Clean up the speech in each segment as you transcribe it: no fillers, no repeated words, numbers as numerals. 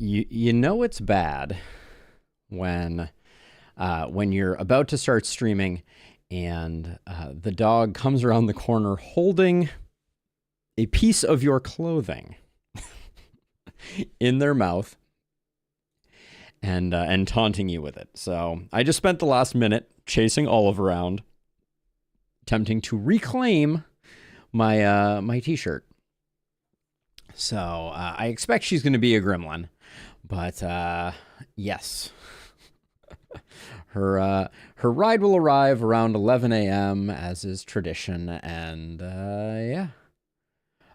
You know it's bad when you're about to start streaming and the dog comes around the corner holding a piece of your clothing in their mouth and taunting you with it. So I just spent the last minute chasing Olive around, attempting to reclaim my t-shirt. So I expect she's going to be a gremlin, but yes, her ride will arrive around 11 a.m. as is tradition, and yeah.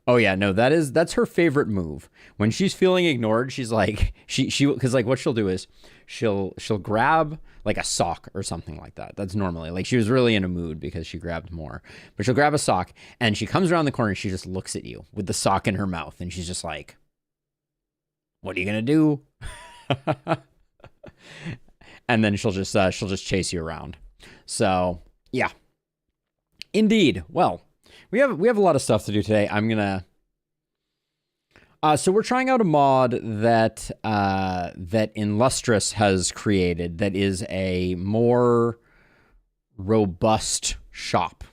Oh yeah, no, that's her favorite move. When she's feeling ignored, she's like because like what she'll do is she'll grab like a sock or something like that. That's normally like she was really in a mood because she grabbed more. But she'll grab a sock and she comes around the corner and she just looks at you with the sock in her mouth and she's just like, "What are you gonna do?" And then she'll just chase you around. So yeah, indeed. Well, we have a lot of stuff to do today. I'm gonna. So we're trying out a mod that Illustrious has created that is a more robust shop.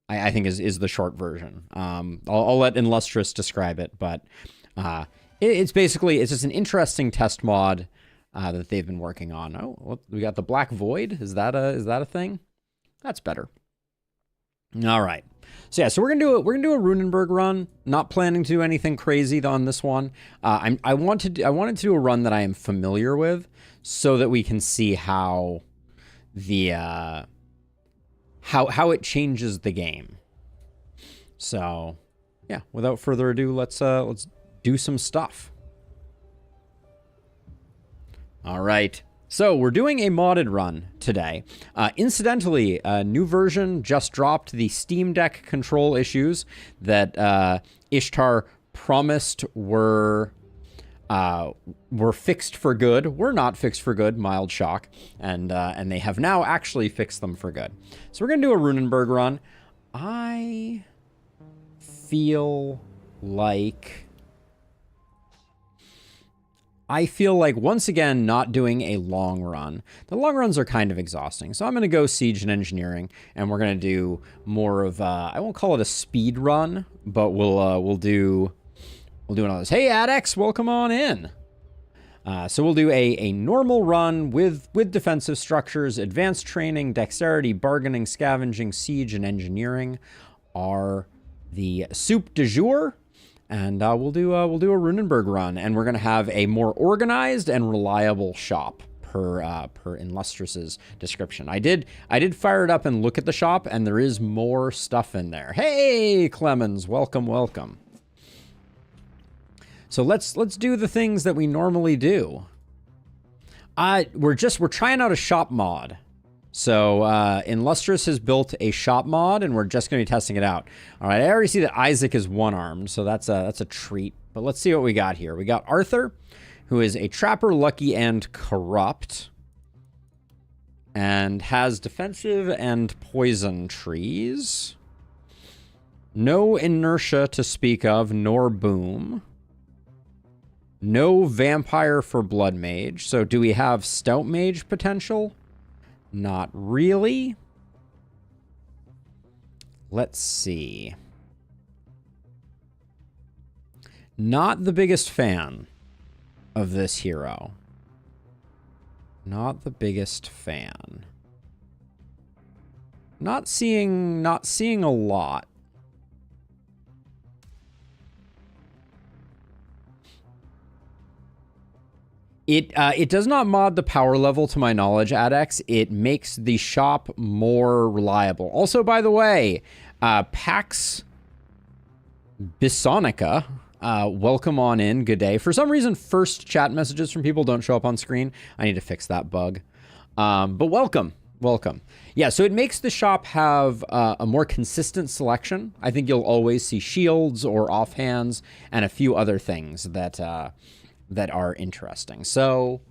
I think is the short version. I'll let Illustrious describe it, but it's just an interesting test mod that they've been working on. Oh, well, we got the Black Void. Is that a thing? That's better. All right. So yeah, so we're gonna do a Runenberg run. Not planning to do anything crazy on this one. I wanted to do a run that I am familiar with, so that we can see how the how it changes the game. So yeah, without further ado, let's do some stuff. All right. So we're doing a modded run today. Incidentally, a new version just dropped. The Steam Deck control issues that Ishtar promised were fixed for good were not fixed for good. Mild shock, and they have now actually fixed them for good. So we're gonna do a Runenberg run. I feel like once again not doing a long run. The long runs are kind of exhausting, so I'm going to go Siege and Engineering, and we're going to do more of I won't call it a speed run, but we'll do one of those. Hey Adex, welcome on in. So we'll do a normal run with defensive structures, advanced training, dexterity, bargaining, scavenging, siege, and engineering are the soup du jour. And we'll do a Runenberg run, and we're gonna have a more organized and reliable shop per Illustrious's description. I did fire it up and look at the shop, and there is more stuff in there. Hey Clemens, welcome. So let's do the things that we normally do. We're trying out a shop mod. So Illustrious has built a shop mod, and we're just going to be testing it out. All right, I already see that Isaac is one-armed, so that's a treat. But let's see what we got here. We got Arthur, who is a trapper, lucky, and corrupt, and has defensive and poison trees. No inertia to speak of, nor boom. No vampire for blood mage. So do we have stout mage potential? Not really. Let's see. Not the biggest fan of this hero. Not the biggest fan. Not seeing a lot. It does not mod the power level to my knowledge, Adex. It makes the shop more reliable. Also, by the way, Pax Bisonica, welcome on in. Good day. For some reason, first chat messages from people don't show up on screen. I need to fix that bug. But welcome. Yeah, so it makes the shop have a more consistent selection. I think you'll always see shields or offhands and a few other things that are interesting. So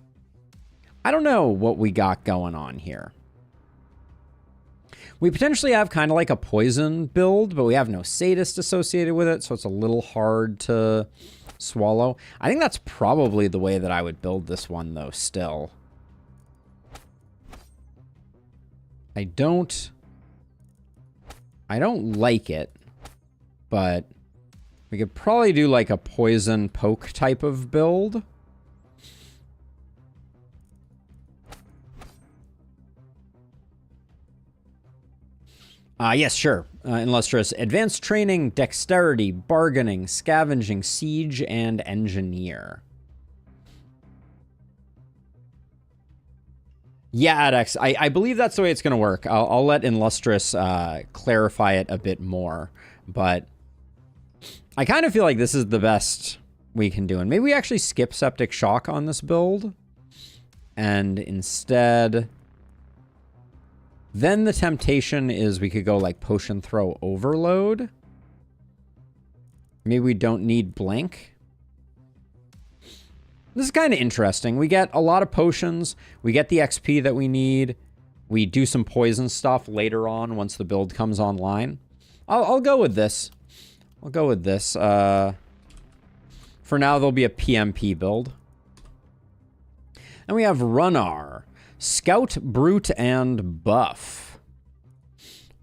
I don't know what we got going on here. We potentially have kind of like a poison build, but we have no sadist associated with it, so it's a little hard to Swallow. I think that's probably the way that I would build this one, though, still. I don't like it, but we could probably do like a poison poke type of build. Yes, sure. Illustrious. Advanced training, dexterity, bargaining, scavenging, siege, and engineer. Yeah, Adex. I believe that's the way it's going to work. I'll let Illustrious clarify it a bit more. But I kind of feel like this is the best we can do. And maybe we actually skip Septic Shock on this build. And instead... Then the temptation is we could go like Potion Throw Overload. Maybe we don't need Blink. This is kind of interesting. We get a lot of potions. We get the XP that we need. We do some poison stuff later on once the build comes online. I'll go with this. I'll go with this. For now, there'll be a PMP build. And we have Runnar. Scout, Brute, and Buff.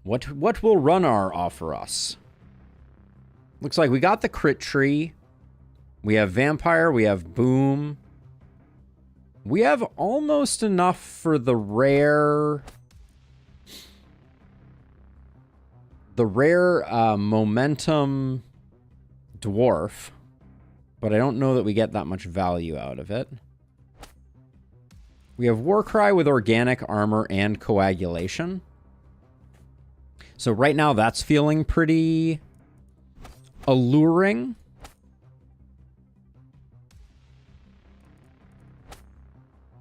What will Runnar offer us? Looks like we got the crit tree. We have Vampire. We have Boom. We have almost enough for the rare... Momentum Dwarf. But I don't know that we get that much value out of it. We have Warcry with Organic Armor and Coagulation. So right now that's feeling pretty alluring.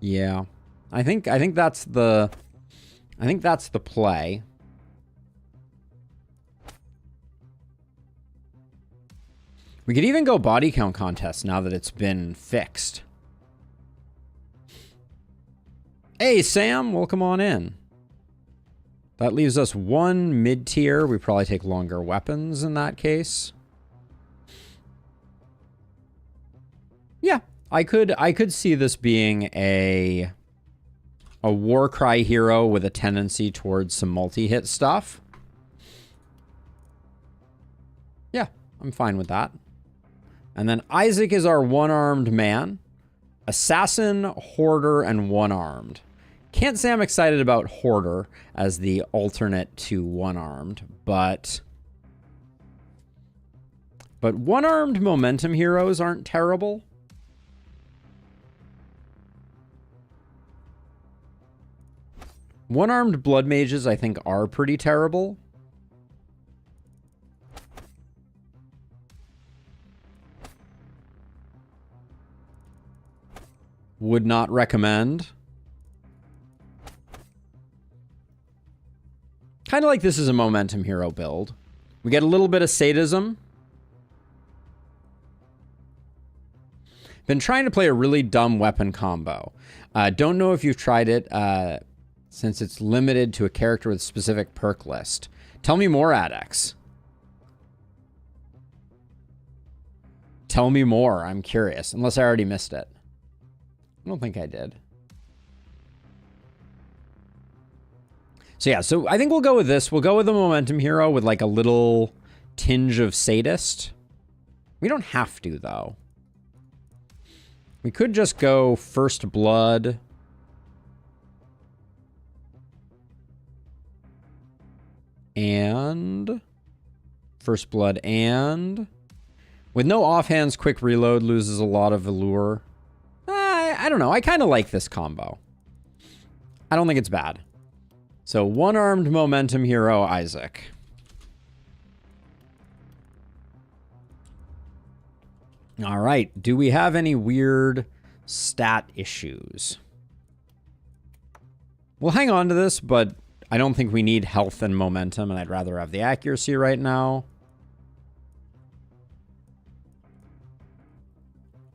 Yeah. I think that's the play. We could even go body count contest now that it's been fixed. Hey, Sam, welcome on in. That leaves us one mid-tier. We probably take longer weapons in that case. Yeah, I could see this being a Warcry hero with a tendency towards some multi-hit stuff. Yeah, I'm fine with that. And then Isaac is our one-armed man. Assassin, Hoarder, and one-armed. Can't say I'm excited about Hoarder as the alternate to one-armed, but one-armed momentum heroes aren't terrible. One-armed blood mages, I think, are pretty terrible. Would not recommend. Kind of like this is a momentum hero build. We get a little bit of sadism. Been trying to play a really dumb weapon combo. Don't know if you've tried it since it's limited to a character with specific perk list. Tell me more, Adex. Tell me more. I'm curious. Unless I already missed it. I don't think I did. So yeah, so I think we'll go with this. We'll go with the momentum hero with like a little tinge of sadist. We don't have to, though. We could just go First Blood. And First Blood and... With no offhands, quick reload loses a lot of allure. I don't know. I kind of like this combo. I don't think it's bad. So, one-armed momentum hero, Isaac. All right. Do we have any weird stat issues? We'll hang on to this, but I don't think we need health and momentum, and I'd rather have the accuracy right now.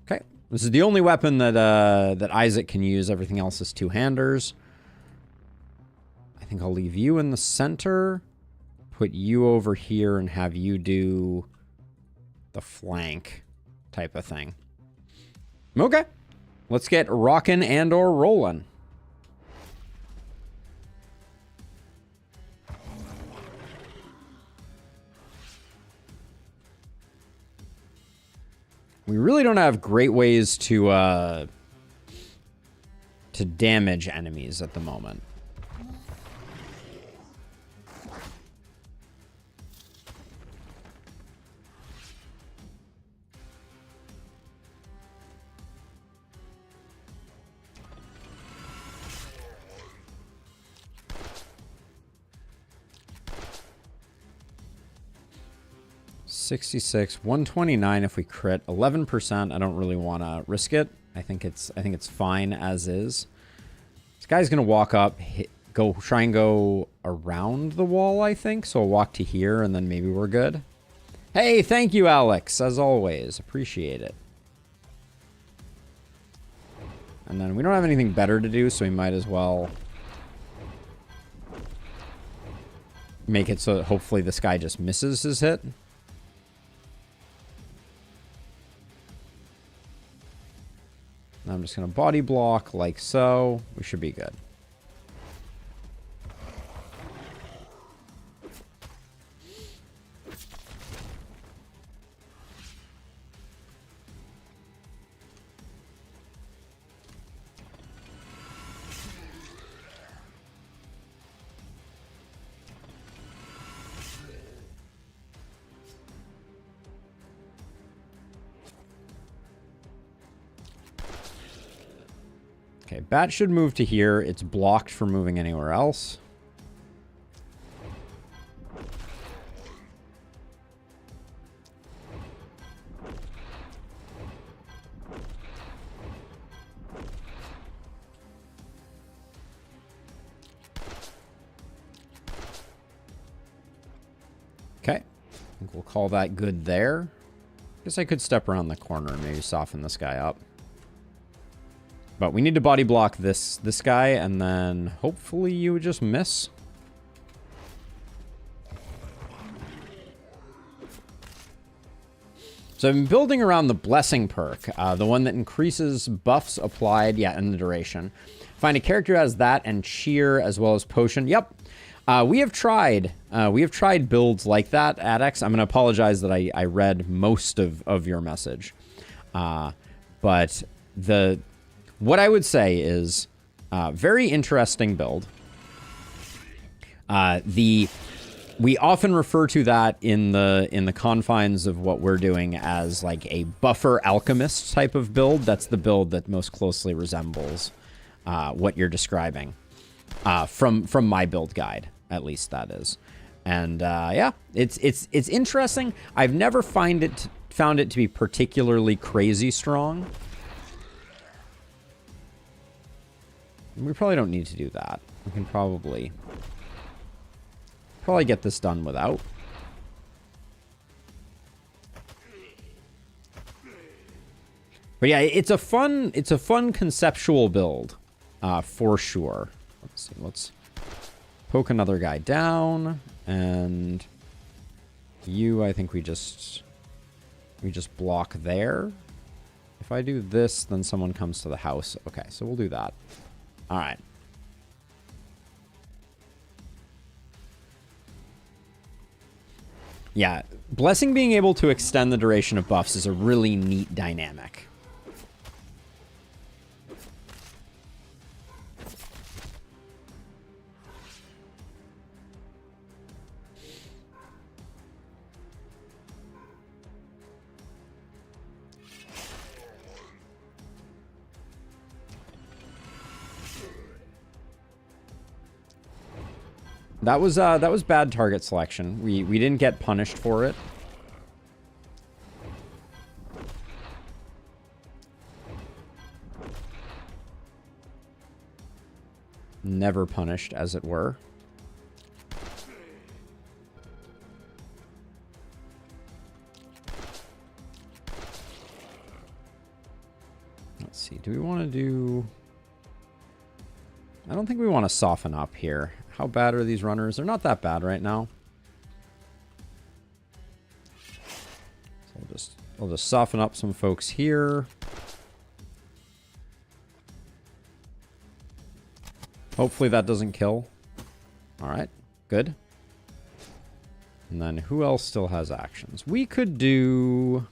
Okay. This is the only weapon that that Isaac can use. Everything else is two-handers. I think I'll leave you in the center, put you over here, and have you do the flank type of thing. Okay. Let's get rockin' and or rollin'. We really don't have great ways to damage enemies at the moment. $66, $129 if we crit, 11%. I don't really want to risk it. I think it's fine as is. This guy's gonna walk up, try and go around the wall, I think. So I'll walk to here, and then maybe we're good. Hey, thank you, Alex, as always. Appreciate it. And then we don't have anything better to do, so we might as well make it so that hopefully this guy just misses his hit. I'm just going to body block like so. We should be good. Okay, bat should move to here. It's blocked from moving anywhere else. Okay, I think we'll call that good there. Guess I could step around the corner and maybe soften this guy up. But we need to body block this guy, and then hopefully you just miss. So I've been building around the Blessing perk, the one that increases buffs applied, and the duration. Find a character who has that and cheer as well as potion. Yep. We have tried builds like that, Adex. I'm going to apologize that I read most of your message. But what I would say is very interesting build. We often refer to that in the confines of what we're doing as like a buffer alchemist type of build. That's the build that most closely resembles what you're describing from my build guide, at least that is. And yeah, it's interesting. I've never found it to be particularly crazy strong. We probably don't need to do that. We can probably get this done without. But yeah, it's a fun conceptual build, for sure. Let's see. Let's poke another guy down, and I think we just block there. If I do this, then someone comes to the house. Okay, so we'll do that. All right. Yeah, Blessing being able to extend the duration of buffs is a really neat dynamic. That was bad target selection. We didn't get punished for it. Never punished, as it were. Let's see. Do we want to do... I don't think we want to soften up here. How bad are these runners? They're not that bad right now. So we'll just We'll just soften up some folks here. Hopefully that doesn't kill. All right, good. And then who else still has actions? We could do...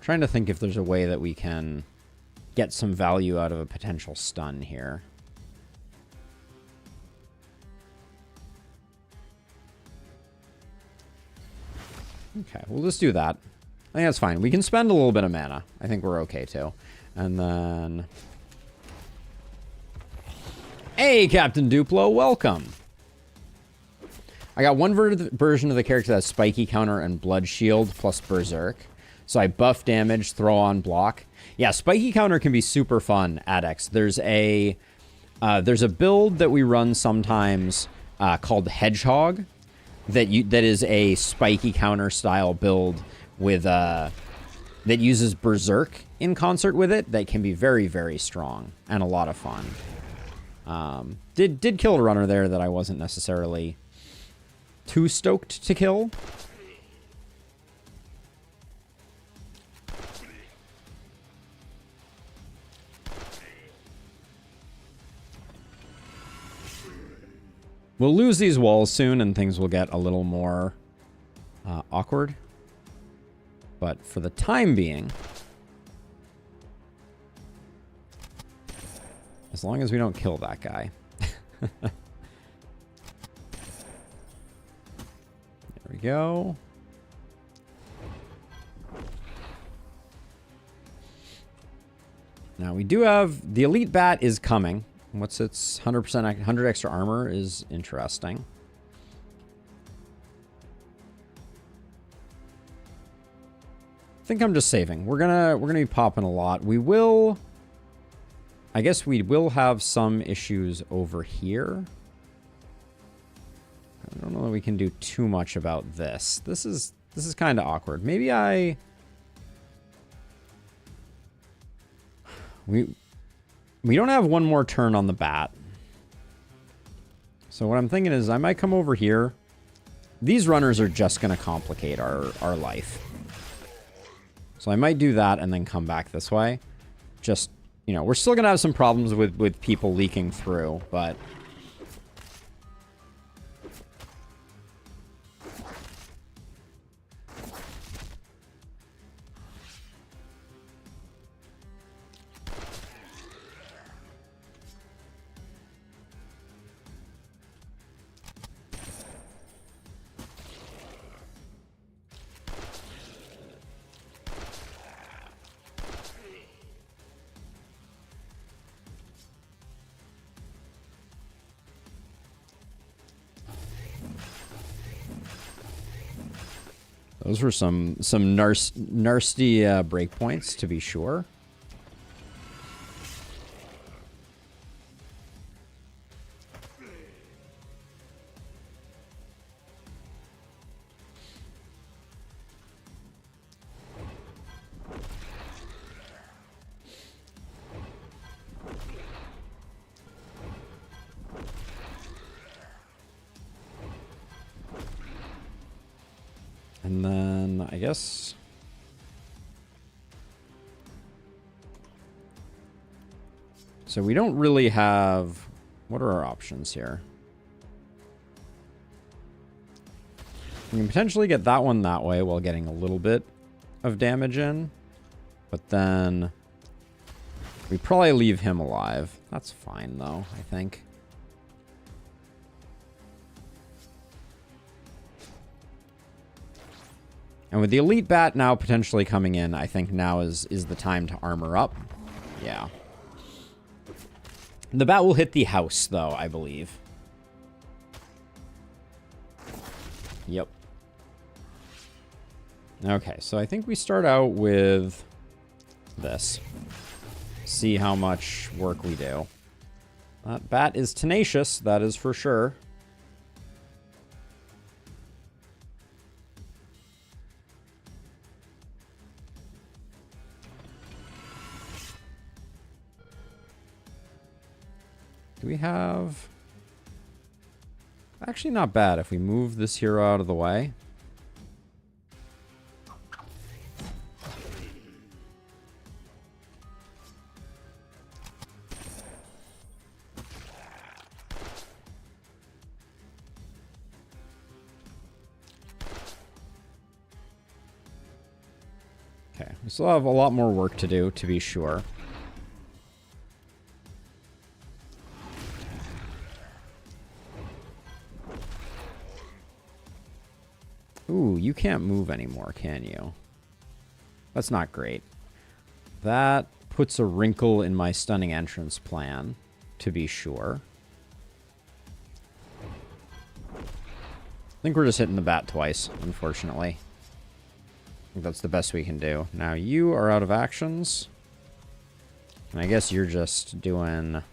Trying to think if there's a way that we can get some value out of a potential stun here. Okay, we'll just do that. I think that's fine. We can spend a little bit of mana. I think we're okay too. And then... Hey, Captain Duplo, welcome! I got one version of the character that has Spiky Counter and Blood Shield plus Berserk. So I buff damage, throw on block. Yeah, Spiky Counter can be super fun at X. There's a build that we run sometimes called Hedgehog that is a Spiky Counter style build with that uses Berserk in concert with it. That can be very, very strong and a lot of fun. Did kill a runner there that I wasn't necessarily too stoked to kill. We'll lose these walls soon and things will get a little more awkward. But for the time being, as long as we don't kill that guy. There we go. Now we do have the Elite Bat is coming. What's its 100% 100 extra armor is interesting. I think I'm just saving. We're gonna be popping a lot. We will. I guess we will have some issues over here. I don't know that we can do too much about this. This is kind of awkward. Maybe we don't have one more turn on the bat. So what I'm thinking is I might come over here. These runners are just going to complicate our life. So I might do that and then come back this way. Just, you know, we're still going to have some problems with people leaking through, but... Those were some nasty breakpoints, to be sure. And then, I guess... So we don't really have... What are our options here? We can potentially get that one that way while getting a little bit of damage in. But then... we probably leave him alive. That's fine, though, I think. And with the Elite Bat now potentially coming in, I think now is the time to armor up. Yeah. The Bat will hit the house, though, I believe. Yep. Okay, so I think we start out with this. See how much work we do. That Bat is tenacious, that is for sure. Do we have... Actually not bad if we move this hero out of the way. Okay, we still have a lot more work to do, to be sure. Ooh, you can't move anymore, can you? That's not great. That puts a wrinkle in my stunning entrance plan, to be sure. I think we're just hitting the bat twice, unfortunately. I think that's the best we can do. Now you are out of actions. And I guess you're just doing...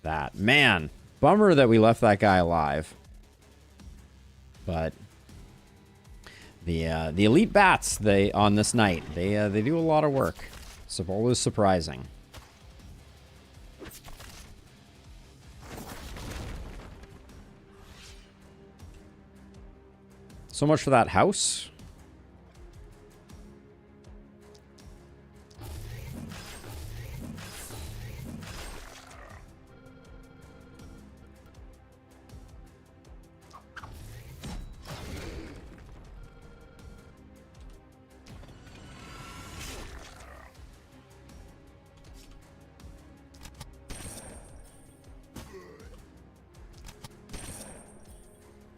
that. Man, bummer that we left that guy alive. But the elite bats on this night, they do a lot of work. It's always surprising. So much for that house.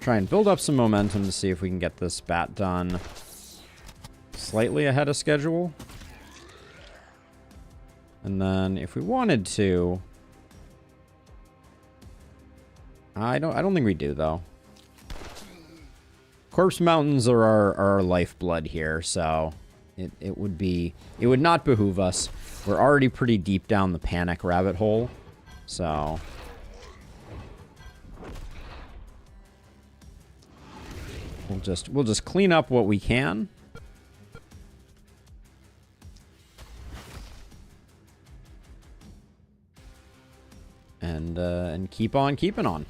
Try and build up some momentum to see if we can get this bat done slightly ahead of schedule. And then if we wanted to, I don't think we do though. Corpse Mountains are our lifeblood here, so it would not behoove us. We're already pretty deep down the panic rabbit hole, so we'll just clean up what we can. And keep on keeping on.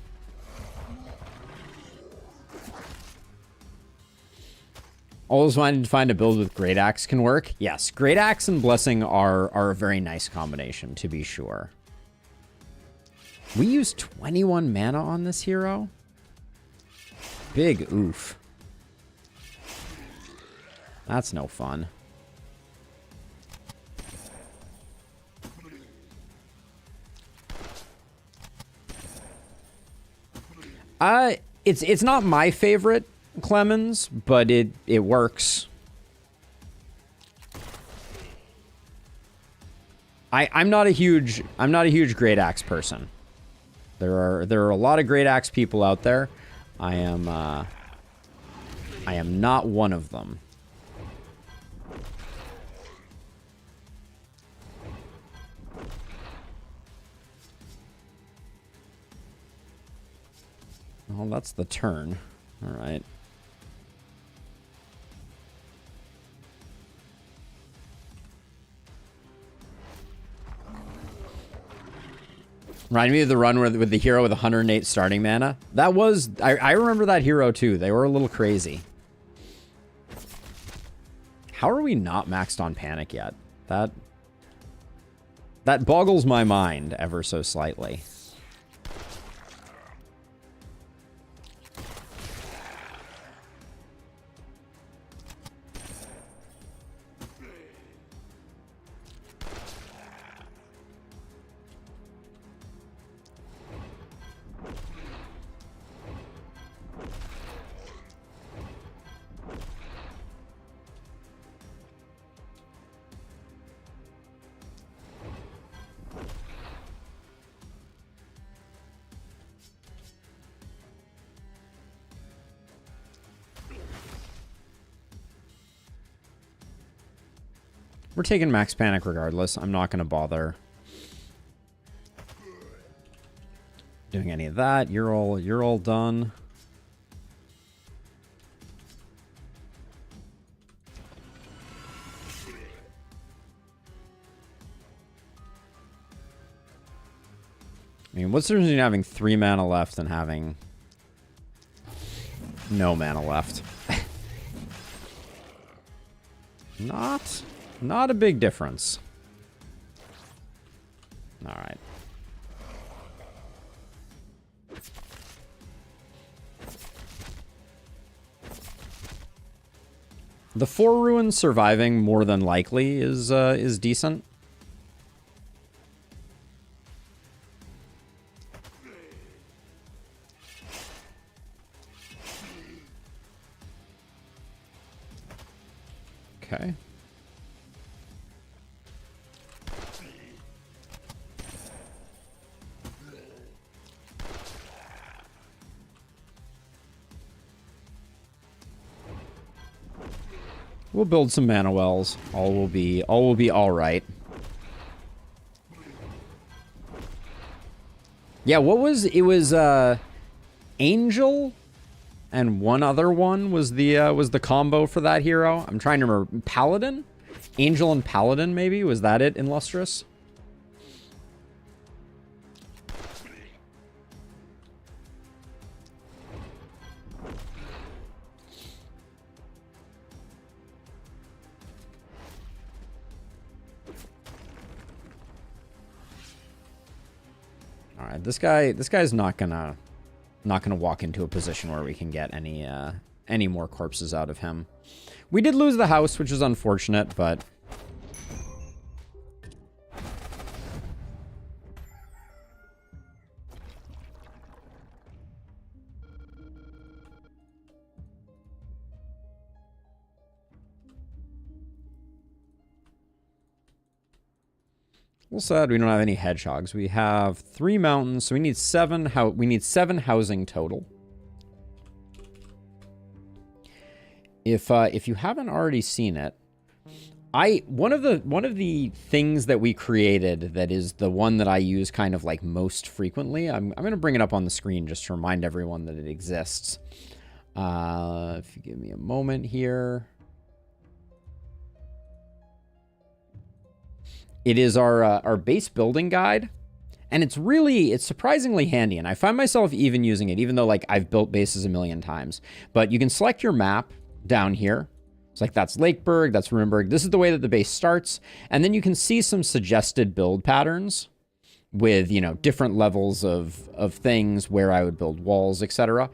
Always wanted to find a build with Great Axe can work. Yes, Great Axe and Blessing are a very nice combination, to be sure. We used 21 mana on this hero. Big oof. That's no fun. It's not my favorite Clemens, but it works. I'm not a huge Great Axe person. There are a lot of Great Axe people out there. I am not one of them. Well, that's the turn. All right. Remind me of the run with the hero with 108 starting mana. That was... I remember that hero, too. They were a little crazy. How are we not maxed on Panic yet? That boggles my mind ever so slightly. We're taking max panic regardless. I'm not going to bother doing any of that. You're all done. mean, what's the difference between having 3 mana left and having no mana left? Not a big difference. All right. The 4 ruins surviving more than likely is decent. Okay. We'll build some mana wells. All will be all right. Yeah, what was it? Was Angel and one other one was the combo for that hero. I'm trying to remember. Paladin? Angel and Paladin, maybe? Was that it in Lustrous? All right, this guy's not gonna walk into a position where we can get any more corpses out of him. We did lose the house, which is unfortunate, but a little sad we don't have any hedgehogs. We have 3 mountains, so we need 7 housing total. If you haven't already seen it, one of the things that we created that is the one that I use kind of like most frequently. I'm going to bring it up on the screen just to remind everyone that it exists. If you give me a moment here. It is our base building guide, and it's surprisingly handy, and I find myself even using it, even though like I've built bases a million times. But you can select your map down here. It's like that's Lakeburg, that's Runenberg. This is the way that the base starts, and then you can see some suggested build patterns with, you know, different levels of things where I would build walls, etc.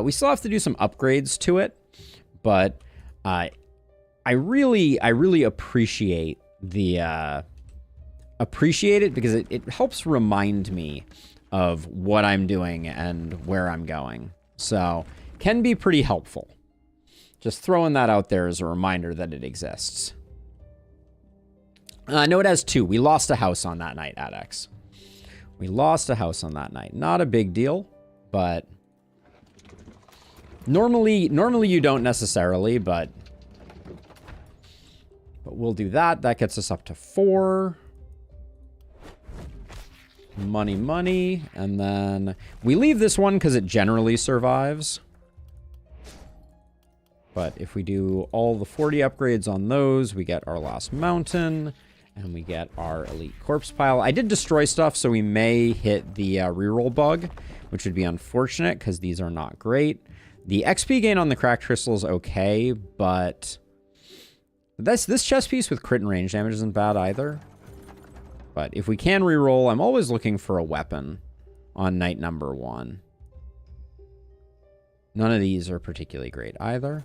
We still have to do some upgrades to it, but I really appreciate it because it helps remind me of what I'm doing and where I'm going. So can be pretty helpful. Just throwing that out there as a reminder that it exists. No, it has 2. We lost a house on that night, AdX. We lost a house on that night. Not a big deal, but normally you don't necessarily, but we'll do that. That gets us up to 4. Money, and then we leave this one because it generally survives. But if we do all the 40 upgrades on those, we get our last mountain, and we get our elite corpse pile. I did destroy stuff, so we may hit the reroll bug, which would be unfortunate because these are not great. The XP gain on the cracked crystal is okay, but this chest piece with crit and range damage isn't bad either. But if we can reroll, I'm always looking for a weapon on night number 1. None of these are particularly great either.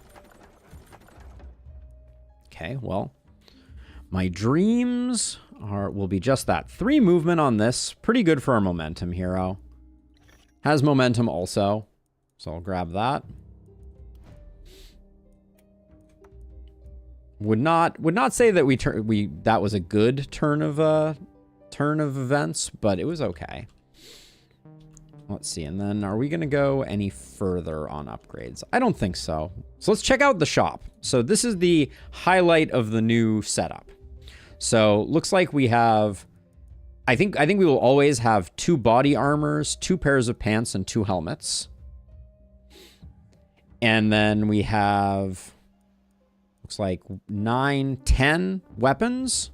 Okay, well, my dreams will be just that. 3 movement on this. Pretty good for our momentum hero. Has momentum also, so I'll grab that. Would not say that that was a good turn of events, but it was okay. Let's see, and then are we going to go any further on upgrades? I don't think so. So let's check out the shop. So this is the highlight of the new setup. So looks like we have, I think we will always have 2 body armors, 2 pairs of pants, and 2 helmets. And then we have, looks like 9, 10 weapons.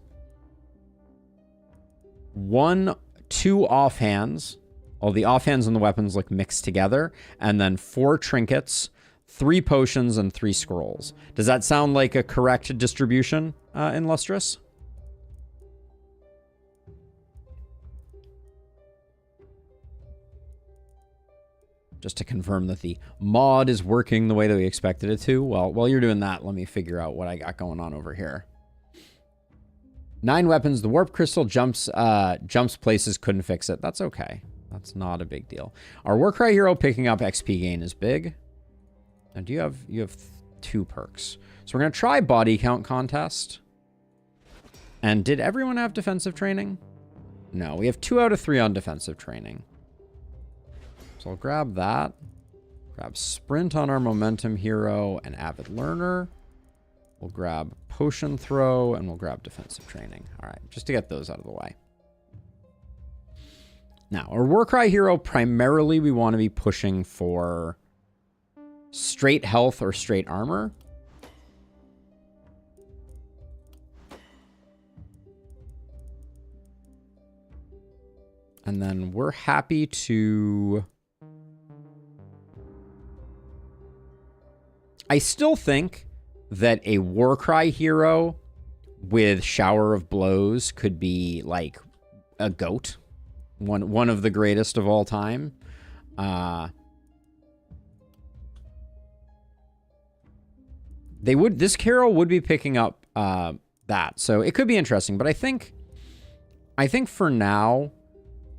2 offhands, All the offhands and the weapons look mixed together. And then 4 trinkets, 3 potions, and 3 scrolls. Does that sound like a correct distribution in Lustrous? Just to confirm that the mod is working the way that we expected it to. Well, while you're doing that, let me figure out what I got going on over here. 9 weapons. The warp crystal jumps places, couldn't fix it. That's okay. That's not a big deal. Our Warcry hero picking up XP gain is big. And you have 2 perks. So we're going to try body count contest. And did everyone have defensive training? No, we have 2 out of 3 on defensive training. So I'll grab that. Grab sprint on our momentum hero and avid learner. We'll grab potion throw and we'll grab defensive training. All right, just to get those out of the way. Now, our Warcry hero, primarily we want to be pushing for straight health or straight armor. And then we're happy to... I still think that a Warcry hero with Shower of Blows could be like a GOAT. One of the greatest of all time. This hero would be picking up that. So it could be interesting, but I think for now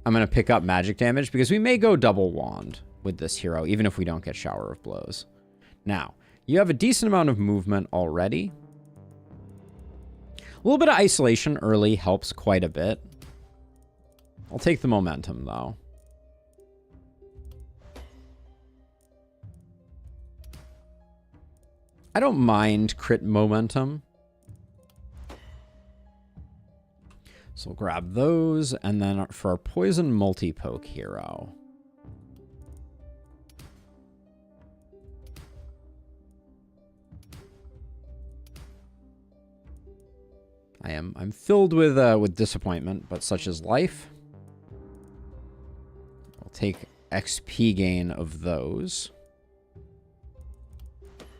I'm going to pick up magic damage because we may go double wand with this hero even if we don't get Shower of Blows. Now, you have a decent amount of movement already. A little bit of isolation early helps quite a bit. I'll take the momentum, though. I don't mind crit momentum. So we'll grab those, and then for our poison multi-poke hero. I'm filled with disappointment, but such is life. I'll take XP gain of those.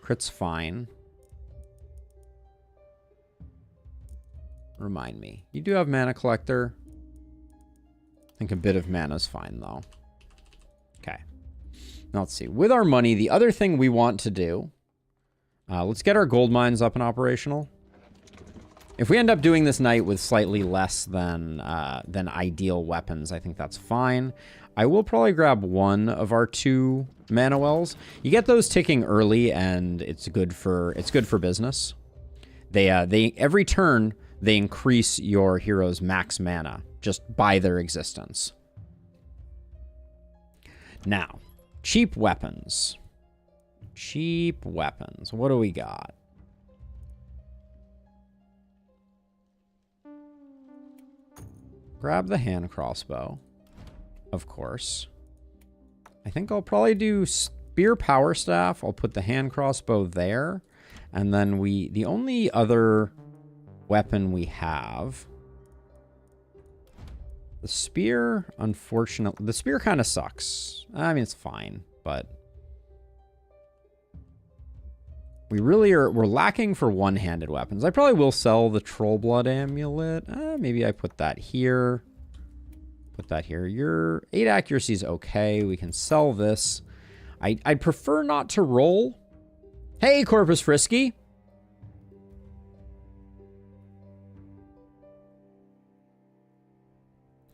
Crit's fine. Remind me. You do have Mana Collector. I think a bit of mana's fine, though. Okay. Now, let's see. With our money, the other thing we want to do... let's get our gold mines up and operational. If we end up doing this night with slightly less than ideal weapons, I think that's fine. I will probably grab one of our 2 mana wells. You get those ticking early, and it's good for business. They every turn they increase your hero's max mana just by their existence. Now, cheap weapons. Cheap weapons. What do we got? Grab the hand crossbow, of course. I think I'll probably do spear power staff. I'll put the hand crossbow there. And then the only other weapon we have, the spear, unfortunately, the spear kind of sucks. I mean, it's fine, but we're lacking for one-handed weapons. I probably will sell the Troll Blood Amulet. Maybe I put that here. Put that here. Your 8 accuracy is okay. We can sell this. I'd prefer not to roll. Hey, Corpus Frisky.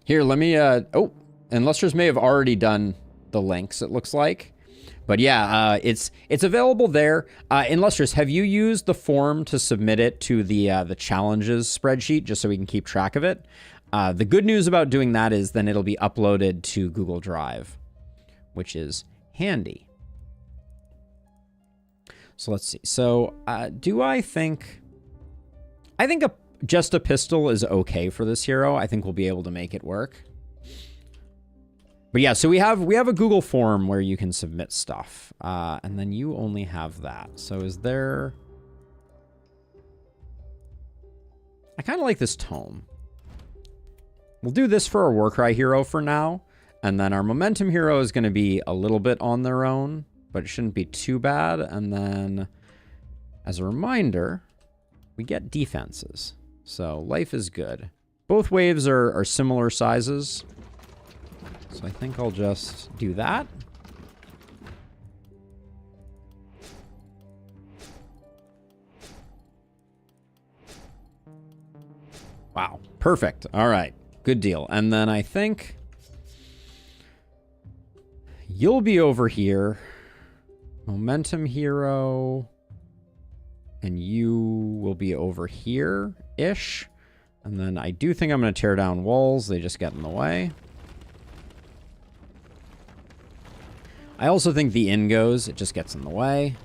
Here, let me... oh, and Lustrous may have already done the links, it looks like. But yeah, it's available there. In Lustrous, have you used the form to submit it to the challenges spreadsheet just so we can keep track of it? The good news about doing that is then it'll be uploaded to Google Drive, which is handy. So let's see. So do I think just a pistol is okay for this hero. I think we'll be able to make it work. But yeah, so we have a Google form where you can submit stuff, and then you only have that. So is there... I kind of like this tome. We'll do this for our Warcry hero for now, And then our momentum hero is going to be a little bit on their own, but it shouldn't be too bad. And then, as a reminder, we get defenses. So life is good. Both waves are similar sizes. So I think I'll just do that. Wow, perfect. All right, good deal. And then I think you'll be over here. Momentum hero. And you will be over here-ish. And then I do think I'm going to tear down walls. They just get in the way. I also think the inn goes. It just gets in the way.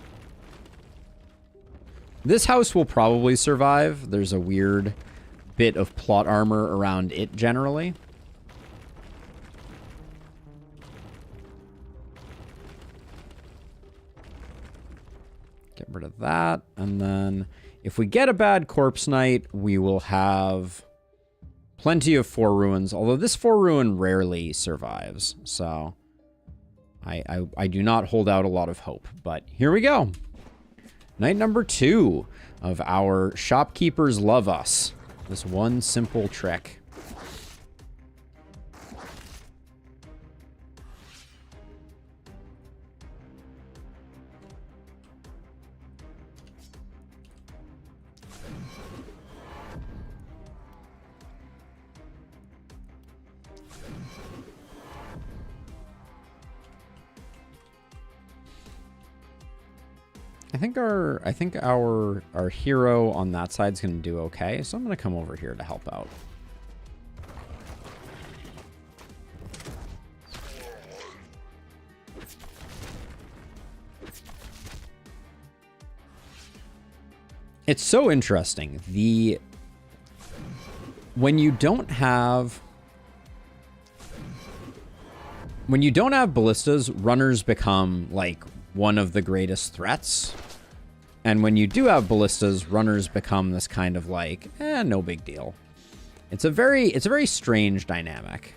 This house will probably survive. There's a weird bit of plot armor around it generally. Get rid of that. And then if we get a bad corpse knight, we will have plenty of 4 ruins. Although this 4 ruin rarely survives. So I do not hold out a lot of hope. But here we go. Night number 2 of our Shopkeepers Love Us. This one simple trick. I think our hero on that side is going to do okay, so I'm going to come over here to help out. It's so interesting. When you don't have ballistas, runners become like one of the greatest threats. And when you do have ballistas, runners become this kind of like, no big deal. It's a very strange dynamic.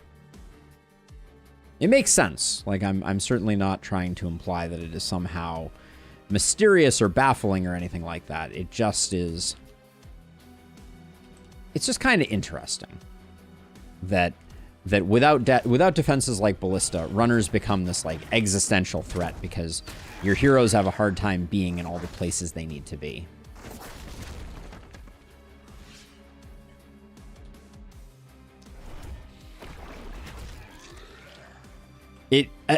It makes sense. Like I'm certainly not trying to imply that it is somehow mysterious or baffling or anything like that. It just is. It's just kind of interesting that without defenses like ballista, runners become this like existential threat because your heroes have a hard time being in all the places they need to be.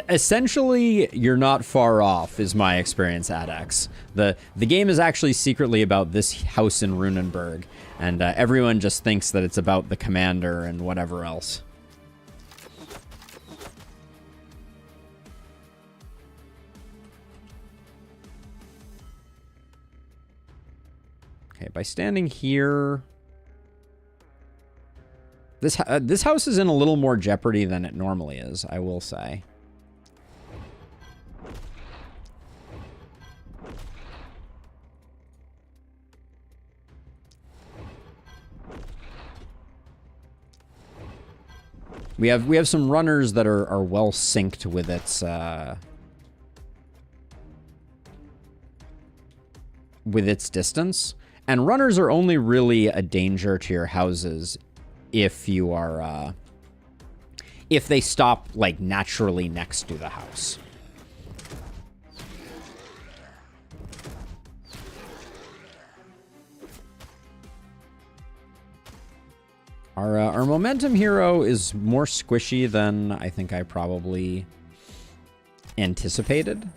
Essentially, you're not far off, is my experience, Adex. The game is actually secretly about this house in Runenberg, and everyone just thinks that it's about the commander and whatever else. Okay, by standing here, this house is in a little more jeopardy than it normally is, I will say. We have some runners that are well synced with its distance, and runners are only really a danger to your houses if you are if they stop like naturally next to the house. Our momentum hero is more squishy than I think I probably anticipated.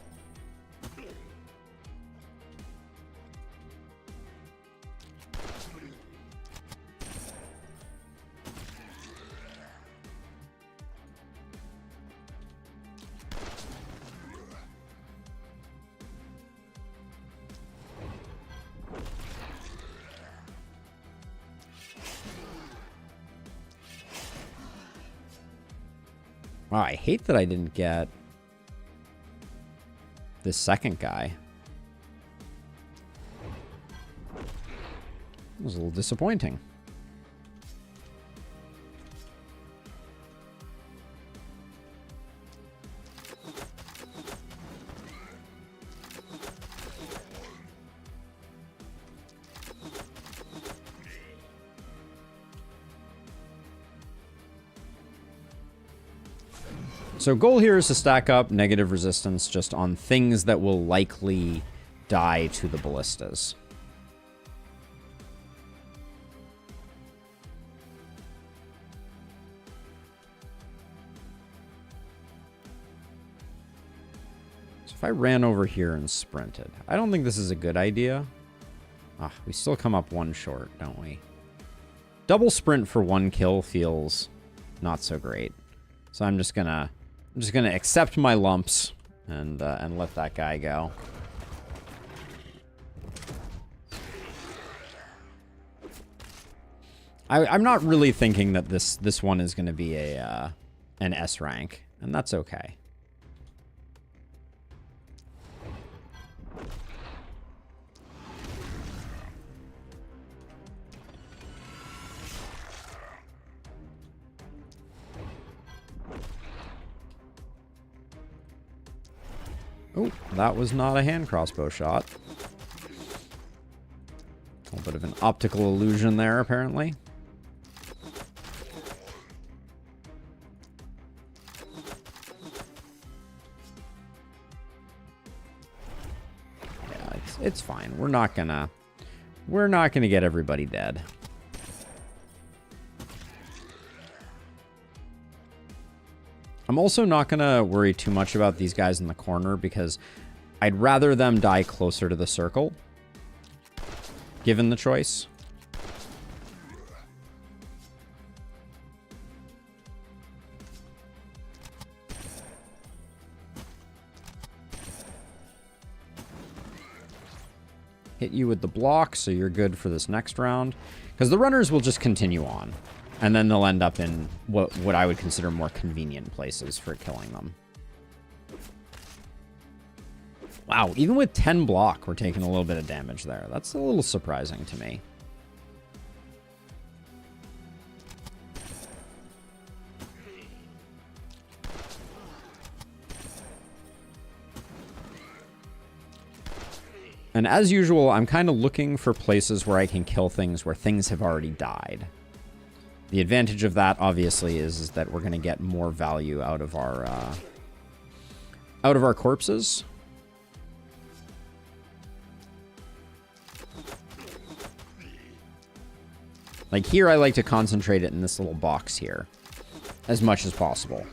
Wow, I hate that I didn't get this second guy. It was a little disappointing. So goal here is to stack up negative resistance just on things that will likely die to the ballistas. So if I ran over here and sprinted, I don't think this is a good idea. Ah, we still come up one short, don't we? Double sprint for one kill feels not so great. So I'm just gonna accept my lumps and let that guy go. I'm not really thinking that this one is gonna be a an S rank, and that's okay. Oh, that was not a hand crossbow shot. A little bit of an optical illusion there, apparently. Yeah, it's fine. We're not gonna get everybody dead. I'm also not going to worry too much about these guys in the corner because I'd rather them die closer to the circle, given the choice. Hit you with the block, so you're good for this next round. Because the runners will just continue on. And then they'll end up in what I would consider more convenient places for killing them. Wow, even with 10 block, we're taking a little bit of damage there. That's a little surprising to me. And as usual, I'm kind of looking for places where I can kill things where things have already died. The advantage of that, obviously, is that we're going to get more value out of our corpses. Like here, I like to concentrate it in this little box here as much as possible.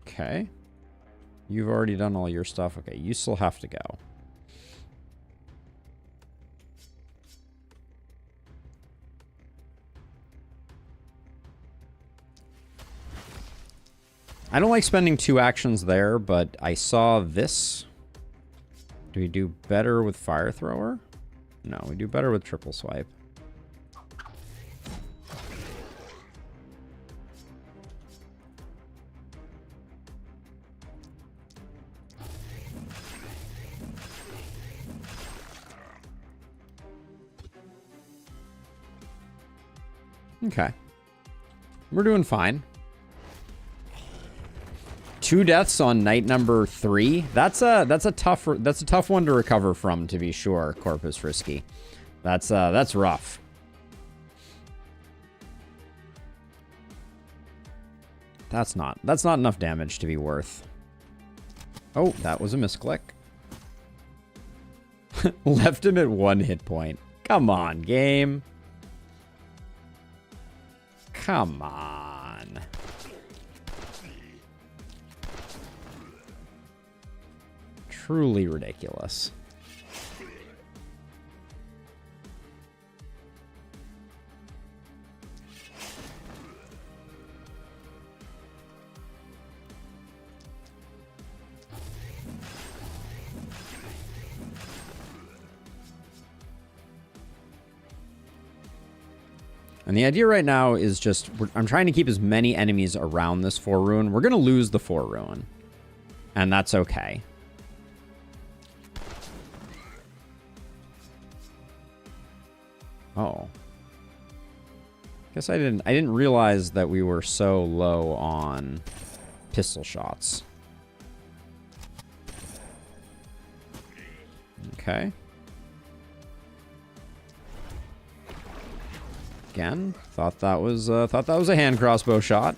Okay. You've already done all your stuff. Okay, you still have to go. I don't like spending 2 actions there, but I saw this. Do we do better with Fire Thrower? No, we do better with Triple Swipe. Okay. We're doing fine. 2 deaths on night number 3. That's a tough one to recover from, to be sure, Corpus Risky. That's rough. That's not enough damage to be worth. Oh, that was a misclick. Left him at 1 hit point. Come on, game. Come on. Truly ridiculous. And the idea right now is just, I'm trying to keep as many enemies around this 4 ruin. We're going to lose the 4 ruin. And that's okay. Oh. Guess I didn't realize that we were so low on pistol shots. Okay. Again, thought that was a hand crossbow shot.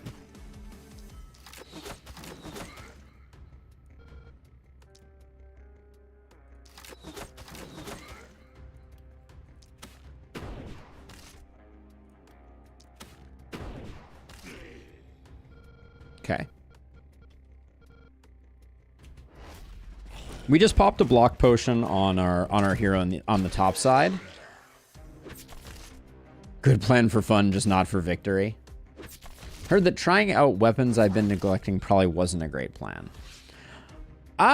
Okay. We just popped a block potion on our hero on the top side. Good plan for fun, just not for victory. Heard that trying out weapons I've been neglecting probably wasn't a great plan.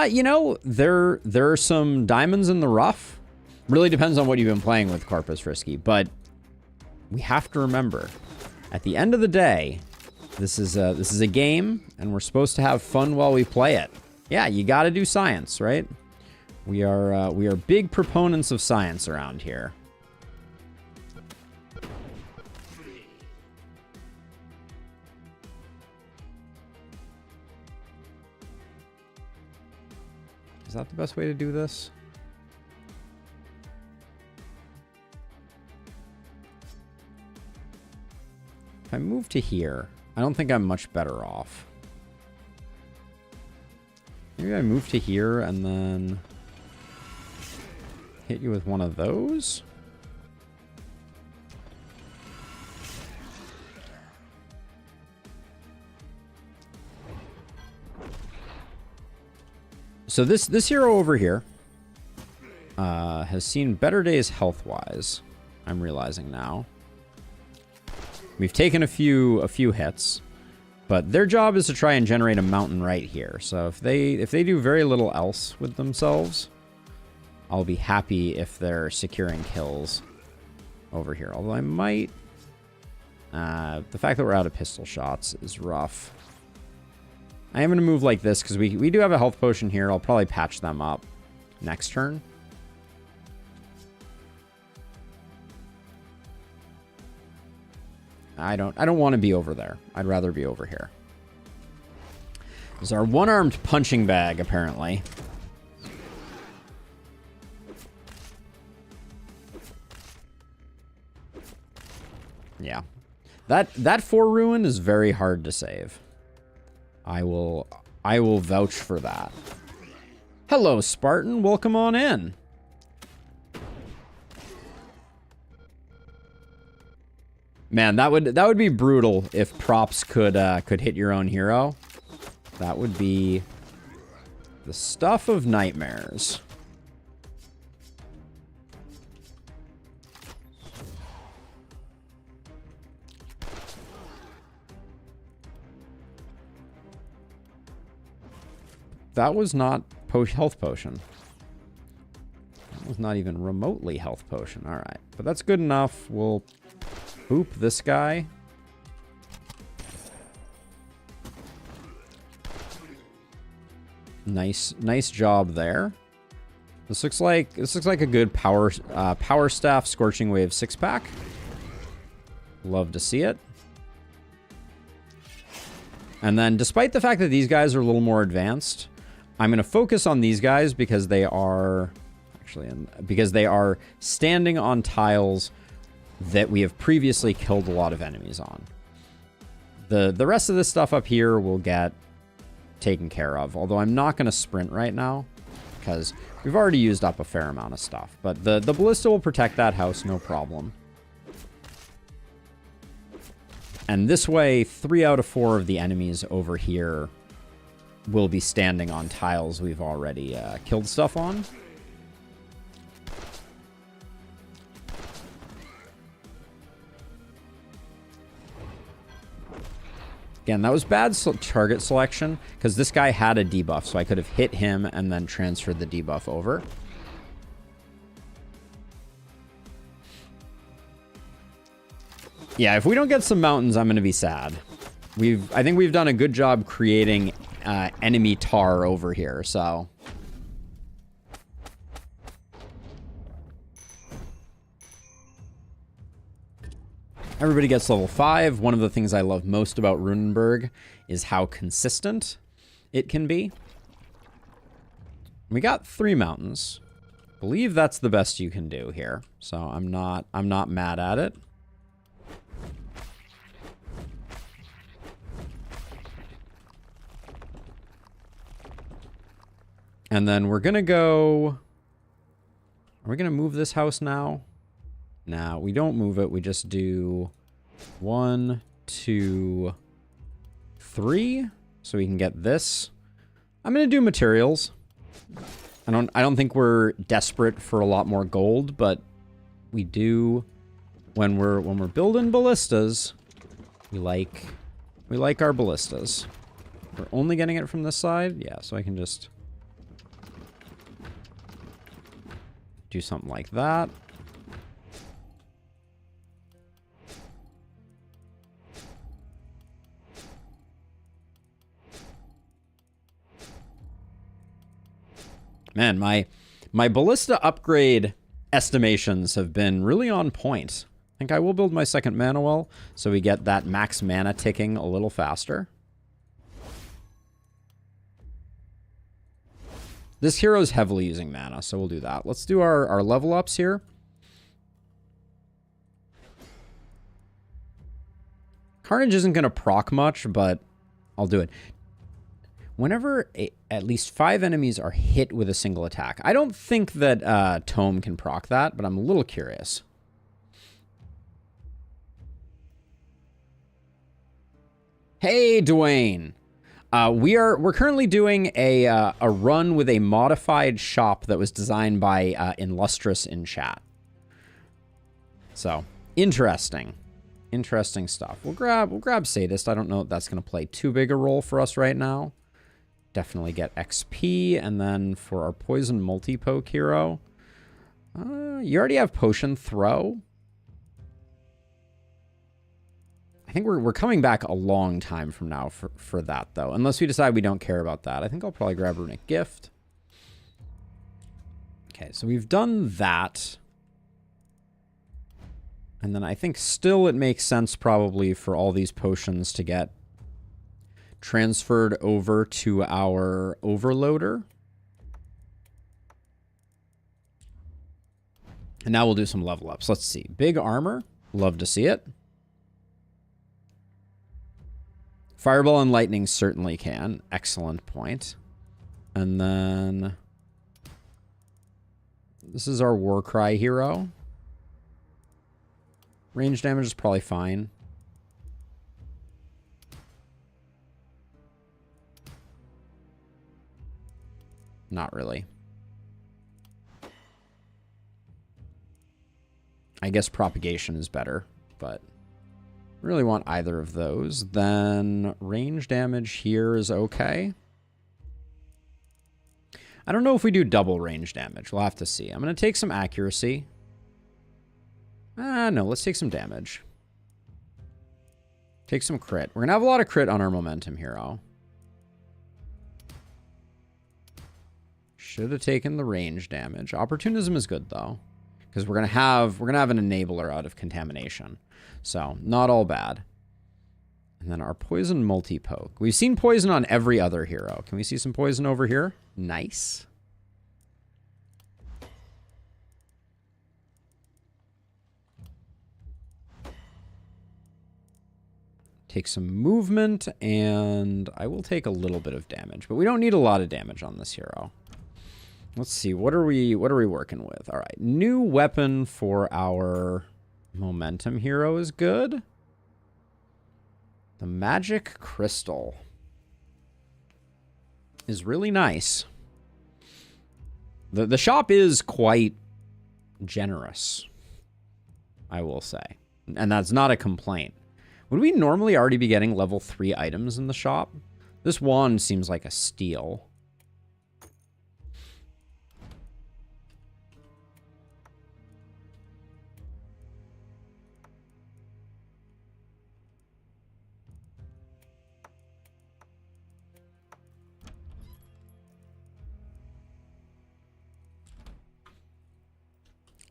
You know, there are some diamonds in the rough. Really depends on what you've been playing with, Corpus Risky, but we have to remember, at the end of the day, this is a game, and we're supposed to have fun while we play it. Yeah, you got to do science, right? We are big proponents of science around here. Is that the best way to do this? If I move to here, I don't think I'm much better off. Maybe I move to here and then hit you with one of those? So this hero over here has seen better days health-wise. I'm realizing now. We've taken a few hits, but their job is to try and generate a mountain right here. So if they do very little else with themselves, I'll be happy if they're securing kills over here. Although I might... the fact that we're out of pistol shots is rough. I am going to move like this because we do have a health potion here. I'll probably patch them up next turn. I don't want to be over there. I'd rather be over here. This is our one-armed punching bag, apparently. Yeah. That 4 ruin is very hard to save. I will vouch for that. Hello, Spartan. Welcome on in. Man, that would be brutal if props could hit your own hero. That would be the stuff of nightmares. That was not health potion. That was not even remotely health potion. All right, but that's good enough. We'll boop this guy. Nice job there. This looks like a good power staff scorching wave 6-pack. Love to see it. And then, despite the fact that these guys are a little more advanced, I'm going to focus on these guys because they are standing on tiles that we have previously killed a lot of enemies on. The rest of this stuff up here will get taken care of, although I'm not going to sprint right now because we've already used up a fair amount of stuff. But the ballista will protect that house, no problem. And this way, 3 out of 4 of the enemies over here will be standing on tiles we've already killed stuff on. Again, that was bad target selection because this guy had a debuff, so I could have hit him and then transferred the debuff over. Yeah, if we don't get some mountains, I'm going to be sad. I think we've done a good job creating enemy tar over here, so... Everybody gets level 5. One of the things I love most about Runenberg is how consistent it can be. We got 3 mountains. I believe that's the best you can do here. So I'm not mad at it. And then we're gonna go... Are we gonna move this house now? Nah, we don't move it. We just do 1, 2, 3. So we can get this. I'm gonna do materials. I don't think we're desperate for a lot more gold, but we do when we're building ballistas, we like our ballistas. We're only getting it from this side? Yeah, so I can just do something like that. Man, my ballista upgrade estimations have been really on point. I think I will build my second mana well, so we get that max mana ticking a little faster. This hero's heavily using mana, so we'll do that. Let's do our level ups here. Carnage isn't going to proc much, but I'll do it. Whenever at least 5 enemies are hit with a single attack. I don't think that Tome can proc that, but I'm a little curious. Hey, Dwayne. We're currently doing a run with a modified shop that was designed by Illustrious in chat. So, interesting. Interesting stuff. We'll grab Sadist. I don't know if that's going to play too big a role for us right now. Definitely get XP, and then for our poison multi-poke hero, you already have potion throw. I think we're coming back a long time from now for that, though, unless we decide we don't care about that. I think I'll probably grab Runic Gift. Okay, so we've done that. And then I think still it makes sense probably for all these potions to get transferred over to our overloader. And now we'll do some level ups. Let's see. Big armor. Love to see it. Fireball and lightning certainly can. Excellent point. And then this is our Warcry hero. Range damage is probably fine. Not really. I guess propagation is better, but really want either of those. Then range damage here is okay. I don't know if we do double range damage. We'll have to see. I'm going to take some accuracy. No, let's take some damage. Take some crit. We're going to have a lot of crit on our momentum hero. Should have taken the range damage. Opportunism is good though, because we're gonna have an enabler out of contamination, so not all bad. And then our poison multi-poke. We've seen poison on every other hero. Can we see some poison over here? Nice. Take some movement, and I will take a little bit of damage, but we don't need a lot of damage on this hero. Let's see, what are we working with? All right, new weapon for our momentum hero is good. The magic crystal is really nice. The shop is quite generous, I will say, and that's not a complaint. Would we normally already be getting level 3 items in the shop? This wand seems like a steal.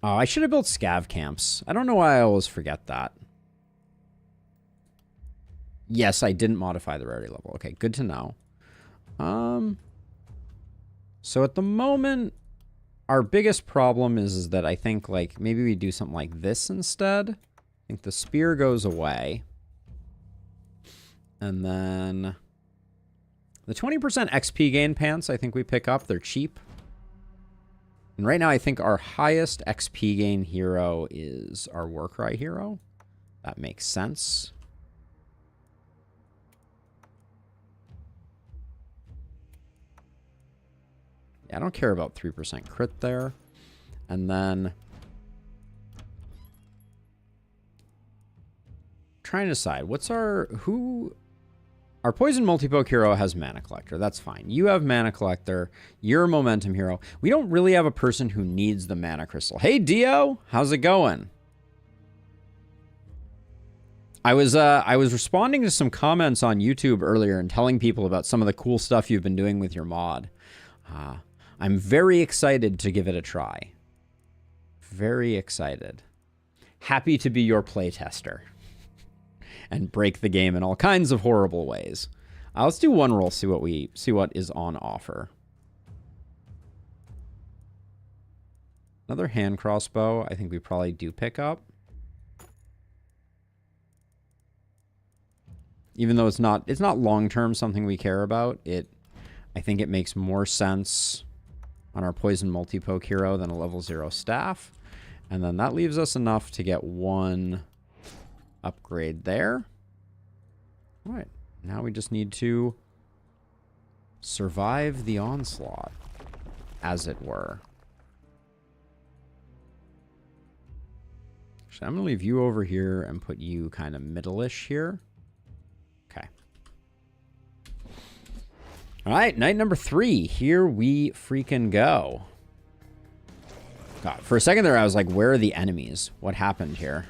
Oh, I should have built scav camps. I don't know why I always forget that. Yes, I didn't modify the rarity level. Okay, good to know. So at the moment, our biggest problem is that I think, like, maybe we do something like this instead. I think the spear goes away. And then the 20% XP gain pants, I think we pick up. They're cheap. And right now, I think our highest XP gain hero is our Warcry hero. That makes sense. Yeah, I don't care about 3% crit there. And then trying to decide what's our poison multi-poke hero has mana collector. That's fine. You have mana collector. You're a momentum hero. We don't really have a person who needs the mana crystal. Hey Dio, how's it going? I was responding to some comments on YouTube earlier and telling people about some of the cool stuff you've been doing with your mod. I'm very excited to give it a try. Very excited. Happy to be your playtester. And break the game in all kinds of horrible ways. Let's do one roll, see what is on offer. Another hand crossbow, I think we probably do pick up. Even though it's not long-term something we care about, I think it makes more sense on our poison multi-poke hero than a level 0 staff. And then that leaves us enough to get one upgrade there. All right, now we just need to survive the onslaught, as it were. Actually, I'm going to leave you over here and put you kind of middle-ish here. Okay. All right, night number 3. Here we freaking go. God, for a second there, I was like, where are the enemies? What happened here?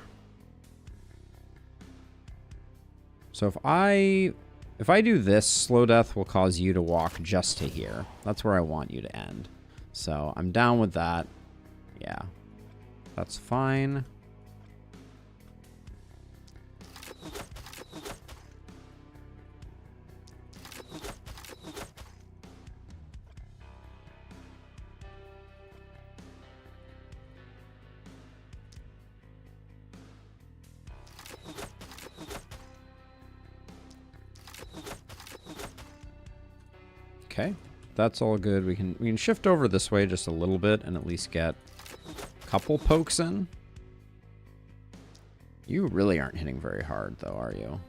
So if I do this, slow death will cause you to walk just to here. That's where I want you to end. So I'm down with that. Yeah, that's fine. Okay, that's all good. We can shift over this way just a little bit and at least get a couple pokes in. You really aren't hitting very hard though, are you?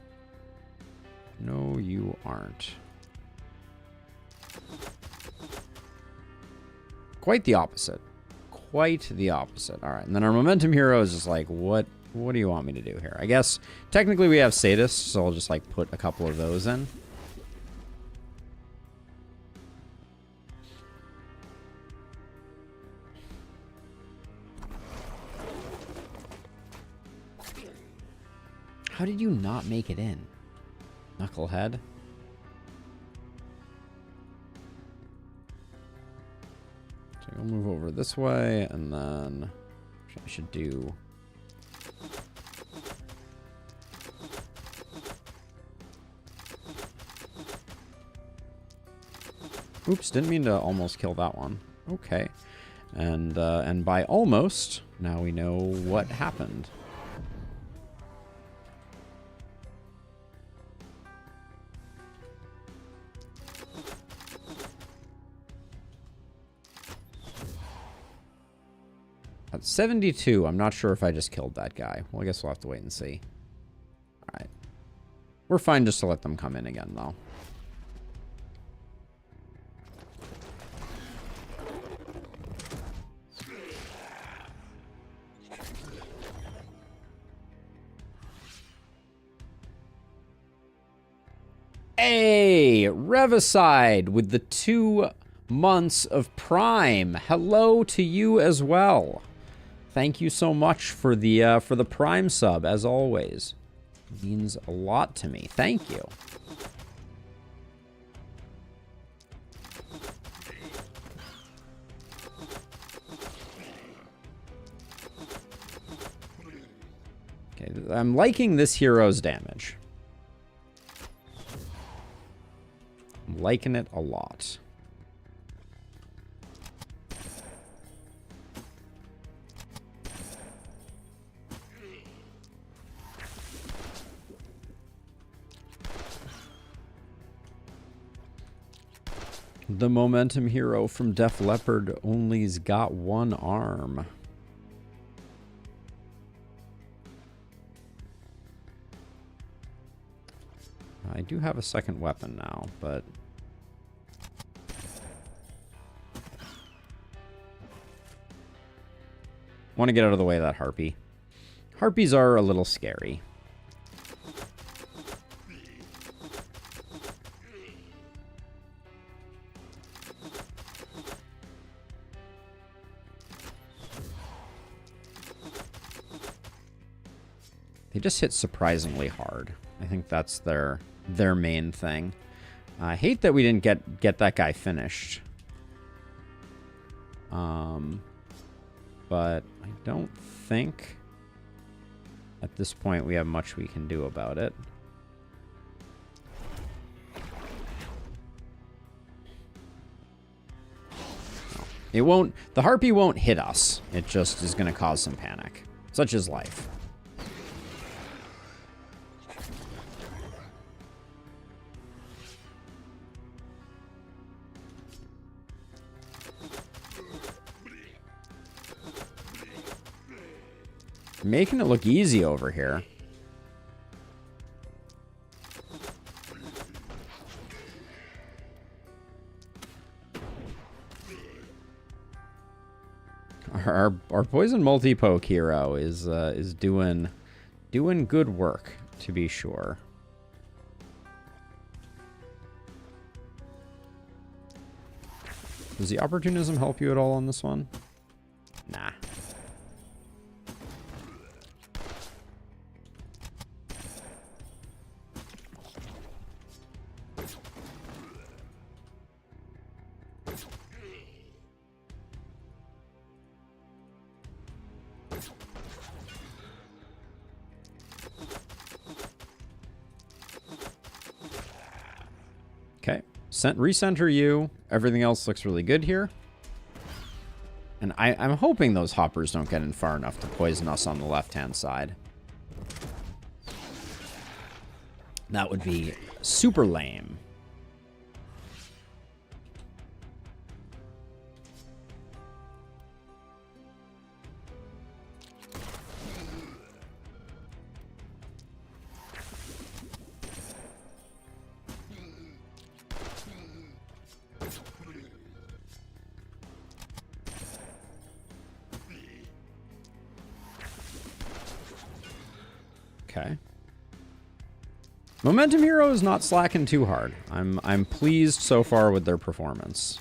No, you aren't. Quite the opposite. Quite the opposite. All right, and then our momentum hero is just like, what do you want me to do here? I guess technically we have sadists, so I'll just like put a couple of those in. How did you not make it in? Knucklehead. So we'll move over this way, and then I should do... Oops, didn't mean to almost kill that one. Okay. And by almost, now we know what happened. At 72, I'm not sure if I just killed that guy. Well, I guess we'll have to wait and see. All right. We're fine just to let them come in again, though. Hey, Revicide with the 2 months of Prime. Hello to you as well. Thank you so much for the Prime sub, as always. It means a lot to me. Thank you. Okay, I'm liking this hero's damage. liking it a lot. The momentum hero from Def Leppard only's got one arm. I do have a second weapon now, but... want to get out of the way of that harpy. Harpies are a little scary. They just hit surprisingly hard. I think that's their main thing. I hate that we didn't get that guy finished. But I don't think at this point we have much we can do about it. No. It won't. The harpy won't hit us. It just is going to cause some panic. Such is life. Making it look easy over here. Our poison multi-poke hero is doing good work, to be sure. Does the opportunism help you at all on this one? Nah. Okay, recenter you. Everything else looks really good here. And I'm hoping those hoppers don't get in far enough to poison us on the left-hand side. That would be super lame. Okay. Momentum Hero is not slacking too hard. I'm pleased so far with their performance.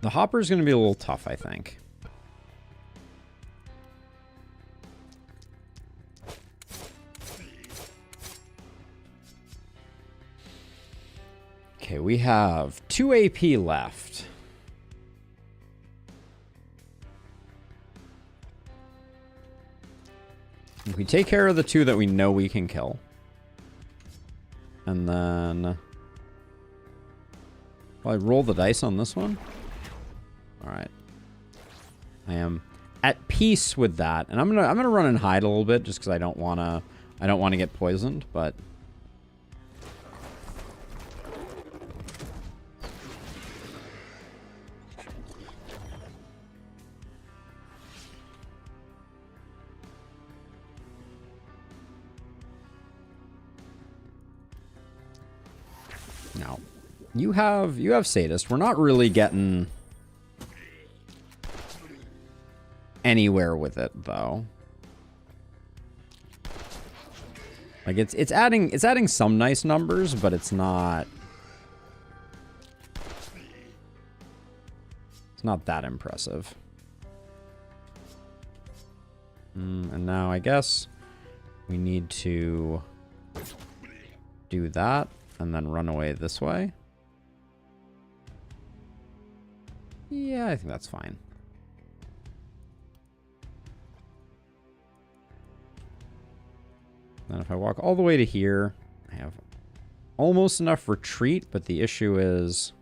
The hopper is going to be a little tough, I think. Okay, we have 2 AP left. If we take care of the 2 that we know we can kill. And then... will I roll the dice on this one? Alright. I am at peace with that. And I'm gonna run and hide a little bit just because I don't wanna get poisoned, but... No. You have Sadist. We're not really getting anywhere with it though. Like it's adding some nice numbers, but it's not that impressive. And now I guess We need to do that and then run away this way. Yeah, I think that's fine. Then if I walk all the way to here, I have almost enough retreat, but the issue is...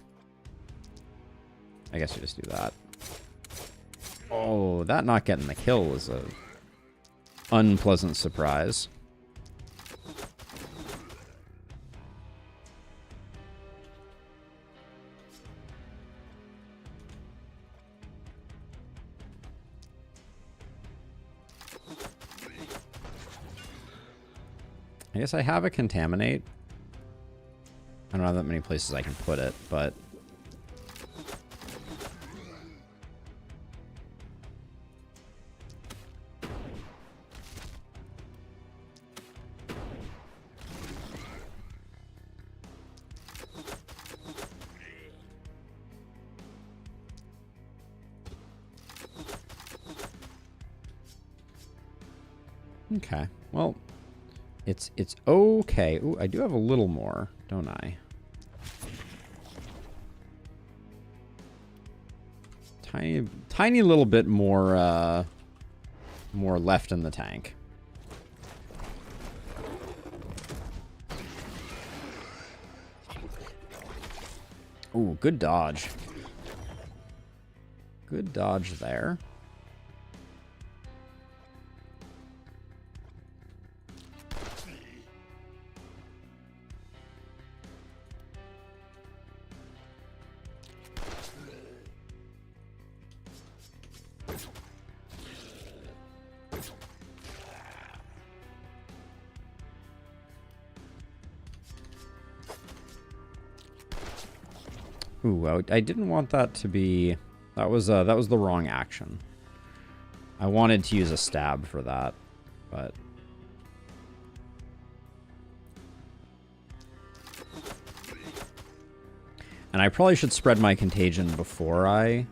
I guess we just do that. Oh, that not getting the kill was a unpleasant surprise. I guess I have a contaminate. I don't have that many places I can put it, but... Okay, well, it's okay. Ooh, I do have a little more, don't I? Tiny little bit more, more left in the tank. Ooh, good dodge. Good dodge there. Ooh, I didn't want that to be... that was the wrong action. I wanted to use a stab for that, but... And I probably should spread my contagion before I...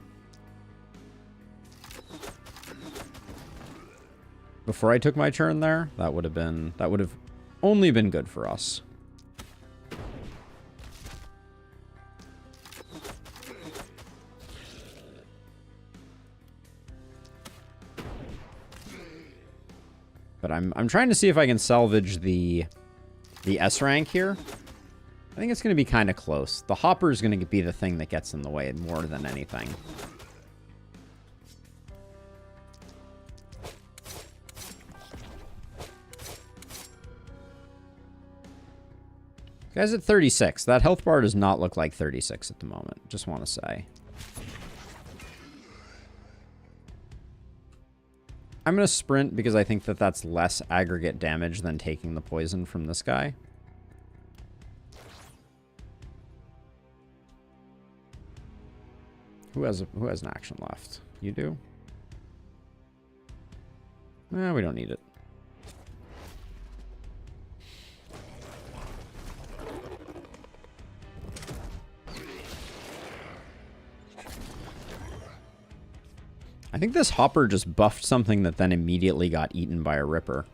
before I took my turn there. That would have only been good for us. But I'm trying to see if I can salvage the S rank here. I think it's going to be kind of close. The hopper is going to be the thing that gets in the way more than anything. Guys at 36. That health bar does not look like 36 at the moment. Just want to say. I'm going to sprint because I think that that's less aggregate damage than taking the poison from this guy. Who has an action left? You do? Well, we don't need it. I think this hopper just buffed something that then immediately got eaten by a ripper.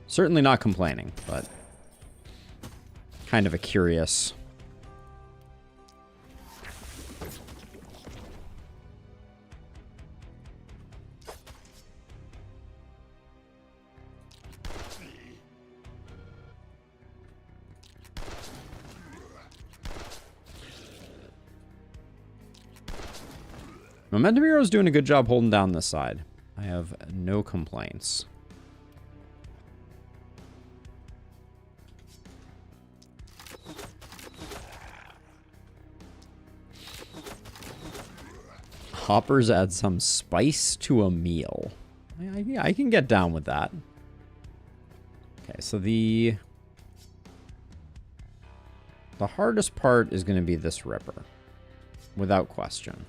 Certainly not complaining, but kind of a curious... Momentum Hero's doing a good job holding down this side. I have no complaints. Hoppers add some spice to a meal. Yeah, I can get down with that. Okay, so the hardest part is going to be this ripper, without question.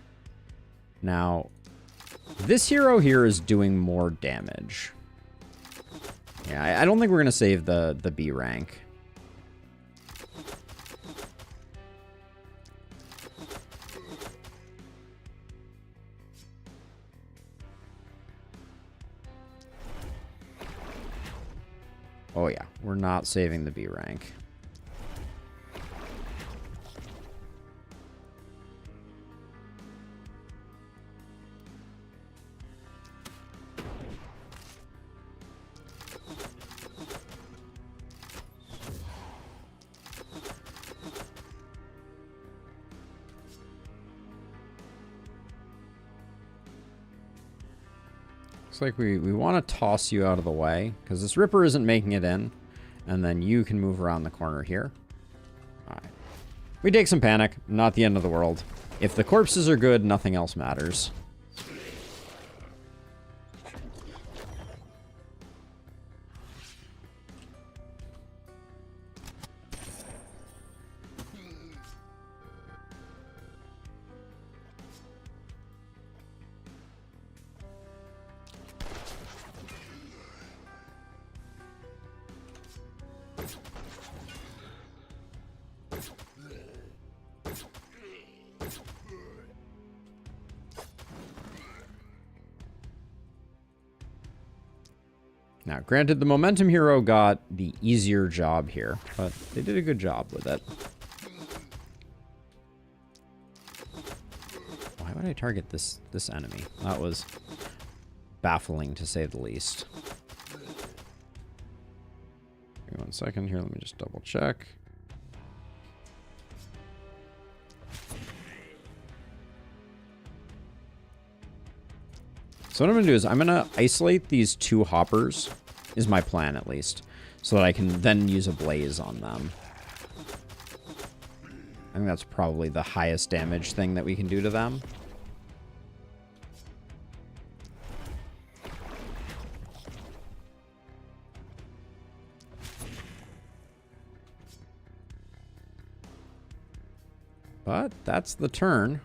Now, this hero here is doing more damage. Yeah, I don't think we're going to save the B rank. Oh yeah, we're not saving the B rank. Looks like we want to toss you out of the way, because this Ripper isn't making it in, and then you can move around the corner here. Alright. We take some panic, not the end of the world. If the corpses are good, nothing else matters. Now, granted, the Momentum Hero got the easier job here, but they did a good job with it. Why would I target this enemy? That was baffling, to say the least. Give me 1 second here. Let me just double check. So what I'm going to do is I'm going to isolate these 2 hoppers, is my plan at least, so that I can then use a blaze on them. I think that's probably the highest damage thing that we can do to them. But that's the turn.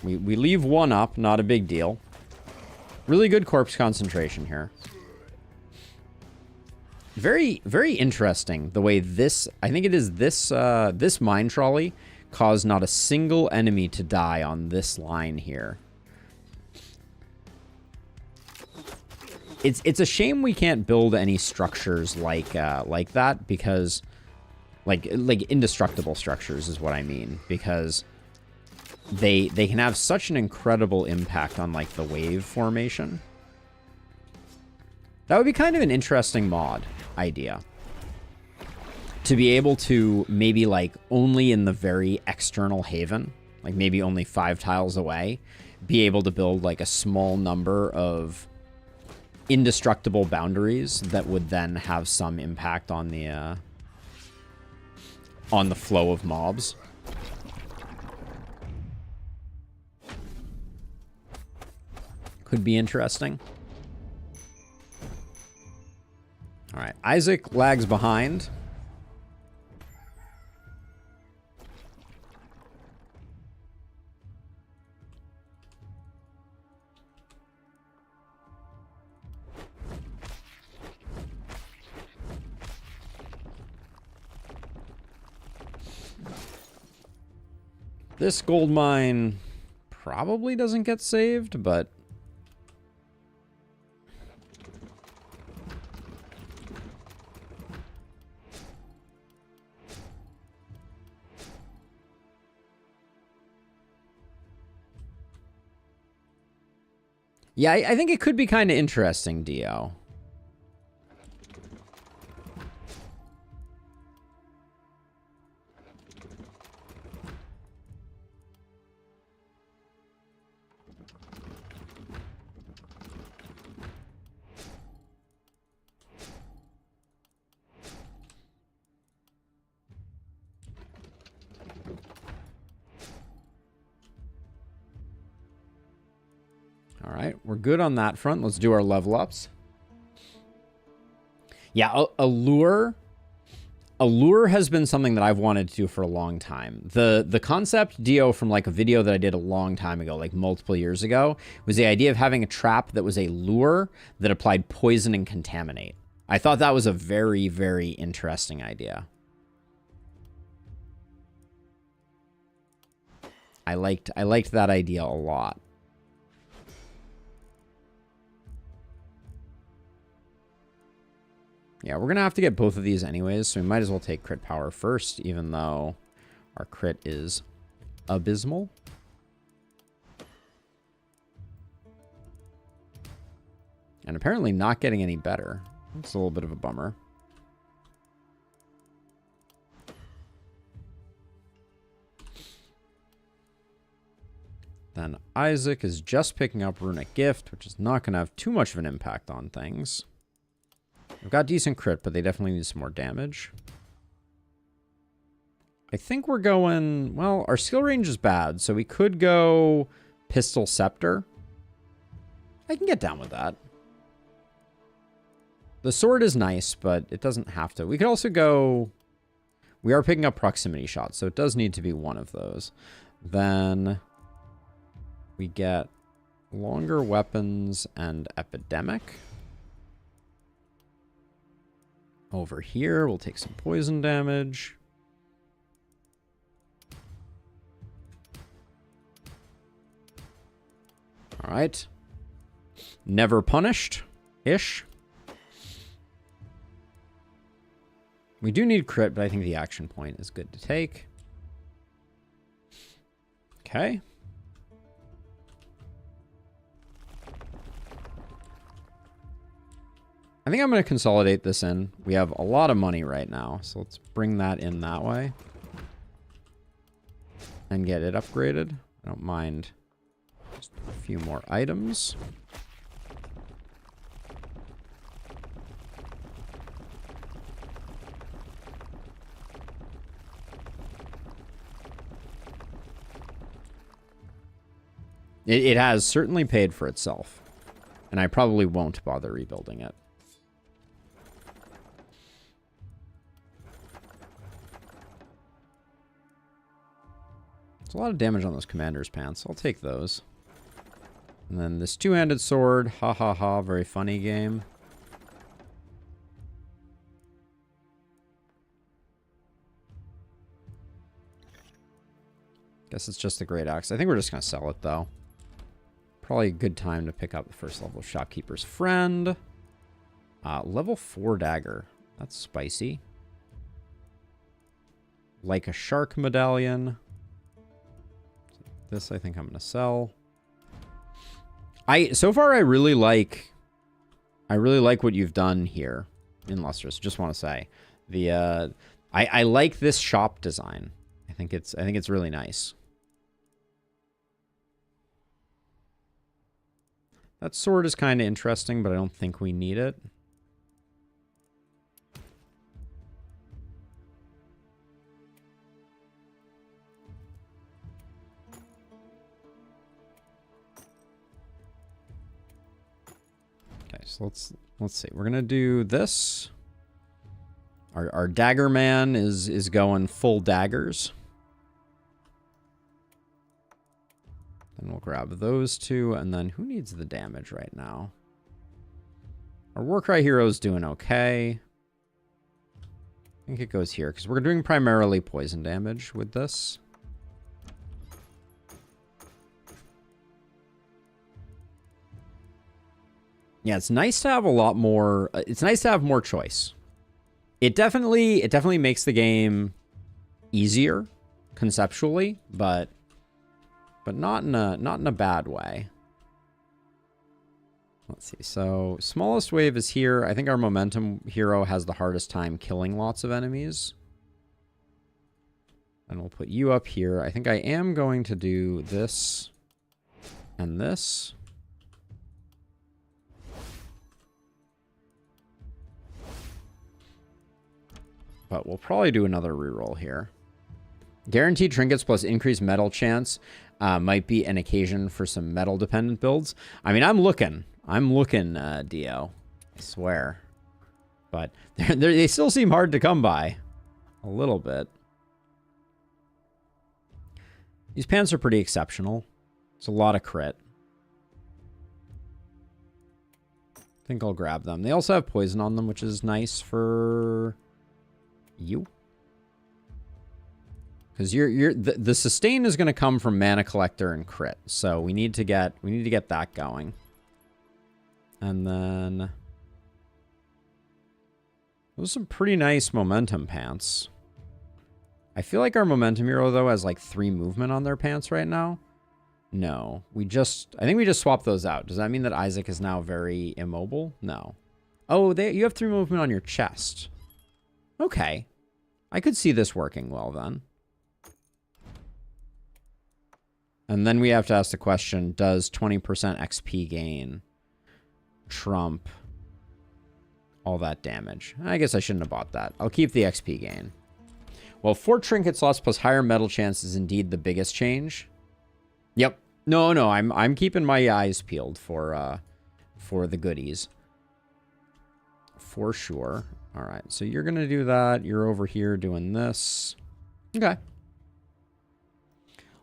We leave 1 up, not a big deal. Really good corpse concentration here. Very, very interesting the way this, I think it is this, this mine trolley caused not a single enemy to die on this line here. It's a shame we can't build any structures like that, because like indestructible structures is what I mean, because they can have such an incredible impact on like the wave formation. That would be kind of an interesting mod idea. To be able to maybe like only in the very external haven, like maybe only 5 tiles away, be able to build like a small number of indestructible boundaries that would then have some impact on the flow of mobs. Could be interesting. All right, Isaac lags behind. This gold mine probably doesn't get saved, but yeah, I think it could be kind of interesting, Dio. All right, we're good on that front. Let's do our level ups. Yeah, Allure has been something that I've wanted to do for a long time. The concept, Dio, from like a video that I did a long time ago, like multiple years ago, was the idea of having a trap that was a lure that applied poison and contaminate. I thought that was a very, very interesting idea. I liked that idea a lot. Yeah, we're going to have to get both of these anyways, so we might as well take crit power first, even though our crit is abysmal. And apparently not getting any better. It's a little bit of a bummer. Then Isaac is just picking up Runic Gift, which is not going to have too much of an impact on things. We've got decent crit, but they definitely need some more damage. I think we're going... Well, our skill range is bad, so we could go Pistol Scepter. I can get down with that. The sword is nice, but it doesn't have to. We could also go... We are picking up Proximity Shots, so it does need to be one of those. Then we get Longer Weapons and Epidemic. Over here, we'll take some poison damage. All right. Never Punished-ish. We do need crit, but I think the action point is good to take. Okay. I think I'm going to consolidate this in. We have a lot of money right now, so let's bring that in that way. And get it upgraded. I don't mind just a few more items. It has certainly paid for itself. And I probably won't bother rebuilding it. There's a lot of damage on those commander's pants. I'll take those. And then this two-handed sword. Ha ha ha. Very funny game. Guess it's just the great axe. I think we're just going to sell it, though. Probably a good time to pick up the first level of Shopkeeper's Friend. Level 4 dagger. That's spicy. Like a shark medallion. This I think I'm going to sell. So far I really like what you've done here in Lustrous. Just want to say. I like this shop design. I think it's really nice. That sword is kind of interesting, but I don't think we need it. Okay, so let's see. We're gonna do this. Our dagger man is going full daggers. And we'll grab those two, and then who needs the damage right now? Our Warcry hero is doing okay. I think it goes here, because we're doing primarily poison damage with this. Yeah, it's nice to have a lot more... it's nice to have more choice. It definitely makes the game easier, conceptually, but not in a bad way. Let's see. So smallest wave is here. I think our momentum hero has the hardest time killing lots of enemies. And we'll put you up here. I think I am going to do this and this. But we'll probably do another reroll here. Guaranteed trinkets plus increased metal chance might be an occasion for some metal dependent builds. I mean, I'm looking, Dio. I swear. But they still seem hard to come by. A little bit. These pants are pretty exceptional. It's a lot of crit. I think I'll grab them. They also have poison on them, which is nice for you. Because the sustain is going to come from Mana Collector and crit, so we need to get that going. And then Those are some pretty nice momentum pants. I feel like our momentum hero, though, has like 3 movement on their pants right now. No, I think we just swapped those out. Does that mean that Isaac is now very immobile? No. Oh, you have 3 movement on your chest. Okay. I could see this working well then. And then we have to ask the question, does 20% XP gain trump all that damage? I guess I shouldn't have bought that. I'll keep the XP gain. Well, 4 trinkets lost plus higher metal chance is indeed the biggest change. Yep. No, I'm keeping my eyes peeled for the goodies. For sure. All right, so you're gonna do that. You're over here doing this. Okay.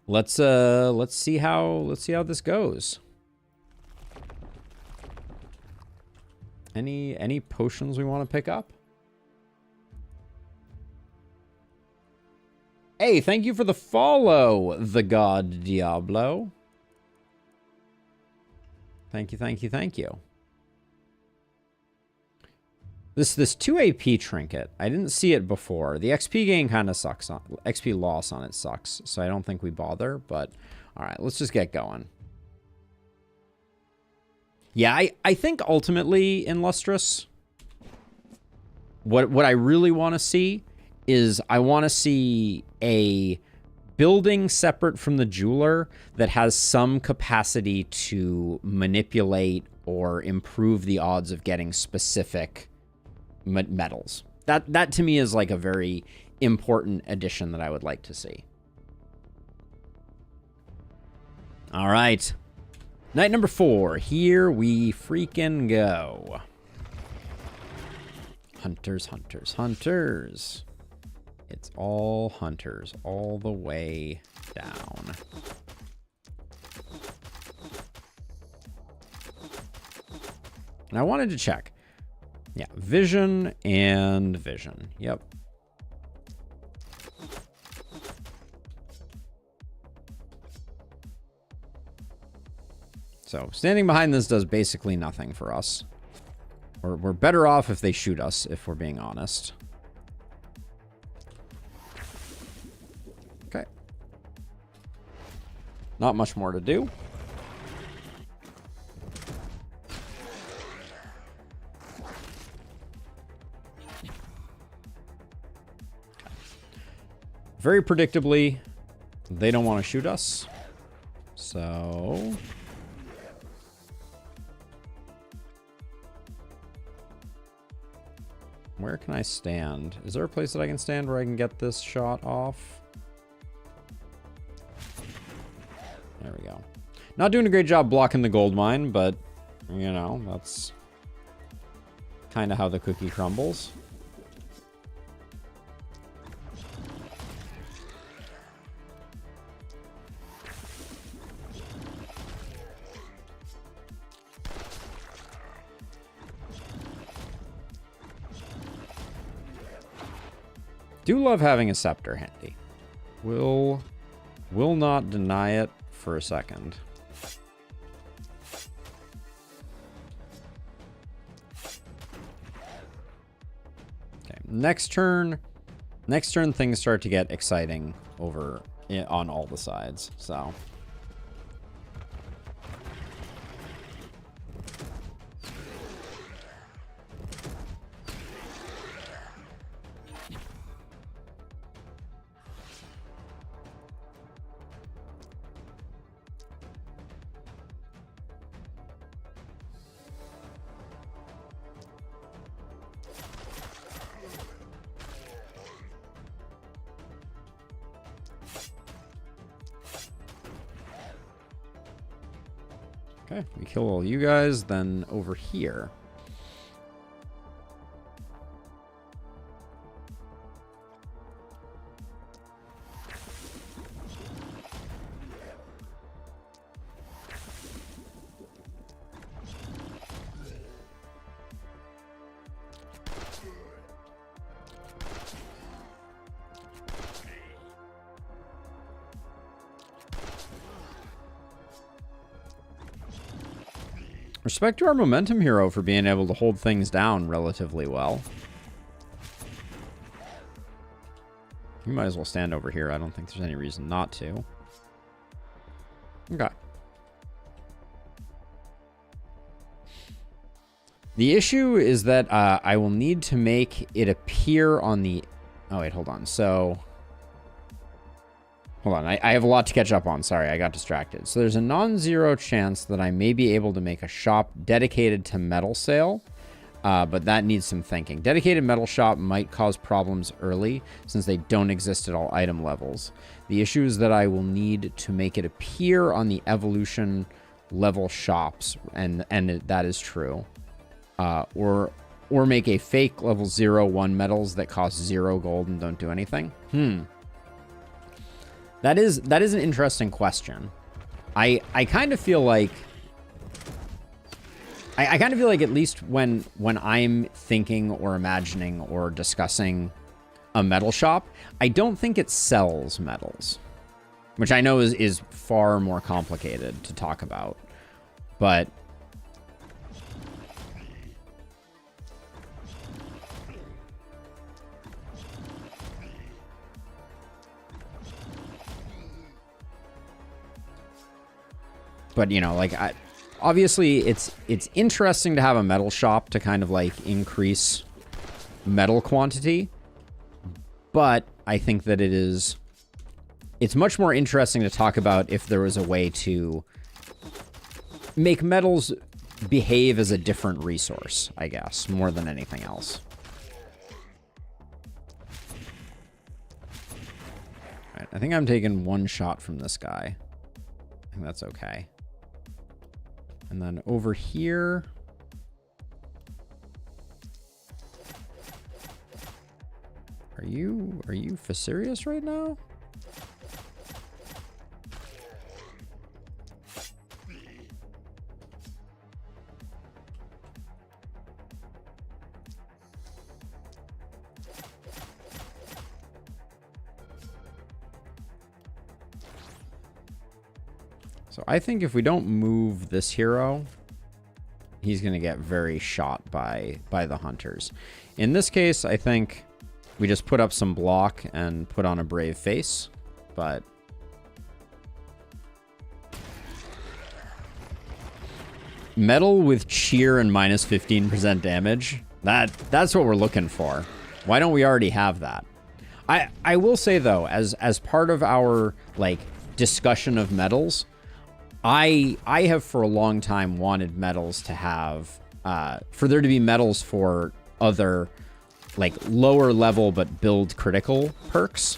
Let's see how this goes. Any potions we want to pick up? Hey, thank you for the follow, the God Diablo. Thank you. This 2 AP trinket, I didn't see it before. The XP gain kind of sucks. XP loss on it sucks, so I don't think we bother, but all right, let's just get going. Yeah, I think ultimately in Lustrous, what I really want to see is I want to see a building separate from the jeweler that has some capacity to manipulate or improve the odds of getting specific metals. That to me is like a very important addition that I would like to see. All right. Night number 4. Here we freaking go. Hunters. It's all hunters all the way down. And I wanted to check. Yeah, vision and vision. Yep. So, standing behind this does basically nothing for us. We're better off if they shoot us, if we're being honest. Okay. Not much more to do. Very predictably, they don't want to shoot us. So... where can I stand? Is there a place that I can stand where I can get this shot off? There we go. Not doing a great job blocking the gold mine, but, you know, that's kind of how the cookie crumbles. Do love having a scepter handy. Will not deny it for a second. Okay, next turn things start to get exciting over on all the sides. So okay, we kill all you guys, then over here. Respect to our momentum hero for being able to hold things down relatively well. We might as well stand over here. I don't think there's any reason not to. Okay. The issue is that I will need to make it appear on the... Oh, wait, hold on. So... Hold on. I have a lot to catch up on. Sorry, I got distracted. So there's a non-zero chance that I may be able to make a shop dedicated to metal sale. But that needs some thinking. Dedicated metal shop might cause problems early since they don't exist at all item levels. The issue is that I will need to make it appear on the evolution level shops, and that is true. Or make a fake level 0-1 metals that cost 0 gold and don't do anything. That is an interesting question. I kind of feel like I kind of feel like, at least when I'm thinking or imagining or discussing a metal shop, I don't think it sells metals, which I know is far more complicated to talk about. But you know, like, obviously it's interesting to have a metal shop to kind of like increase metal quantity, but I think that it's much more interesting to talk about if there was a way to make metals behave as a different resource, I guess, more than anything else. All right, I think I'm taking one shot from this guy. I think that's okay. And then over here, are you for serious right now? So I think if we don't move this hero, he's going to get very shot by the hunters. In this case, I think we just put up some block and put on a brave face, but metal with cheer and minus 15% damage, that's what we're looking for. Why don't we already have that? I will say though, as part of our like discussion of metals, I have for a long time wanted metals to have, for there to be metals for other, like, lower level but build critical perks.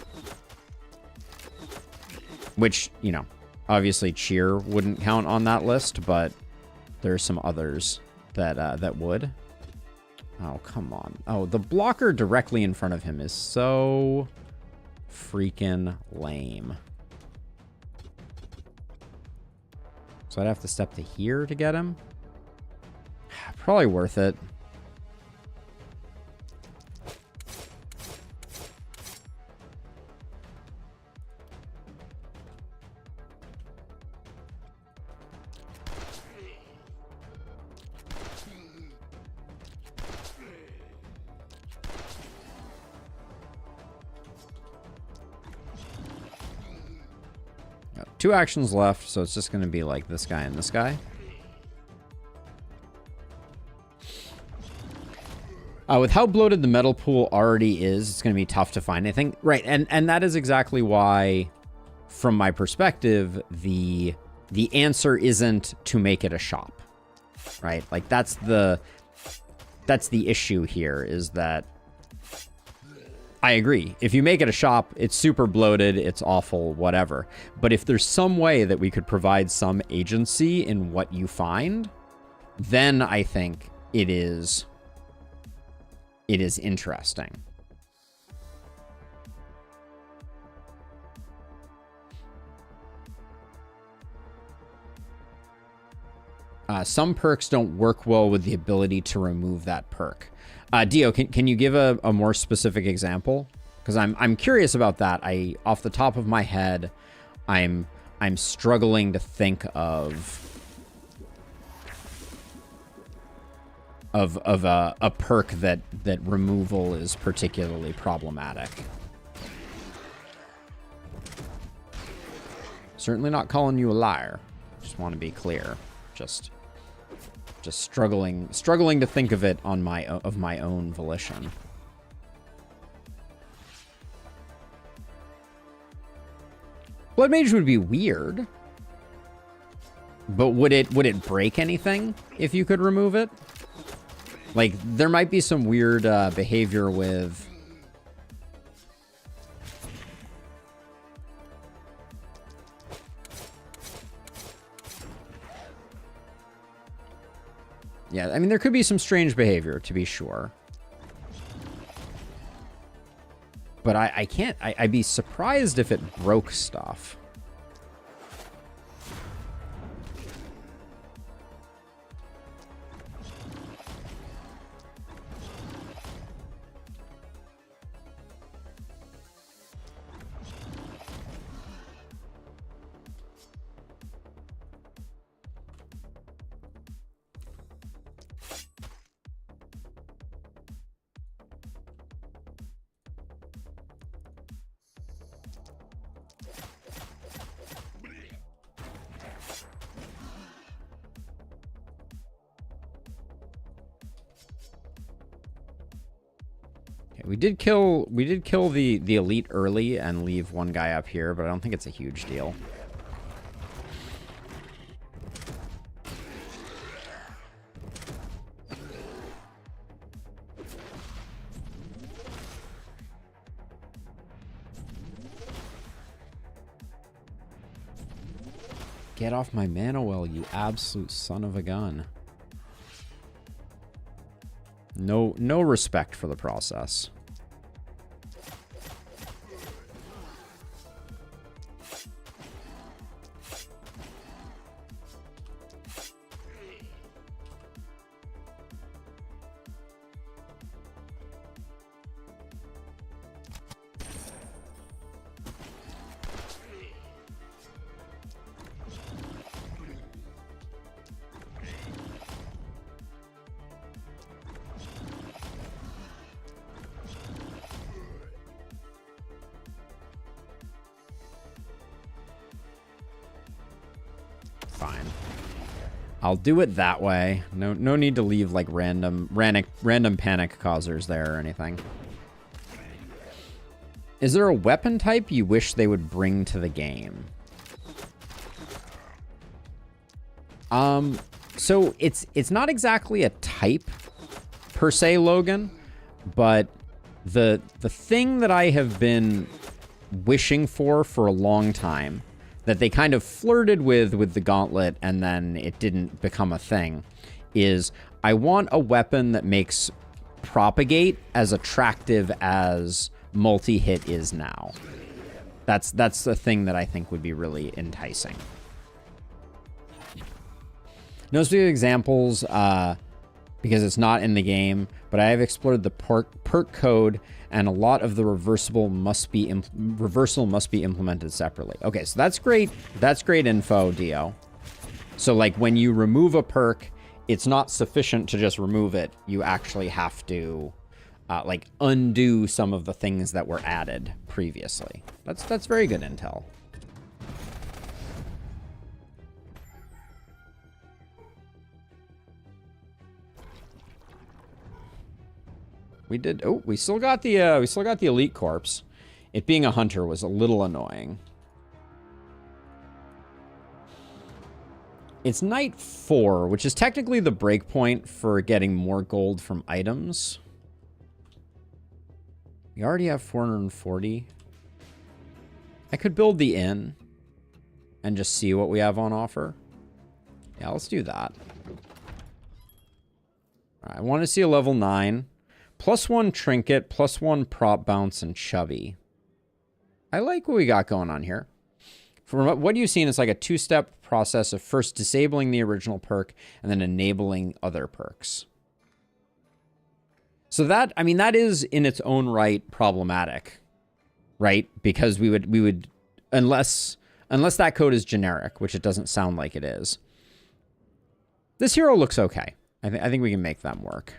Which, you know, obviously cheer wouldn't count on that list, but there's some others that would. Oh, come on. Oh, the blocker directly in front of him is so freaking lame. So I'd have to step to here to get him. Probably worth it. Got 2 actions left, so it's just going to be like this guy and this guy. With how bloated the metal pool already is, it's going to be tough to find anything. Right, and that is exactly why, from my perspective, the answer isn't to make it a shop. Right? Like, that's the issue here, is that I agree. If you make it a shop, it's super bloated, it's awful, whatever. But if there's some way that we could provide some agency in what you find, then I think it is interesting. Some perks don't work well with the ability to remove that perk. Dio, can you give a more specific example? Because I'm curious about that. Off the top of my head, I'm struggling to think of a perk that removal is particularly problematic. Certainly not calling you a liar. Just want to be clear. Just struggling to think of it on my own volition. Blood Mage would be weird. But would it break anything if you could remove it? Like, there might be some weird behavior with... Yeah, I mean, there could be some strange behavior, to be sure. But I can't... I'd be surprised if it broke stuff. We did kill the elite early and leave one guy up here, but I don't think it's a huge deal. Get off my mana well, you absolute son of a gun. No respect for the process. Fine. I'll do it that way. No need to leave like random panic causers there or anything. Is there a weapon type you wish they would bring to the game? So it's not exactly a type per se, Logan, but the thing that I have been wishing for a long time, that they kind of flirted with the gauntlet and then it didn't become a thing, is I want a weapon that makes propagate as attractive as multi-hit is now. That's the thing that I think would be really enticing. No specific examples because it's not in the game, but I have explored the perk code, and a lot of the reversal must be implemented separately. Okay, so that's great. That's great info, Dio. So like when you remove a perk, it's not sufficient to just remove it. You actually have to like undo some of the things that were added previously. That's very good intel. We did. Oh, we still got the elite corpse. It being a hunter was a little annoying. It's night 4, which is technically the breakpoint for getting more gold from items. We already have 440. I could build the inn and just see what we have on offer. Yeah, let's do that. All right, I want to see a level 9. +1 trinket, +1 prop bounce, and chubby. I like what we got going on here. From what you've seen, it's like a 2-step process of first disabling the original perk and then enabling other perks. So that, I mean, that is in its own right problematic, right? Because we would unless that code is generic, which it doesn't sound like it is. This hero looks okay. I think we can make them work.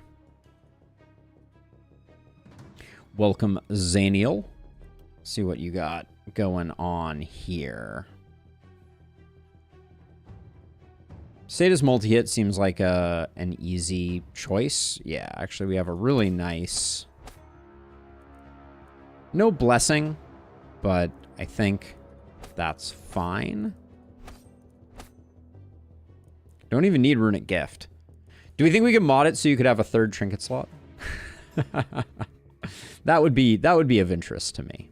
Welcome, Zaniel. See what you got going on here. Sadist multi-hit seems like an easy choice. Yeah, actually we have a really nice... No blessing, but I think that's fine. Don't even need runic gift. Do we think we can mod it so you could have a third trinket slot? That would be of interest to me.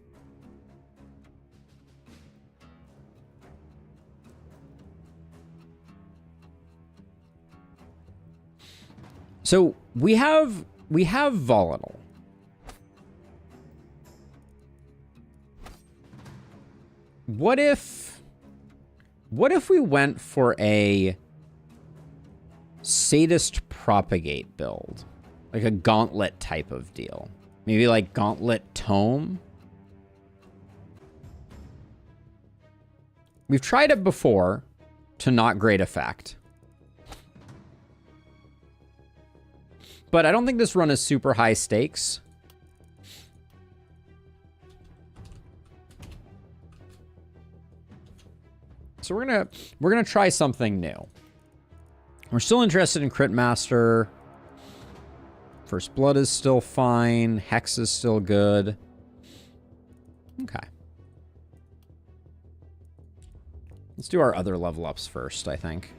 So we have volatile. What if we went for a sadist propagate build? Like a gauntlet type of deal. Maybe like gauntlet tome. We've tried it before to not great effect. But I don't think this run is super high stakes. So we're gonna try something new. We're still interested in Crit Master. First Blood is still fine. Hex is still good. Okay. Let's do our other level ups first, I think.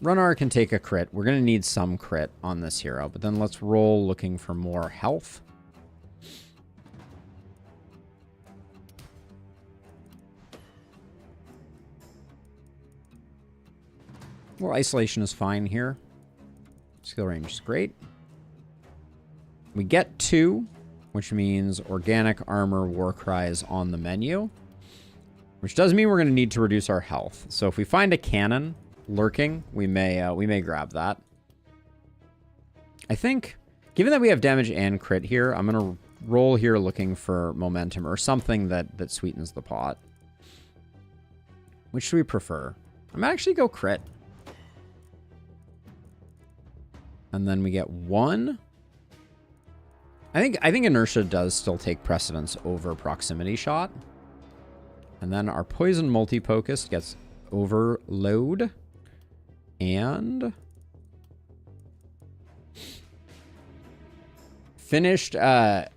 Runner can take a crit. We're going to need some crit on this hero, but then let's roll looking for more health. Well, isolation is fine here. Skill range is great. We get 2, which means organic armor Warcry is on the menu, which does mean we're going to need to reduce our health. So if we find a cannon lurking, we may grab that. I think, given that we have damage and crit here, I'm going to roll here looking for momentum or something that sweetens the pot. Which do we prefer? I might actually go crit. And then we get 1. I think inertia does still take precedence over proximity shot. And then our poison multi-focus gets overload. And finished damage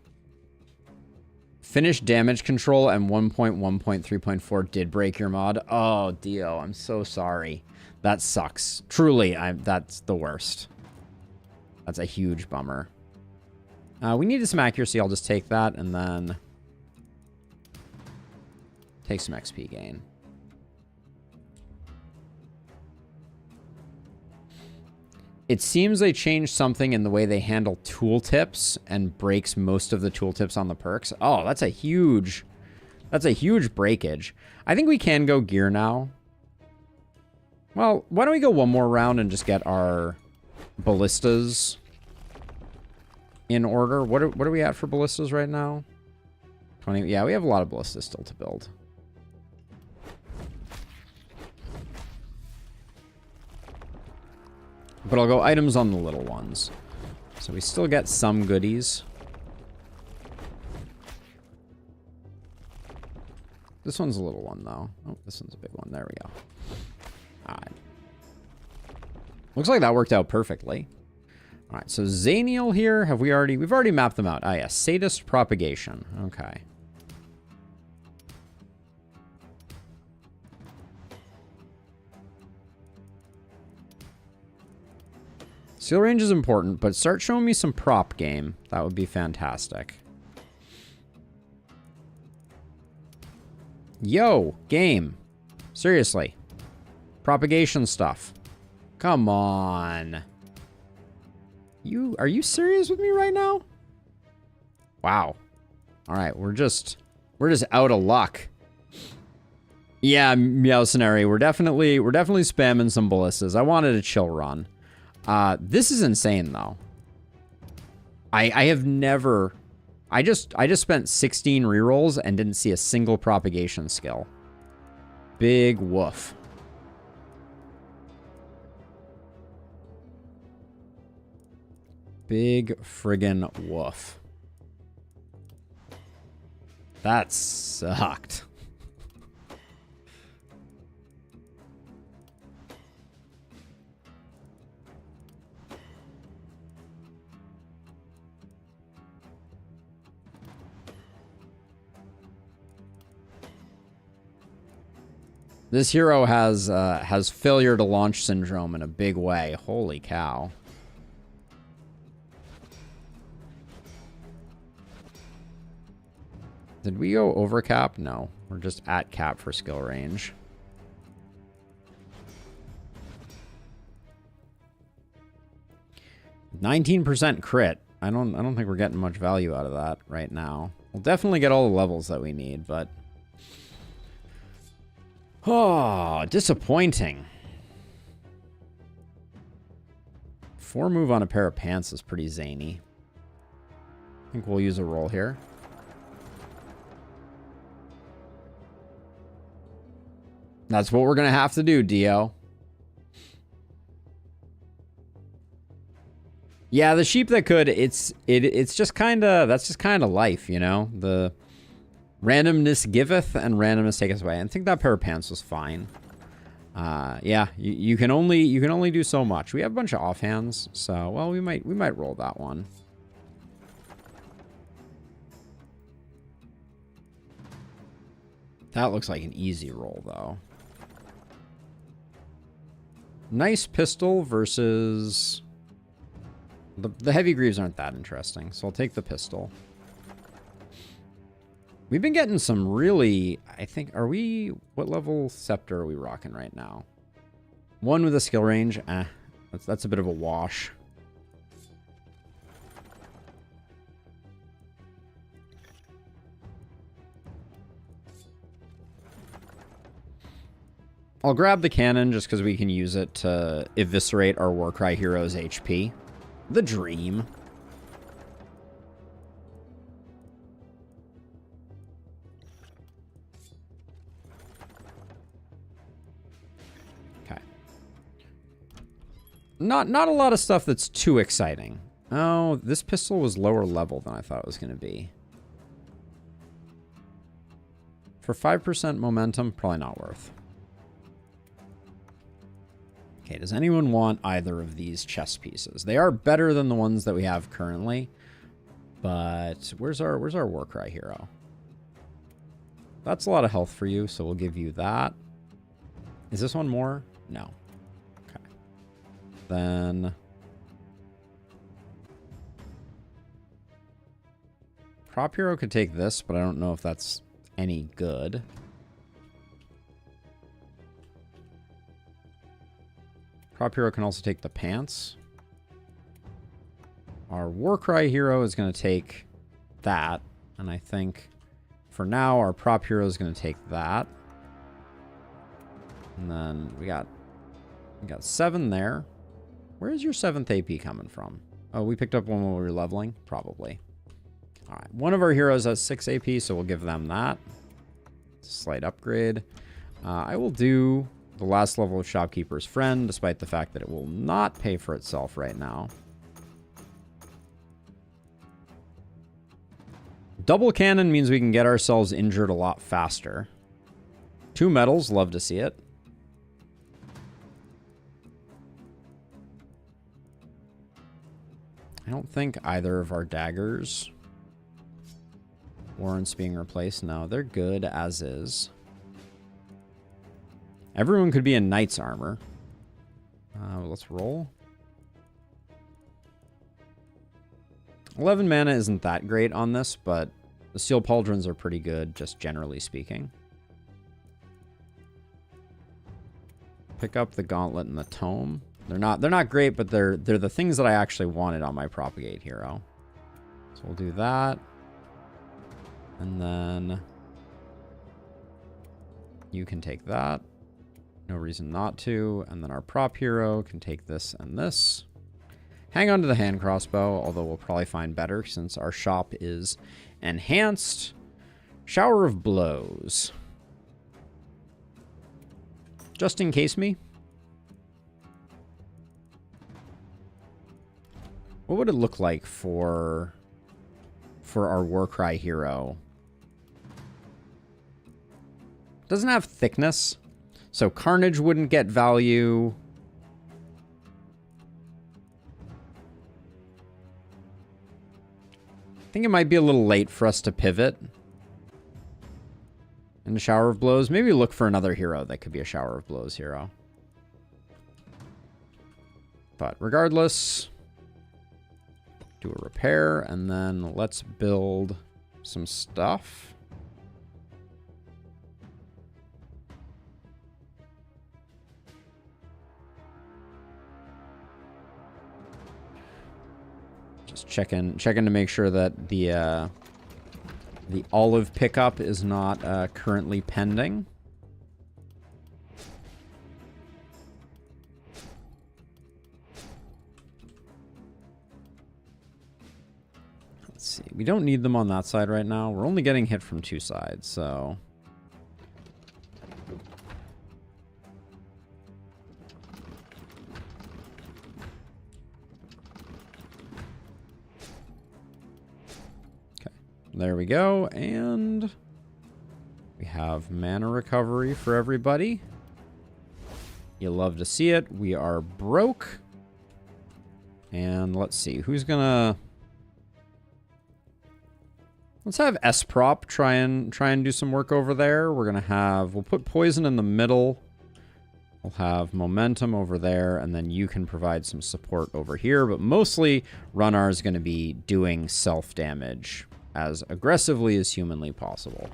control and 1.1.3.4 did break your mod. Oh, Dio, I'm so sorry. That sucks. Truly, that's the worst. That's a huge bummer. We needed some accuracy. I'll just take that and then take some XP gain. It seems they changed something in the way they handle tooltips and breaks most of the tooltips on the perks. Oh, that's a huge breakage. I think we can go gear now. Well, why don't we go one more round and just get our ballistas in order? What are we at for ballistas right now? 20. Yeah, we have a lot of ballistas still to build. But I'll go items on the little ones. So we still get some goodies. This one's a little one, though. Oh, this one's a big one. There we go. All right. Looks like that worked out perfectly. All right, so Zaniel here. We've already mapped them out. Ah, yeah, sadist propagation. Okay. Skill range is important, but start showing me some prop game. That would be fantastic. Yo, game. Seriously. Propagation stuff. Come on. Are you serious with me right now? Wow. All right, we're just out of luck. Yeah, Meowcenary, we're definitely spamming some ballistas. I wanted a chill run. This is insane though. I have never... I just spent 16 rerolls and didn't see a single propagation skill. Big woof. Big friggin' woof. That sucked. This hero has failure to launch syndrome in a big way. Holy cow. Did we go over cap? No. We're just at cap for skill range. %19 crit. I don't think we're getting much value out of that right now. We'll definitely get all the levels that we need, but oh, disappointing. 4 move on a pair of pants is pretty zany. I think we'll use a roll here. That's what we're going to have to do, Dio. Yeah, the sheep that could, it's just kind of, that's just kind of life, you know? The randomness giveth and randomness taketh away. And I think that pair of pants was fine. Yeah, you can only do so much. We have a bunch of offhands, so, well, we might roll that one. That looks like an easy roll, though. Nice pistol versus... The heavy greaves aren't that interesting, so I'll take the pistol. We've been getting some really... I think... Are we... What level scepter are we rocking right now? 1 with a skill range. That's a bit of a wash. I'll grab the cannon just because we can use it to eviscerate our Warcry hero's HP. The dream. Okay. Not a lot of stuff that's too exciting. Oh, this pistol was lower level than I thought it was going to be. For 5% momentum, probably not worth. Okay, does anyone want either of these chest pieces? They are better than the ones that we have currently, but where's our Warcry hero? That's a lot of health for you, so we'll give you that. Is this one more? No. Okay. Then prop hero could take this, but I don't know if that's any good. Prop hero can also take the pants. Our Warcry hero is going to take that. And I think for now, our prop hero is going to take that. And then we got 7 there. Where is your 7th AP coming from? Oh, we picked up one when we were leveling? Probably. All right. One of our heroes has 6 AP, so we'll give them that. It's a slight upgrade. I will do the last level of Shopkeeper's Friend, despite the fact that it will not pay for itself right now. Double cannon means we can get ourselves injured a lot faster. 2 medals, love to see it. I don't think either of our daggers warrants being replaced. No, they're good as is. Everyone could be in knight's armor. Let's roll. 11 mana isn't that great on this, but the steel pauldrons are pretty good, just generally speaking. Pick up the gauntlet and the tome. They're not great, but they're the things that I actually wanted on my propagate hero. So we'll do that. And then you can take that. No reason not to. And then our prop hero can take this and this. Hang on to the hand crossbow, although we'll probably find better since our shop is enhanced. Shower of blows. Just in case me. What would it look like for our Warcry hero? Doesn't have thickness. So Carnage wouldn't get value. I think it might be a little late for us to pivot. And a shower of blows. Maybe look for another hero that could be a shower of blows hero. But regardless, do a repair, and then let's build some stuff. Just checking to make sure that the olive pickup is not currently pending. Let's see. We don't need them on that side right now. We're only getting hit from 2 sides, so... There we go, and we have mana recovery for everybody. You love to see it. We are broke. And let's see, who's gonna... Let's have S-Prop try and do some work over there. We'll put poison in the middle. We'll have momentum over there, and then you can provide some support over here. But mostly, Runnar is going to be doing self-damage as aggressively as humanly possible.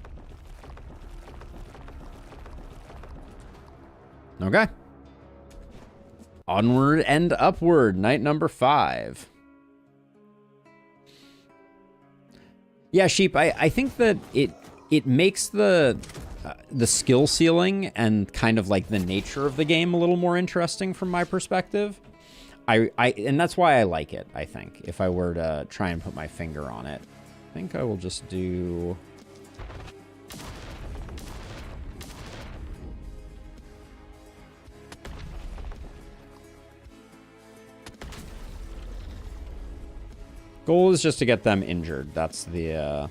Okay. Onward and upward, night number 5. Yeah, Sheep, I think that it makes the skill ceiling and kind of like the nature of the game a little more interesting from my perspective. And that's why I like it, I think, if I were to try and put my finger on it. I think I will just do... Goal is just to get them injured. That's the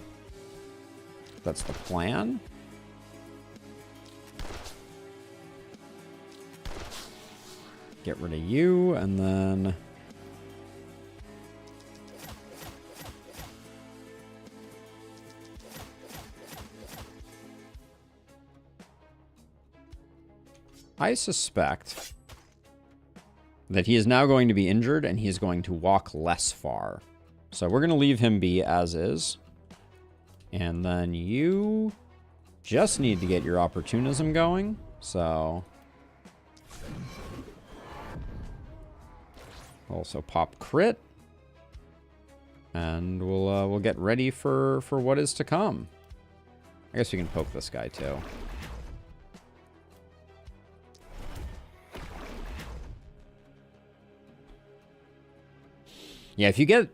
plan. Get rid of you, and then... I suspect that he is now going to be injured, and he is going to walk less far. So we're going to leave him be as is. And then you just need to get your opportunism going. So also pop crit. And we'll get ready for what is to come. I guess we can poke this guy too. Yeah, if you get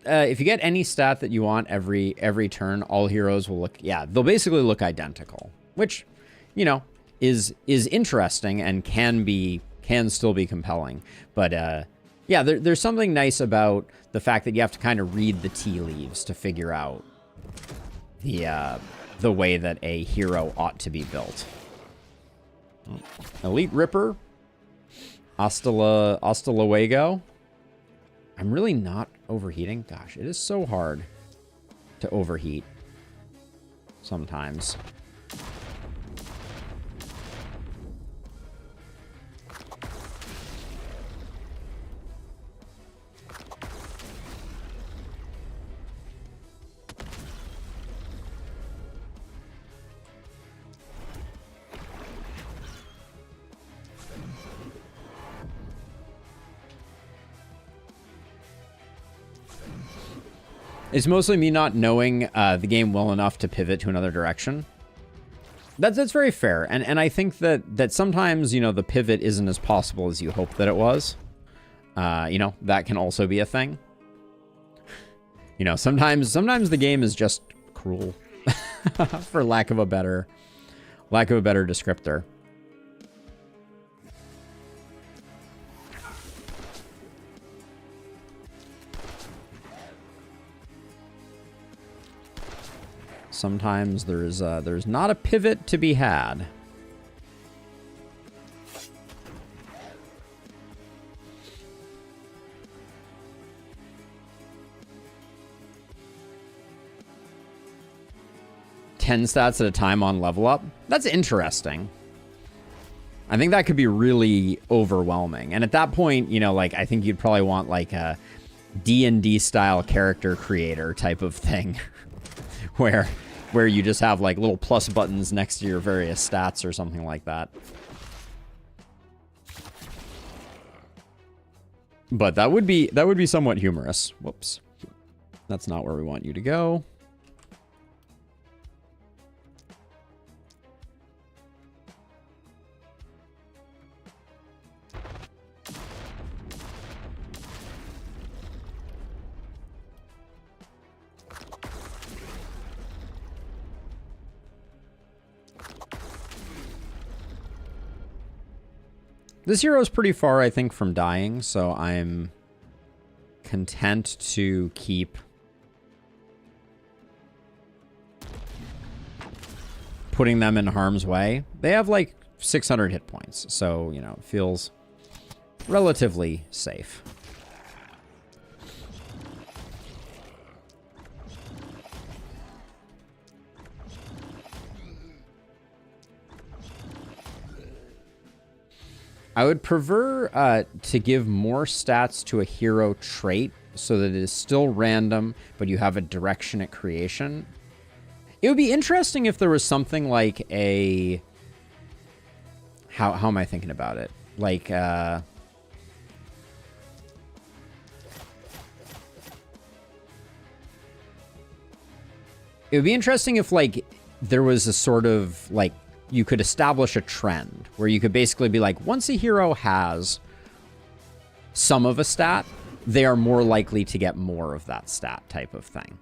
any stat that you want every turn, all heroes will look, yeah, they'll basically look identical, which, you know, is interesting and can still be compelling. But yeah, there's something nice about the fact that you have to kind of read the tea leaves to figure out the way that a hero ought to be built. Elite Ripper, hasta luego. I'm really not overheating. Gosh, it is so hard to overheat sometimes. It's mostly me not knowing the game well enough to pivot to another direction. That's very fair, and I think that sometimes, you know, the pivot isn't as possible as you hope that it was. You know, that can also be a thing. You know, sometimes the game is just cruel, for lack of a better descriptor. Sometimes there's not a pivot to be had. 10 stats at a time on level up. That's interesting. I think that could be really overwhelming. And at that point, you know, like, I think you'd probably want like a D&D style character creator type of thing where you just have like little plus buttons next to your various stats or something like that. But that would be somewhat humorous. Whoops. That's not where we want you to go. This hero is pretty far, I think, from dying, so I'm content to keep putting them in harm's way. They have like 600 hit points, so, you know, it feels relatively safe. I would prefer to give more stats to a hero trait so that it is still random, but you have a direction at creation. It would be interesting if there was something like a... How am I thinking about it? Like, it would be interesting if, like, there was a sort of, like, you could establish a trend where you could basically be like, once a hero has some of a stat, they are more likely to get more of that stat type of thing.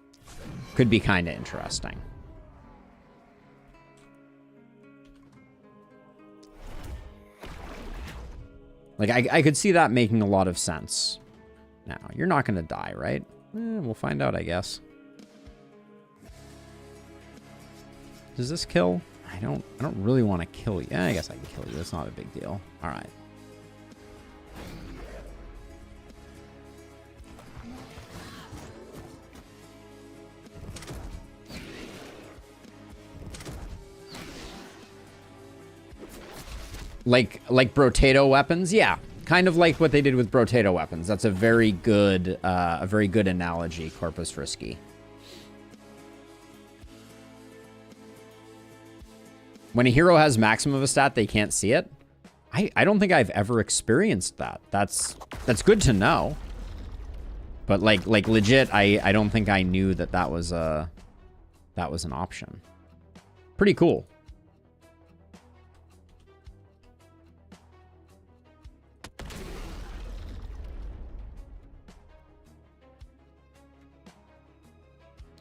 Could be kind of interesting. Like, I could see that making a lot of sense. Now, you're not going to die, right? We'll find out, I guess. Does this kill? I don't really want to kill you. Yeah, I guess I can kill you. That's not a big deal. All right. Like Brotato weapons? Yeah. Kind of like what they did with Brotato weapons. That's a very good analogy, Corpus Risky. When a hero has maximum of a stat, they can't see it. I don't think I've ever experienced that. That's good to know. But like legit, I don't think I knew that was an option. Pretty cool.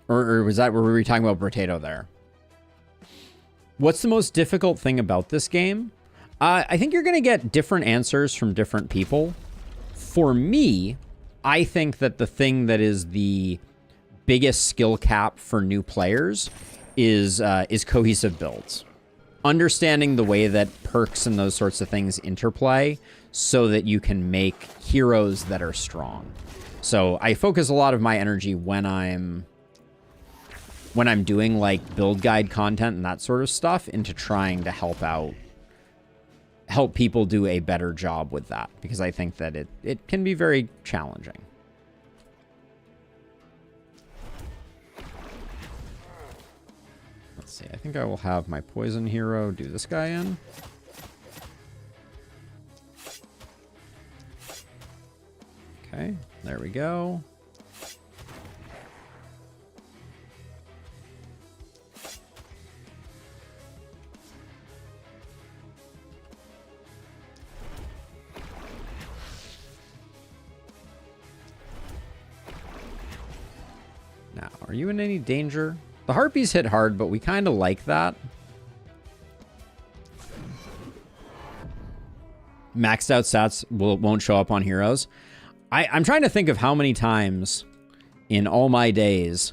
Or was that where we were talking about Brotato there? What's the most difficult thing about this game? I think you're going to get different answers from different people. For me, I think that the thing that is the biggest skill cap for new players is cohesive builds. Understanding the way that perks and those sorts of things interplay so that you can make heroes that are strong. So I focus a lot of my energy when I'm doing like build guide content and that sort of stuff into trying to help people do a better job with that, because I think that it can be very challenging. Let's see. I think I will have my poison hero do this guy in. Okay, there we go. Now, are you in any danger? The harpies hit hard, but we kind of like that. Maxed out stats won't show up on heroes. I'm trying to think of how many times in all my days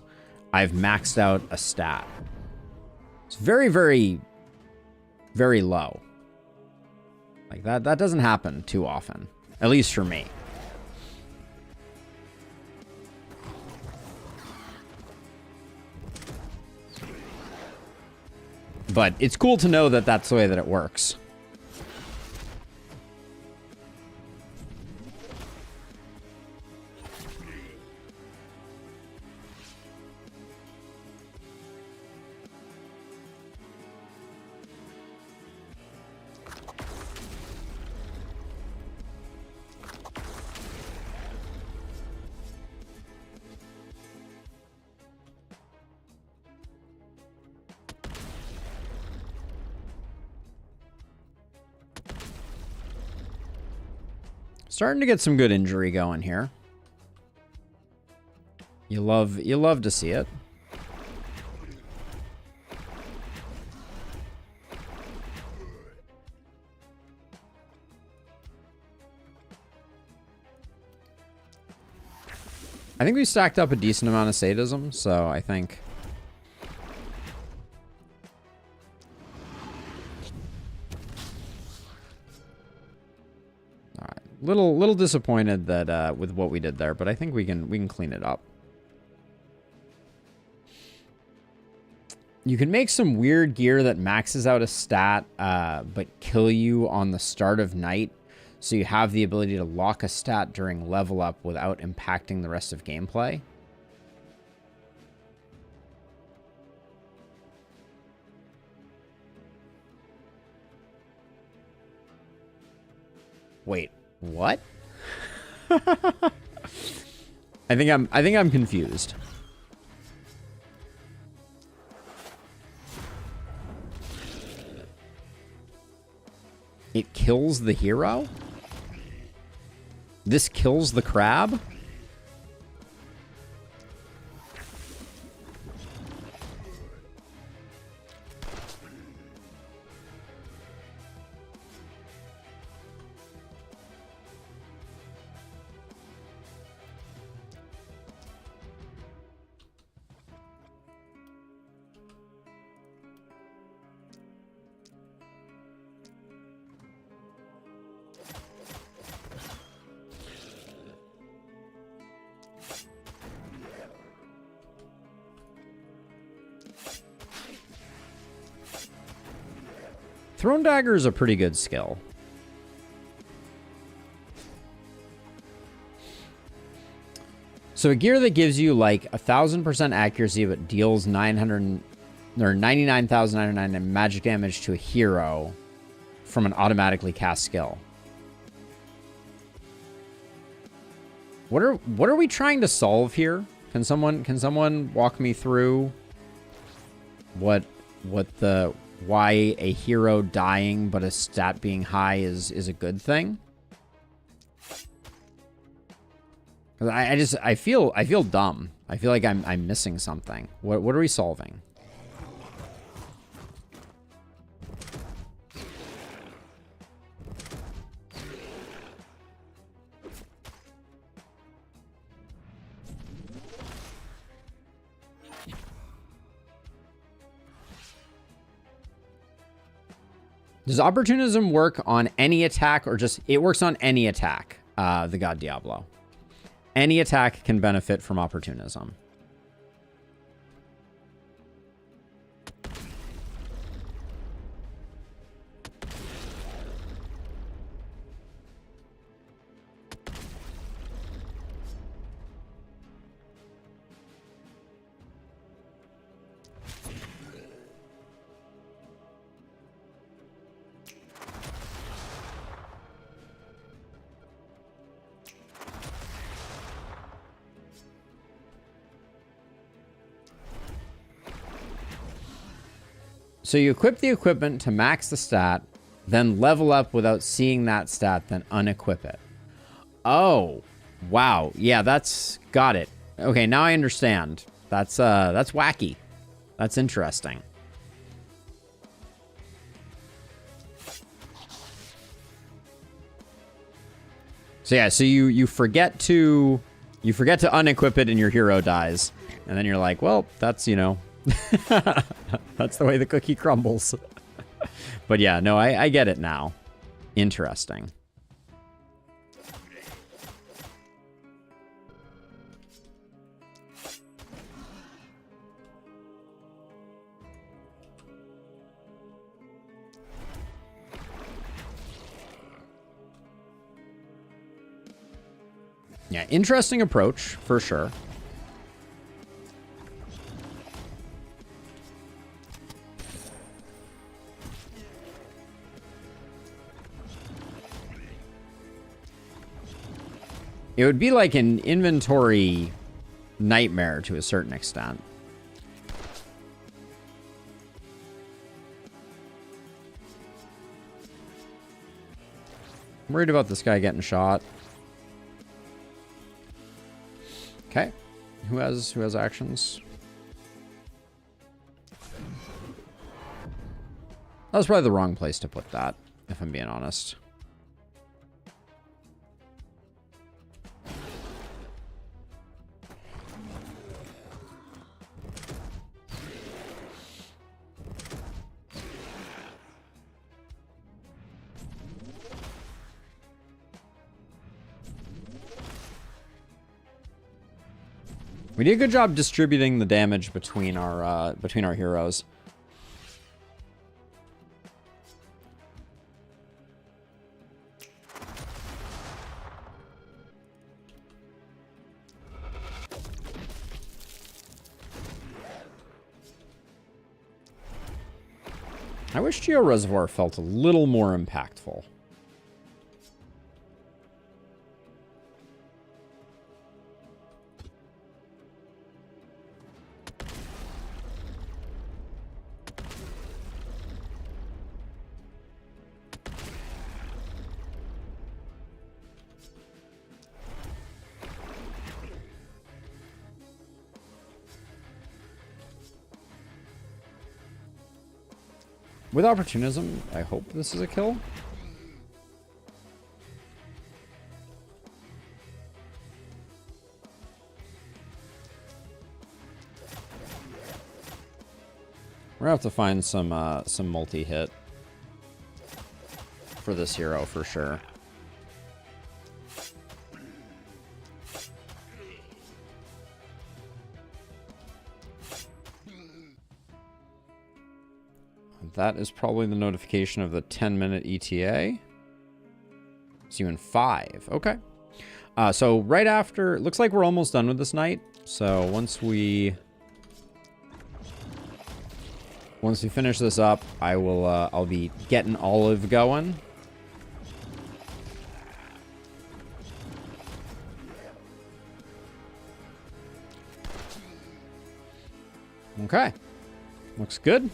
I've maxed out a stat. It's very, very, very low. Like that doesn't happen too often, at least for me. But it's cool to know that that's the way that it works. Starting to get some good injury going here. You love to see it. I think we stacked up a decent amount of sadism, so I think little disappointed that with what we did there, but I think we can clean it up. You can make some weird gear that maxes out a stat, but kill you on the start of night. So you have the ability to lock a stat during level up without impacting the rest of gameplay. Wait, what? I think I'm confused. It kills the hero? This kills the crab? Thrown Dagger is a pretty good skill. So a gear that gives you like 1,000% accuracy but deals 900 or 99,999 magic damage to a hero from an automatically cast skill. What are we trying to solve here? Can someone walk me through why a hero dying but a stat being high is a good thing? Because I feel dumb. I feel like I'm missing something. What are we solving? Does opportunism work on any attack or just... It works on any attack, the God Diablo. Any attack can benefit from opportunism. So you equip the equipment to max the stat, then level up without seeing that stat, then unequip it. Oh, wow. Yeah, that's... Got it. Okay, now I understand. That's wacky. That's interesting. So yeah, so you forget to unequip it and your hero dies. And then you're like, well, that's, you know... That's the way the cookie crumbles. But yeah, no, I get it now. Interesting. Yeah, interesting approach, for sure. It would be like an inventory nightmare to a certain extent. I'm worried about this guy getting shot. Okay. Who has actions? That was probably the wrong place to put that, if I'm being honest. We did a good job distributing the damage between our heroes. I wish Geo Reservoir felt a little more impactful. With opportunism, I hope this is a kill. We're gonna have to find some multi-hit for this hero for sure. That is probably the notification of the 10-minute ETA. See you in 5. Okay. So right after, looks like we're almost done with this night. So once we finish this up, I'll be getting Olive going. Okay. Looks good.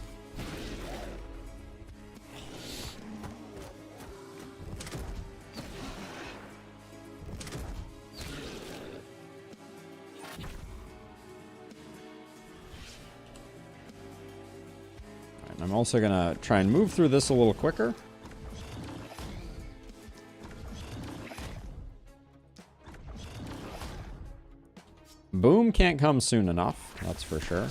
I'm also going to try and move through this a little quicker. Boom can't come soon enough, that's for sure.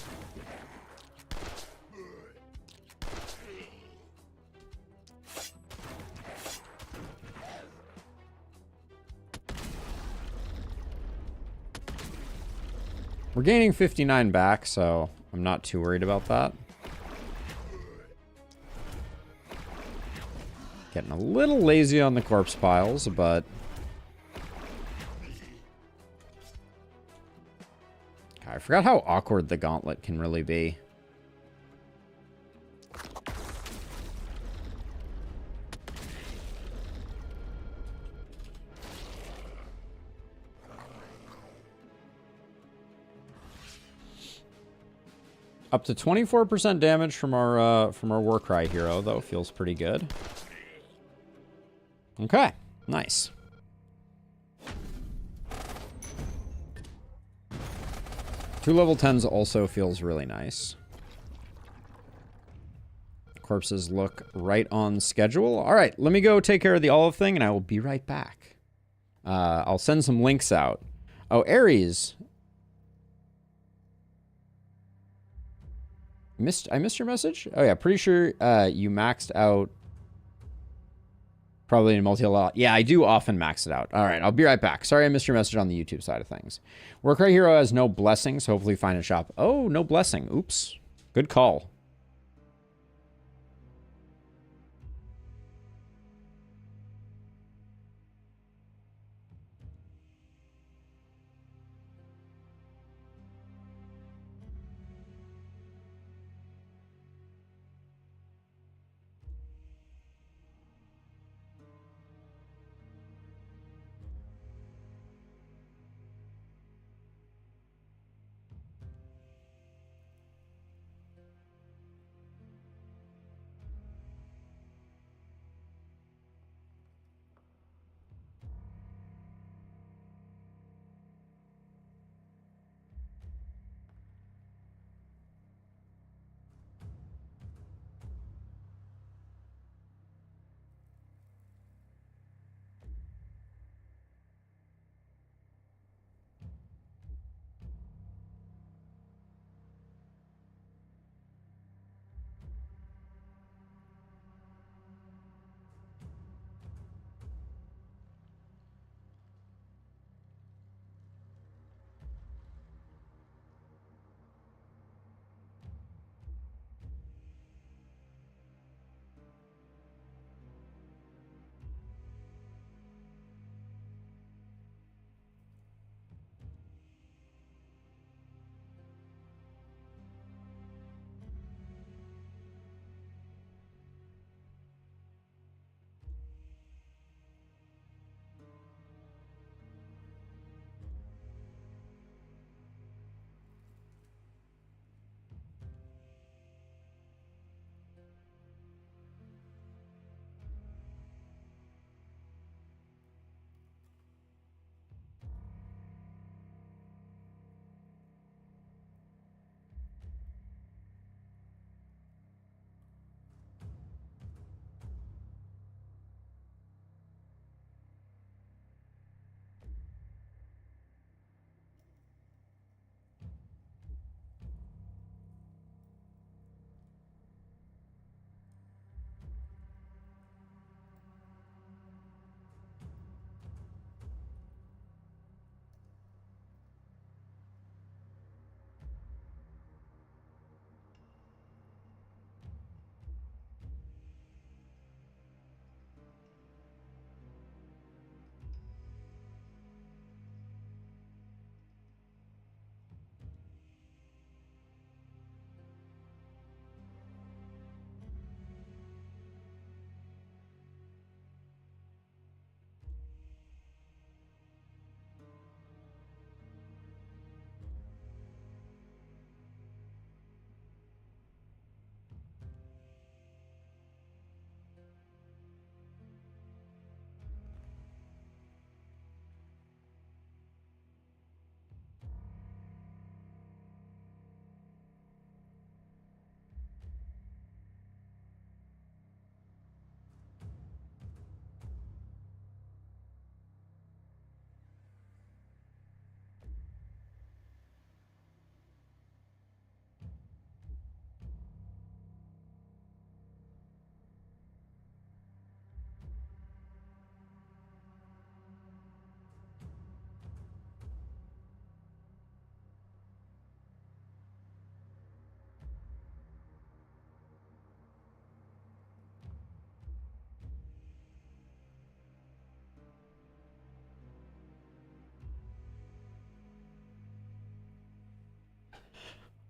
We're gaining 59 back, so I'm not too worried about that. Getting a little lazy on the corpse piles, but... God, I forgot how awkward the gauntlet can really be. Up to 24% damage from our Warcry hero, though, feels pretty good. Okay, nice. Two level 10s also feels really nice. Corpses look right on schedule. All right, let me go take care of the olive thing, and I will be right back. I'll send some links out. Oh, Ares. I missed your message? Oh, yeah, pretty sure you maxed out probably in multi-lot. Yeah, I do often max it out. All right, I'll be right back. Sorry I missed your message on the YouTube side of things. Warcry Hero has no blessings. Hopefully find a shop. Oh, no blessing. Oops. Good call.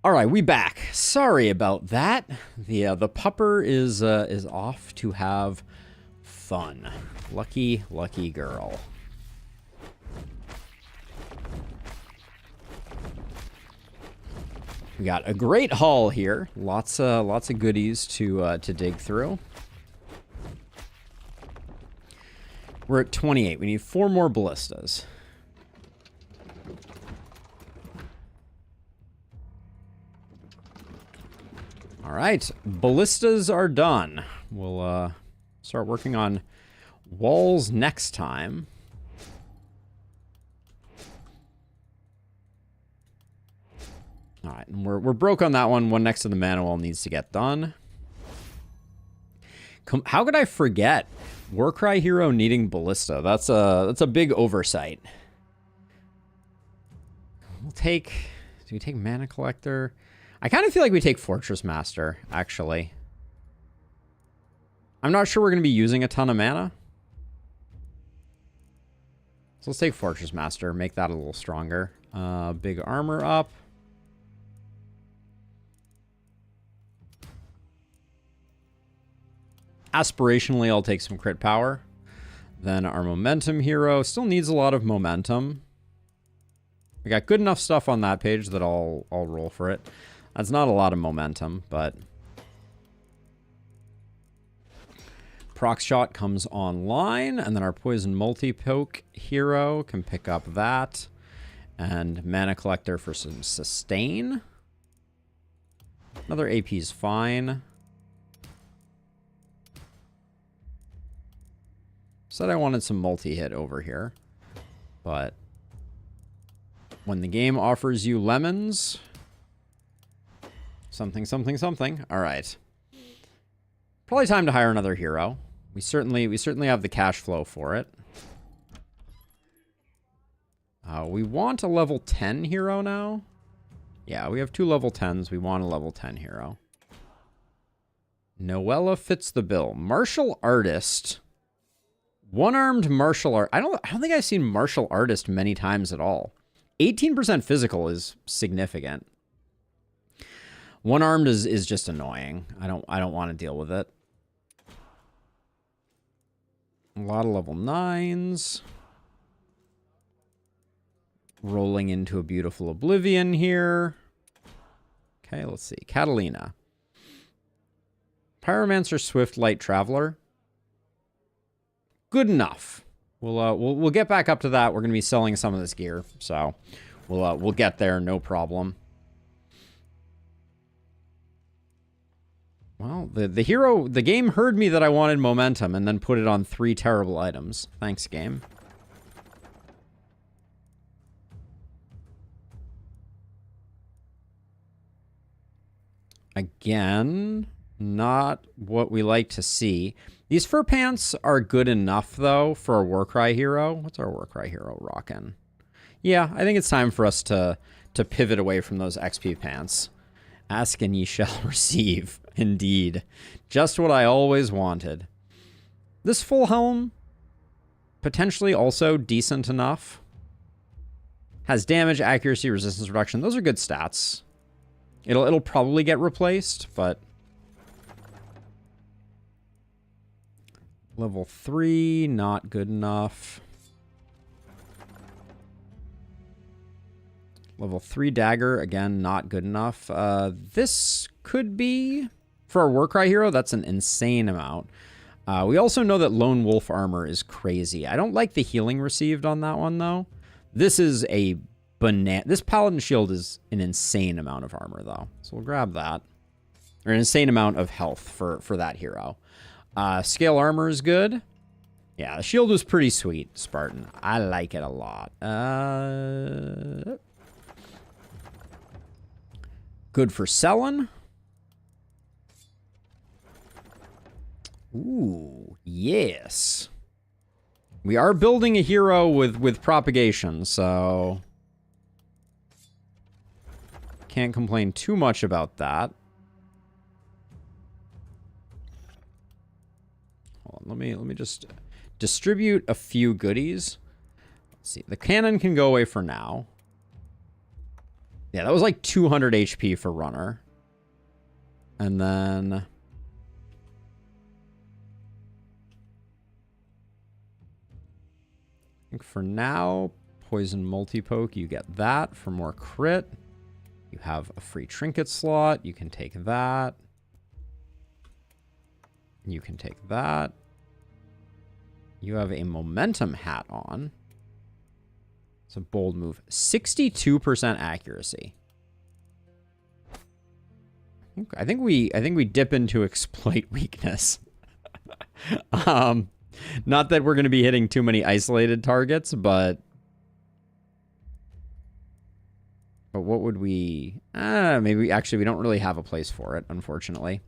All right, we back. Sorry about that. The pupper is off to have fun. Lucky girl. We got a great haul here. Lots of goodies to dig through. We're at 28. We need 4 more ballistas. All right, ballistas are done. We'll start working on walls next time. All right, and we're broke on that one. One next to the mana wall needs to get done. How could I forget Warcry hero needing ballista? That's a big oversight. We'll take. Do we take mana collector? I kind of feel like we take Fortress Master, actually. I'm not sure we're going to be using a ton of mana. So let's take Fortress Master, make that a little stronger. Big armor up. Aspirationally, I'll take some crit power. Then our momentum hero still needs a lot of momentum. We got good enough stuff on that page that I'll roll for it. That's not a lot of momentum, but Proc Shot comes online, and then our Poison Multi-Poke hero can pick up that. And Mana Collector for some sustain. Another AP is fine. Said I wanted some multi-hit over here, but when the game offers you lemons, something. All right, probably time to hire another hero. We certainly have the cash flow for it. We want a level 10 hero now. Yeah, we have 2 level 10s. We want a level 10 hero. Noella fits the bill. Martial Artist. One-armed martial art. I don't think I've seen martial artist many times at all. 18% physical is significant. One-armed is just annoying. I don't want to deal with it. A lot of level 9s. Rolling into a beautiful Oblivion here. Okay, let's see. Catalina. Pyromancer Swift Light Traveler. Good enough. We'll get back up to that. We're going to be selling some of this gear, so we'll get there, no problem. Well, the game heard me that I wanted momentum and then put it on 3 terrible items. Thanks, game. Again, not what we like to see. These fur pants are good enough, though, for a Warcry hero. What's our Warcry hero rocking? Yeah, I think it's time for us to pivot away from those XP pants. Ask and ye shall receive. Indeed. Just what I always wanted. This full helm, potentially also decent enough. Has damage, accuracy, resistance reduction. Those are good stats. It'll probably get replaced, but level 3, not good enough. Level 3 dagger, again, not good enough. This could be, for our Warcry hero, that's an insane amount. We also know that Lone Wolf armor is crazy. I don't like the healing received on that one, though. This is a banana. This Paladin shield is an insane amount of armor, though. So we'll grab that. Or an insane amount of health for that hero. Scale armor is good. Yeah, the shield was pretty sweet, Spartan. I like it a lot. Good for selling. Ooh, yes. We are building a hero with propagation, so can't complain too much about that. Hold on, let me just distribute a few goodies. Let's see. The cannon can go away for now. Yeah, that was like 200 HP for Runner. And then... I think for now, Poison Multi-Poke, you get that for more crit. You have a free trinket slot. You can take that. You can take that. You have a momentum hat on. It's a bold move. 62% accuracy. I think we dip into exploit weakness. Not that we're going to be hitting too many isolated targets, but what would we... maybe actually we don't really have a place for it, unfortunately.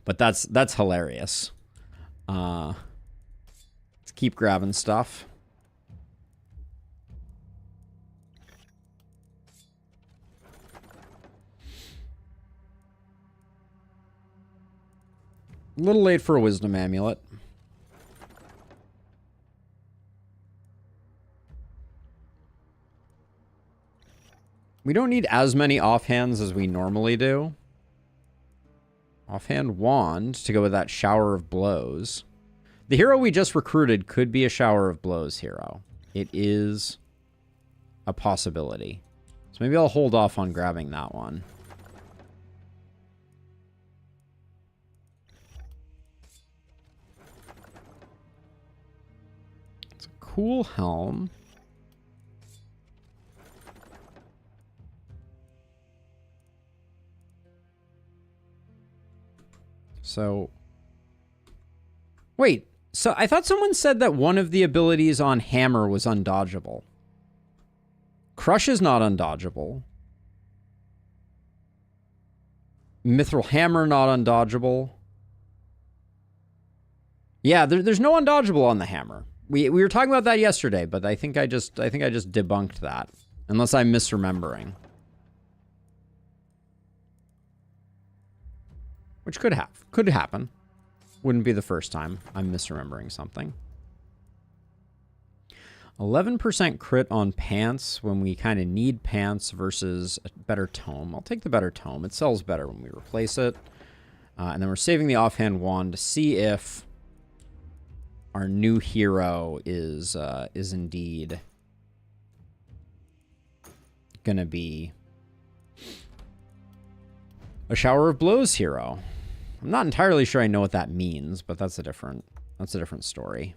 But that's hilarious. Let's keep grabbing stuff. A little late for a wisdom amulet. We don't need as many offhands as we normally do. Offhand wand to go with that shower of blows. The hero we just recruited could be a shower of blows hero. It is a possibility. So maybe I'll hold off on grabbing that one. It's a cool helm. So, wait, so I thought someone said that one of the abilities on Hammer was undodgeable. Crush is not undodgeable. Mithril Hammer not undodgeable. Yeah, there's no undodgeable on the Hammer. We were talking about that yesterday, but I think I just debunked that, unless I'm misremembering. Which could happen. Wouldn't be the first time I'm misremembering something. 11% crit on pants when we kind of need pants versus a better tome. I'll take the better tome. It sells better when we replace it. And then we're saving the offhand wand to see if our new hero is indeed gonna be a shower of blows hero. I'm not entirely sure I know what that means, but that's a different story.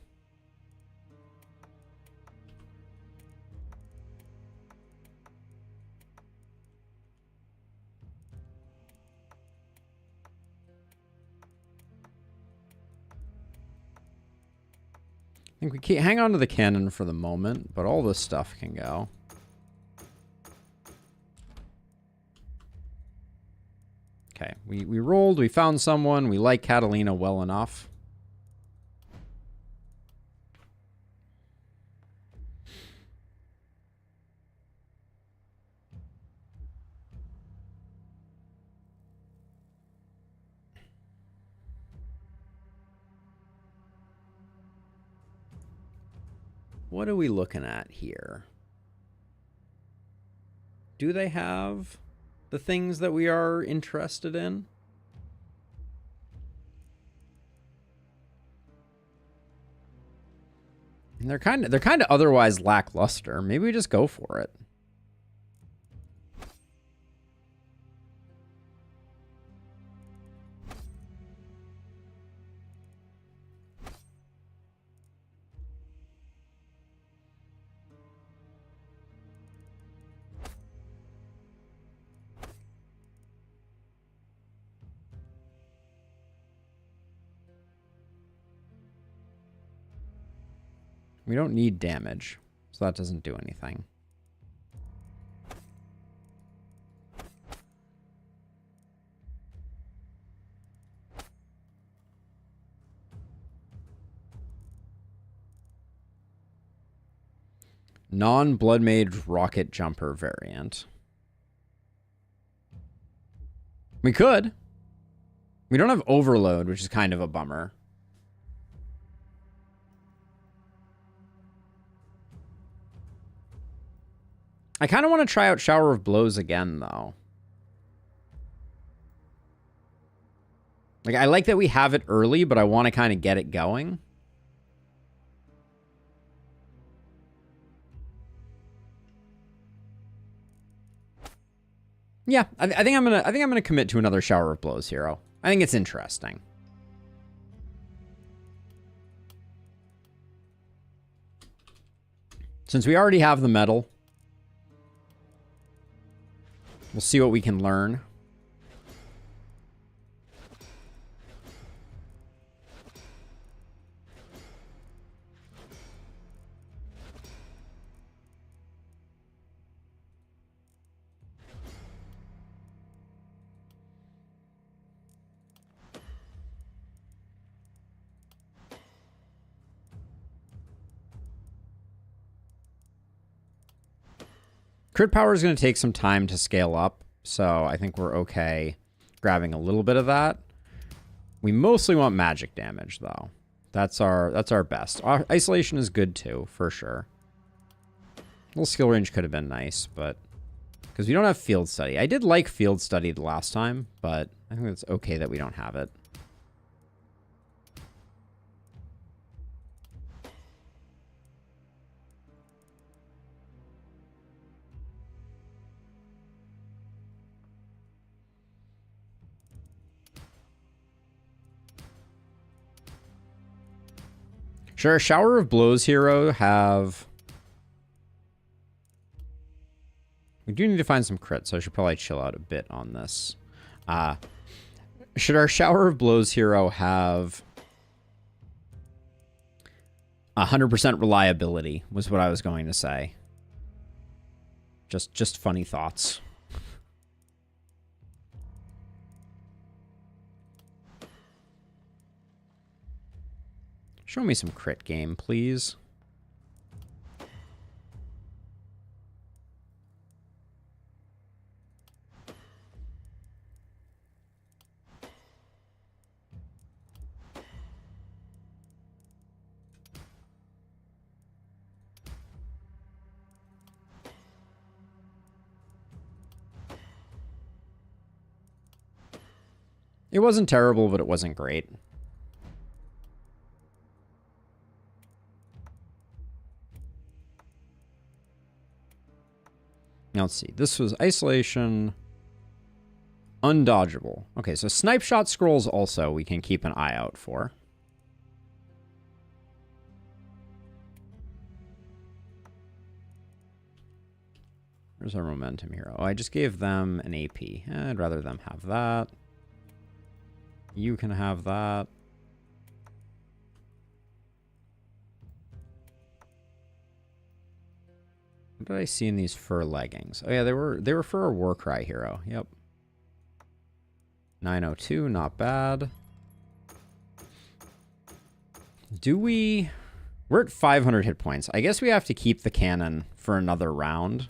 I think we can't hang on to the cannon for the moment, but all this stuff can go. Okay, we rolled, we found someone, we like Catalina well enough. What are we looking at here? Do they have the things that we are interested in? And they're kind of otherwise lackluster. Maybe we just go for it. We don't need damage, so that doesn't do anything. Non-Blood Mage Rocket Jumper variant. We could. We don't have Overload, which is kind of a bummer. I kind of want to try out Shower of Blows again, though. Like, I like that we have it early, but I want to kind of get it going. Yeah, I think I'm gonna commit to another Shower of Blows hero. I think it's interesting. Since we already have the medal, we'll see what we can learn. Crit power is going to take some time to scale up, so I think we're okay grabbing a little bit of that. We mostly want magic damage, though. That's our best. Isolation is good, too, for sure. A little skill range could have been nice, but... because we don't have Field Study. I did like Field Study the last time, but I think it's okay that we don't have it. Should our Shower of Blows hero have... we do need to find some crits, so I should probably chill out a bit on this. Should our Shower of Blows hero have 100% reliability, was what I was going to say. Just funny thoughts. Show me some crit game, please. It wasn't terrible, but it wasn't great. Now, let's see. This was Isolation. Undodgeable. Okay, so Snipe Shot Scrolls also we can keep an eye out for. Where's our Momentum hero? Oh, I just gave them an AP. I'd rather them have that. You can have that. What did I see in these fur leggings? Oh yeah, they were for a Warcry hero. Yep. 902, not bad. We're at 500 hit points. I guess we have to keep the cannon for another round.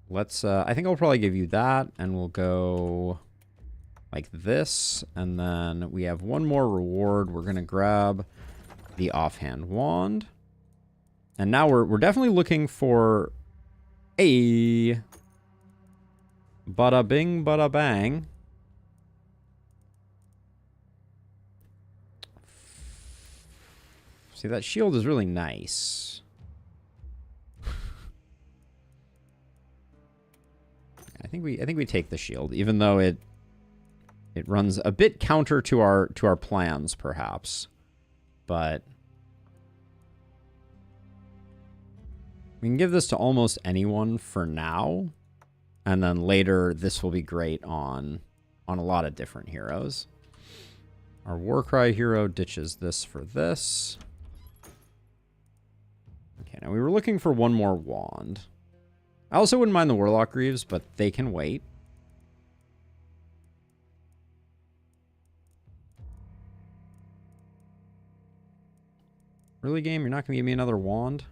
Let's I think I'll probably give you that, and we'll go like this, and then we have one more reward. We're gonna grab the offhand wand. And now we're definitely looking for a bada bing, bada bang. See, that shield is really nice. I think we take the shield, even though it runs a bit counter to our plans, perhaps. But we can give this to almost anyone for now, and then later this will be great on a lot of different heroes. Our Warcry hero ditches this for this. Okay, now we were looking for one more wand. I also wouldn't mind the Warlock Greaves, but they can wait. Really, game? You're not going to give me another wand?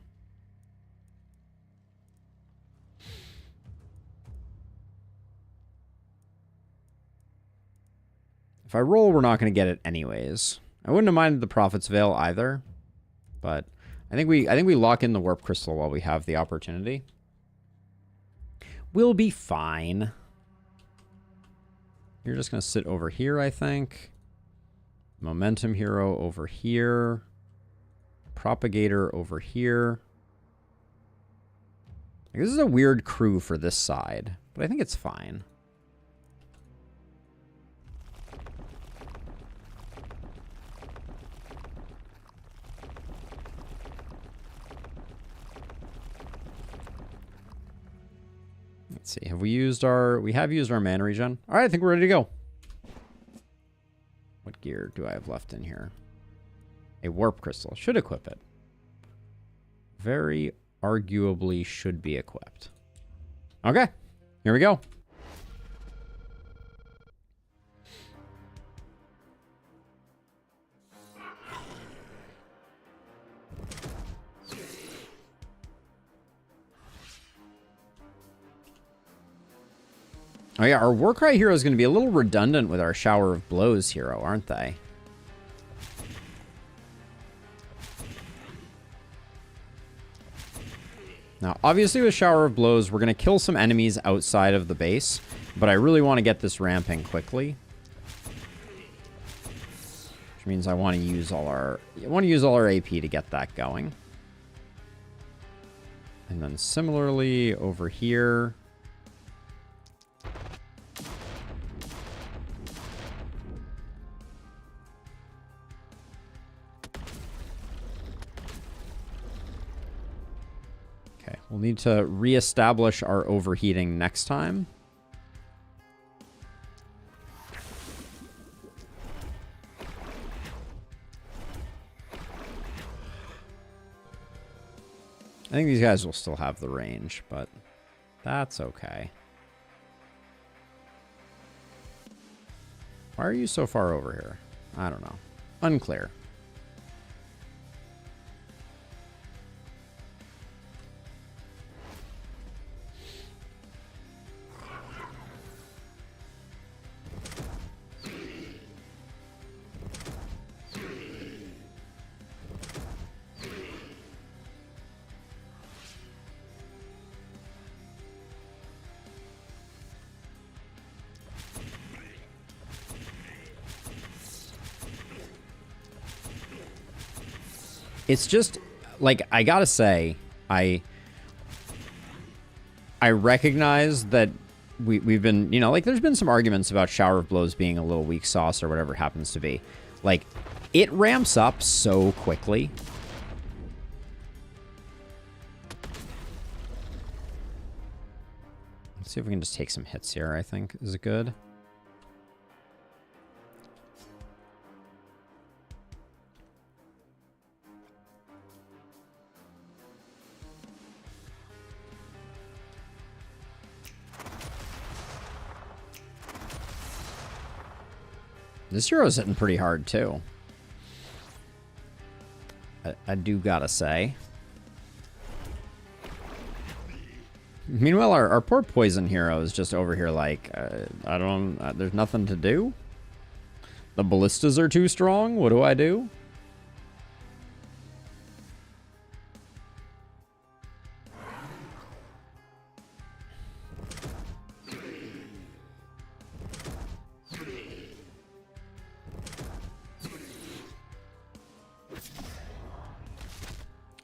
If I roll, we're not going to get it anyways. I wouldn't have minded the Prophet's Veil either, but I think we lock in the Warp Crystal while we have the opportunity. We'll be fine. You're just going to sit over here, I think. Momentum hero over here. Propagator over here. This is a weird crew for this side, but I think it's fine. Let's see. Have we used our... We have used our mana regen. All right, I think we're ready to go. What gear do I have left in here? A warp crystal. Should equip it. Very arguably should be equipped. Okay. Here we go. Oh yeah, our Warcry hero is going to be a little redundant with our Shower of Blows hero, aren't they? Now, obviously with Shower of Blows, we're going to kill some enemies outside of the base, but I really want to get this ramping quickly. Which means I want to use all our AP to get that going. And then similarly over here, we'll need to reestablish our overheating next time. I think these guys will still have the range, but that's okay. Why are you so far over here? I don't know. Unclear. It's just, like, I gotta say, I recognize that we've been, you know, like, there's been some arguments about Shower of Blows being a little weak sauce or whatever it happens to be. Like, it ramps up so quickly. Let's see if we can just take some hits here, I think. Is it good? This hero's hitting pretty hard, too. I do gotta say. Meanwhile, our poor poison hero is just over here like, I don't... there's nothing to do? The ballistas are too strong? What do I do?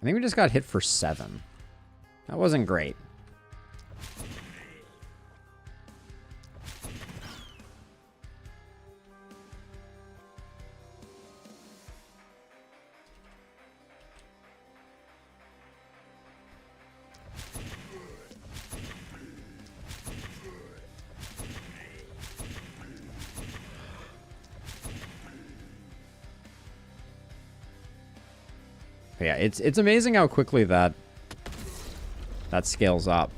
I think we just got hit for 7. That wasn't great. But yeah, it's amazing how quickly that scales up.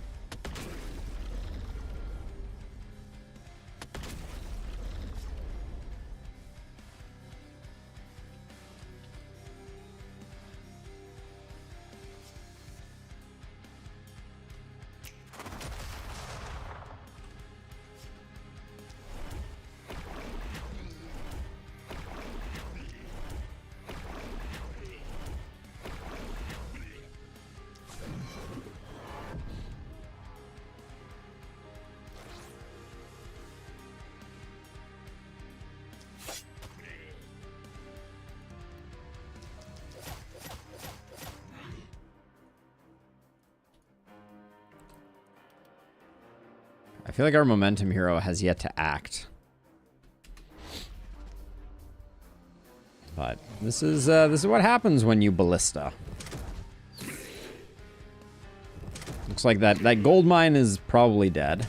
I feel like our momentum hero has yet to act. But this is what happens when you ballista. Looks like that gold mine is probably dead.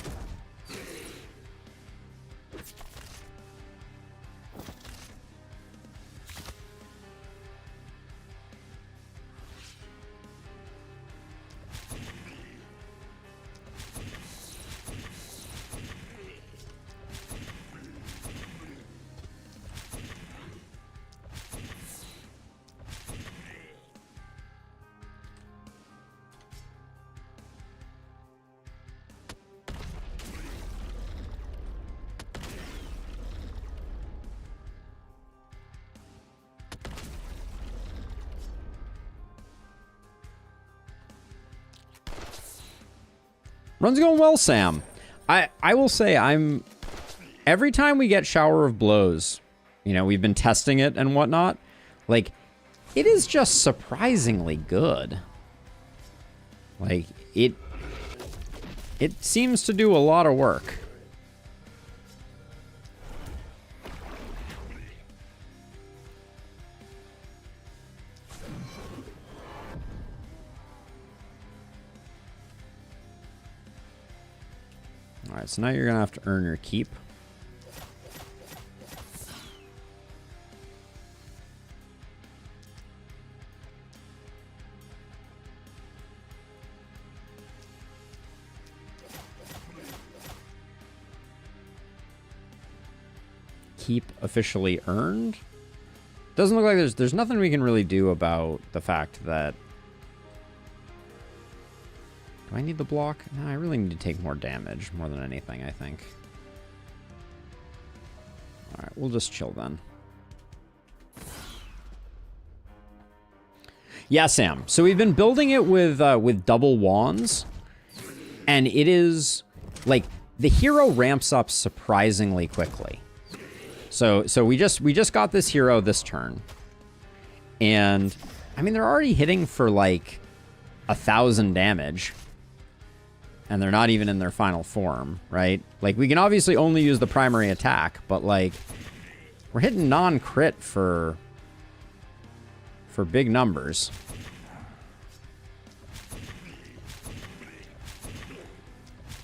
Run's going well, Sam. I will say every time we get Shower of Blows, you know, we've been testing it and whatnot, like, it is just surprisingly good. Like, it seems to do a lot of work. Alright, so now you're going to have to earn your keep. Keep officially earned. Doesn't look like there's nothing we can really do about the fact that... Do I need the block? No, I really need to take more damage, more than anything, I think. Alright, we'll just chill then. Yeah, Sam. So we've been building it with double wands. And it is... Like, the hero ramps up surprisingly quickly. So we just got this hero this turn. And, I mean, they're already hitting for, like, 1,000 damage. And they're not even in their final form, right? Like, we can obviously only use the primary attack, but, like, we're hitting non-crit for big numbers.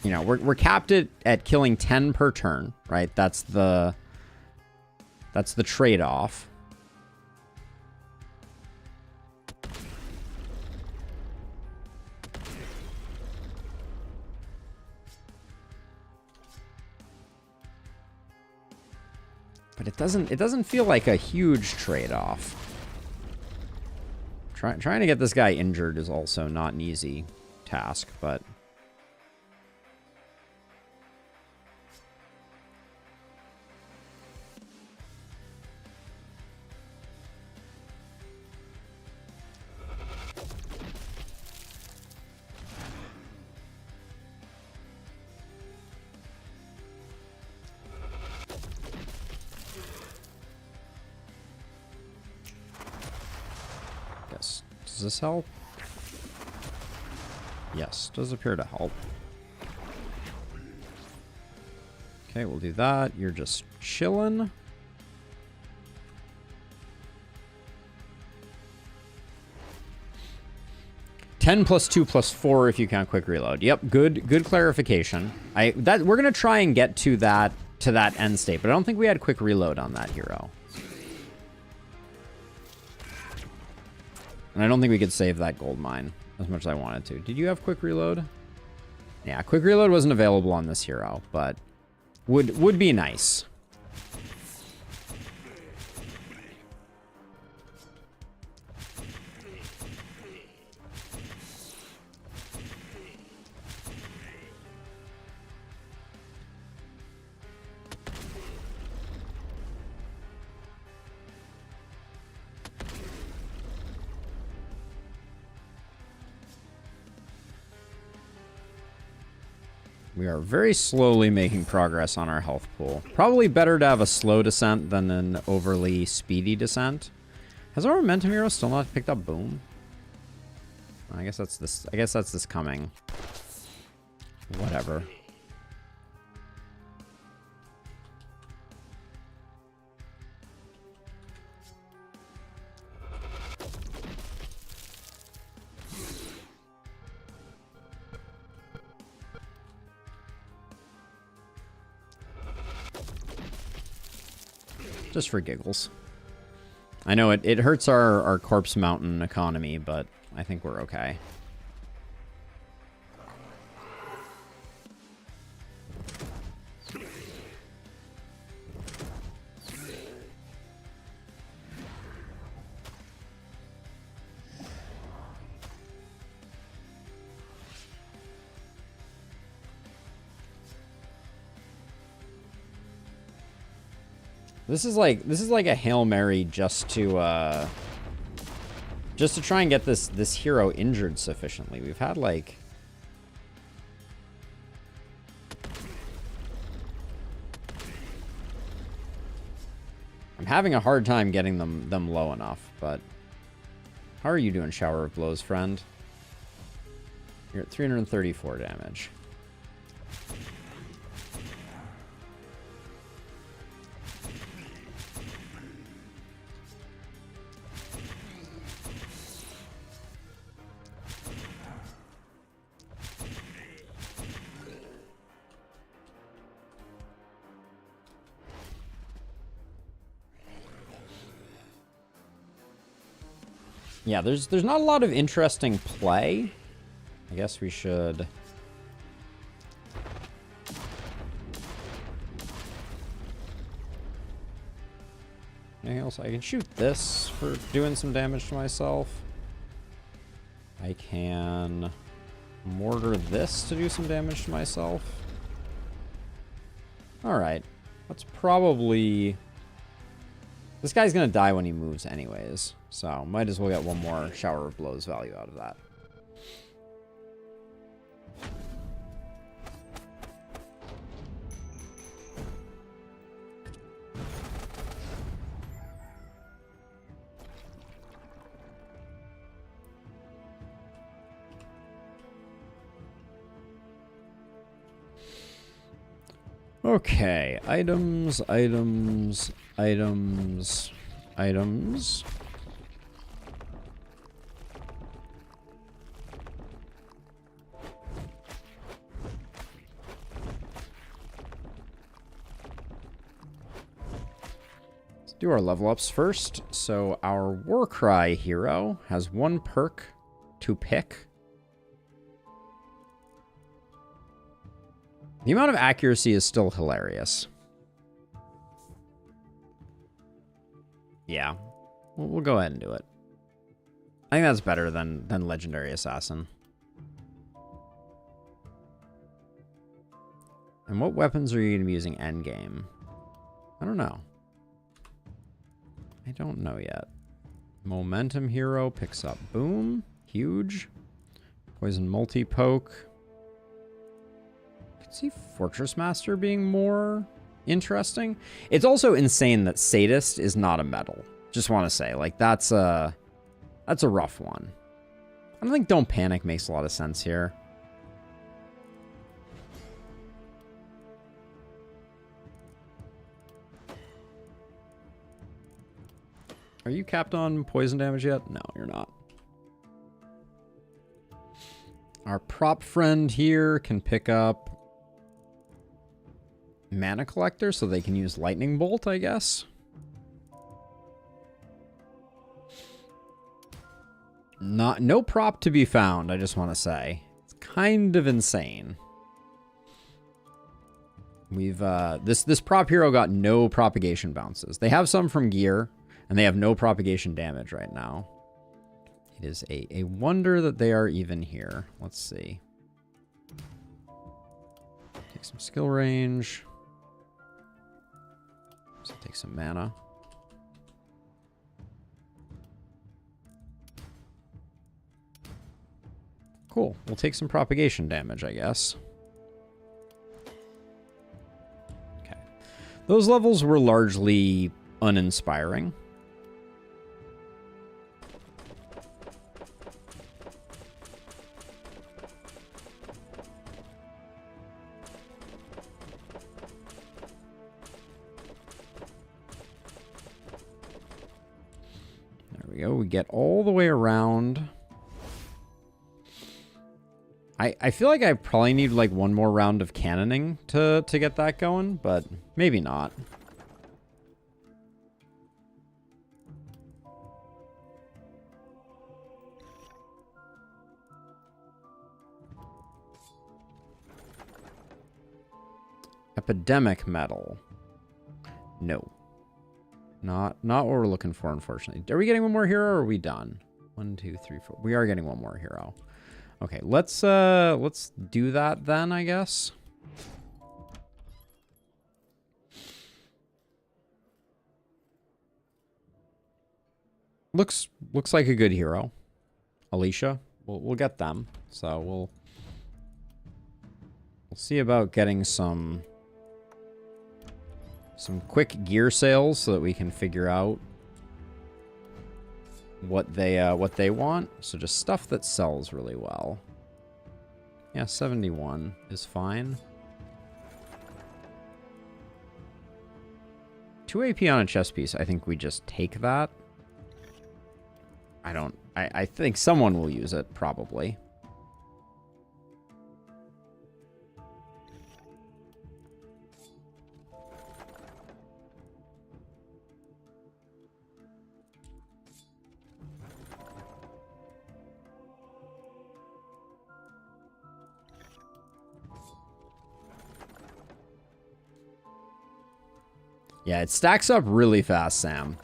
You know, we're capped at killing 10 per turn, right? That's the trade-off. But it doesn't feel like a huge trade-off. Trying to get this guy injured is also not an easy task, but... Does this help? Yes, does appear to help. Okay, we'll do that. You're just chilling. (10 + 2 + 4) if you count quick reload. Yep, good clarification. We're gonna try and get to that end state, but I don't think we had quick reload on that hero. And I don't think we could save that gold mine as much as I wanted to. Did you have quick reload? Yeah, quick reload wasn't available on this hero, but would be nice. We are very slowly making progress on our health pool. Probably better to have a slow descent than an overly speedy descent. Has our momentum hero still not picked up boom? I guess that's this coming. Whatever. Just for giggles. I know it hurts our Corpse Mountain economy, but I think we're okay. This is like a Hail Mary just to try and get this hero injured sufficiently. We've had like I'm having a hard time getting them low enough, but how are you doing, Shower of Blows, friend? You're at 334 damage. Yeah, there's not a lot of interesting play. I guess we should... Anything else? I can shoot this for doing some damage to myself. I can mortar this to do some damage to myself. Alright. That's probably... This guy's gonna die when he moves anyways, so might as well get one more Shower of Blows value out of that. Okay, items. Let's do our level ups first. So our Warcry hero has 1 perk to pick. The amount of accuracy is still hilarious. Yeah, we'll go ahead and do it. I think that's better than Legendary Assassin. And what weapons are you going to be using endgame? I don't know. I don't know yet. Momentum hero picks up Boom. Huge. Poison multi-poke. I could see Fortress Master being more interesting. It's also insane that Sadist is not a medal. Just want to say, like, that's a rough one. I don't think Don't Panic makes a lot of sense here. Are you capped on poison damage yet? No, you're not. Our prop friend here can pick up Mana Collector, so they can use Lightning Bolt, I guess. No prop to be found, I just want to say. It's kind of insane. We've this prop hero got no propagation bounces. They have some from gear, and they have no propagation damage right now. It is a wonder that they are even here. Let's see. Take some skill range. So take some mana. Cool. We'll take some propagation damage, I guess. Okay. Those levels were largely uninspiring. We get all the way around. I feel like I probably need like one more round of cannoning to get that going, but maybe not. Epidemic metal. No. Not what we're looking for, unfortunately. Are we getting one more hero or are we done? 1, 2, 3, 4. We are getting one more hero. Okay, let's do that then, I guess. Looks like a good hero. Alicia. We'll get them. So we'll see about getting some quick gear sales so that we can figure out what they want. So just stuff that sells really well. Yeah, 71 is fine. 2 AP on a chess piece. I think we just take that. I think someone will use it, probably. Yeah, it stacks up really fast, Sam.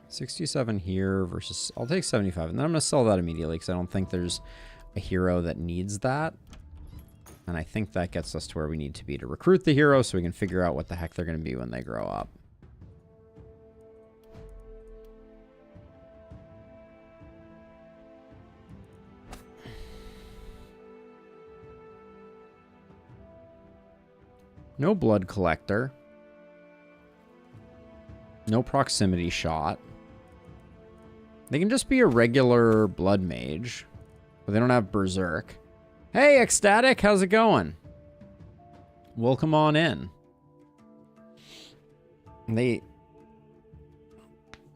$67 here versus... I'll take 75, and then I'm going to sell that immediately because I don't think there's a hero that needs that. And I think that gets us to where we need to be to recruit the hero so we can figure out what the heck they're going to be when they grow up. No blood collector. No proximity shot. They can just be a regular blood mage, but they don't have berserk. Hey, Ecstatic, how's it going? Welcome on in. We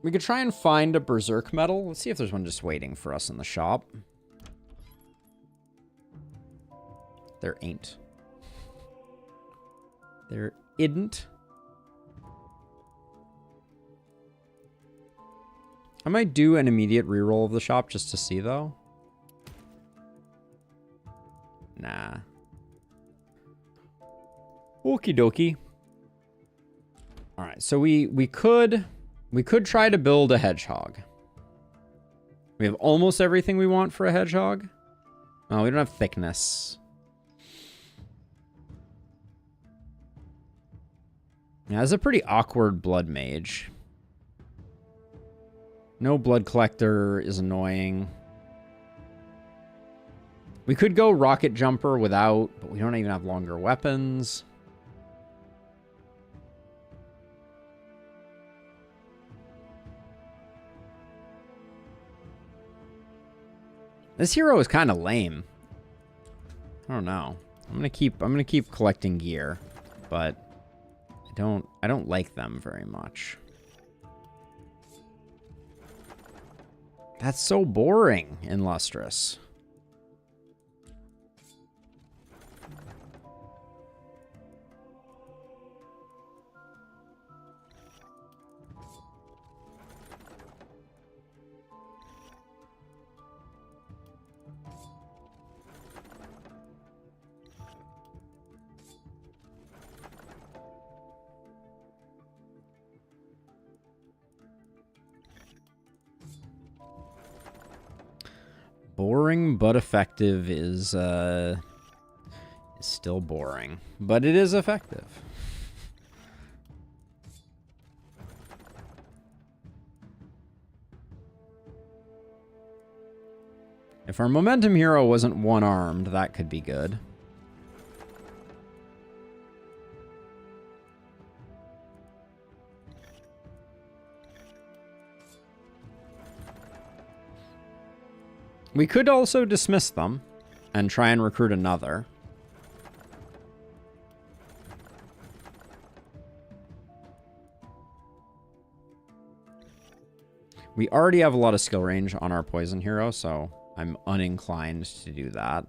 could try and find a berserk medal. Let's see if there's one just waiting for us in the shop. There ain't. There isn't. I might do an immediate reroll of the shop just to see, though. Nah. Okie dokie. All right, so we could try to build a hedgehog. We have almost everything we want for a hedgehog. Oh, we don't have thickness. Yeah, it's a pretty awkward blood mage. No blood collector is annoying. We could go rocket jumper without, but we don't even have longer weapons. This hero is kind of lame. I don't know. I'm gonna keep collecting gear, but I don't like them very much. That's so boring in Lustrous. Boring but effective is still boring, but it is effective. If our momentum hero wasn't one-armed, that could be good. We could also dismiss them and try and recruit another. We already have a lot of skill range on our poison hero, so I'm uninclined to do that.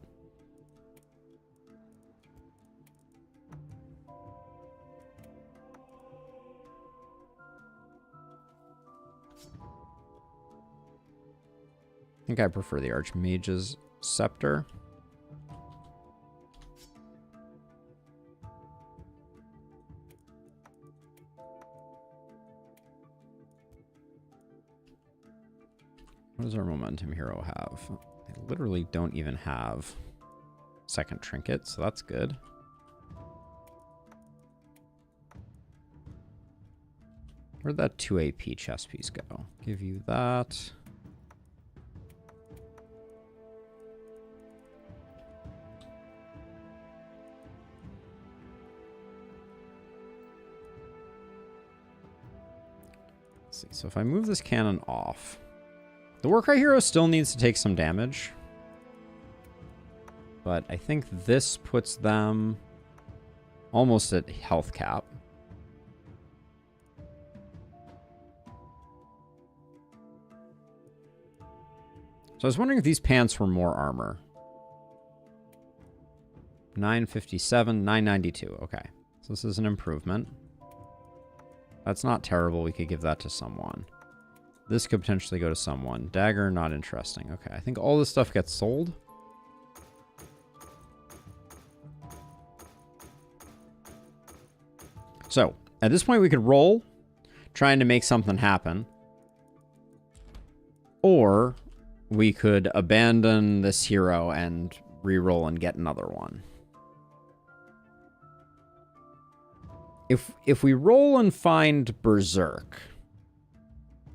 think I prefer the Archmage's Scepter. What does our Momentum Hero have? They literally don't even have second trinket, so that's good. Where'd that 2 AP chess piece go? Give you that. Let's see. So if I move this cannon off, the Warcry hero still needs to take some damage. But I think this puts them almost at health cap. So I was wondering if these pants were more armor. 957, 992. Okay. So this is an improvement. That's not terrible. We could give that to someone. This could potentially go to someone. Dagger, not interesting. Okay, I think all this stuff gets sold. So, at this point we could roll, trying to make something happen. Or we could abandon this hero and re-roll and get another one. If we roll and find Berserk,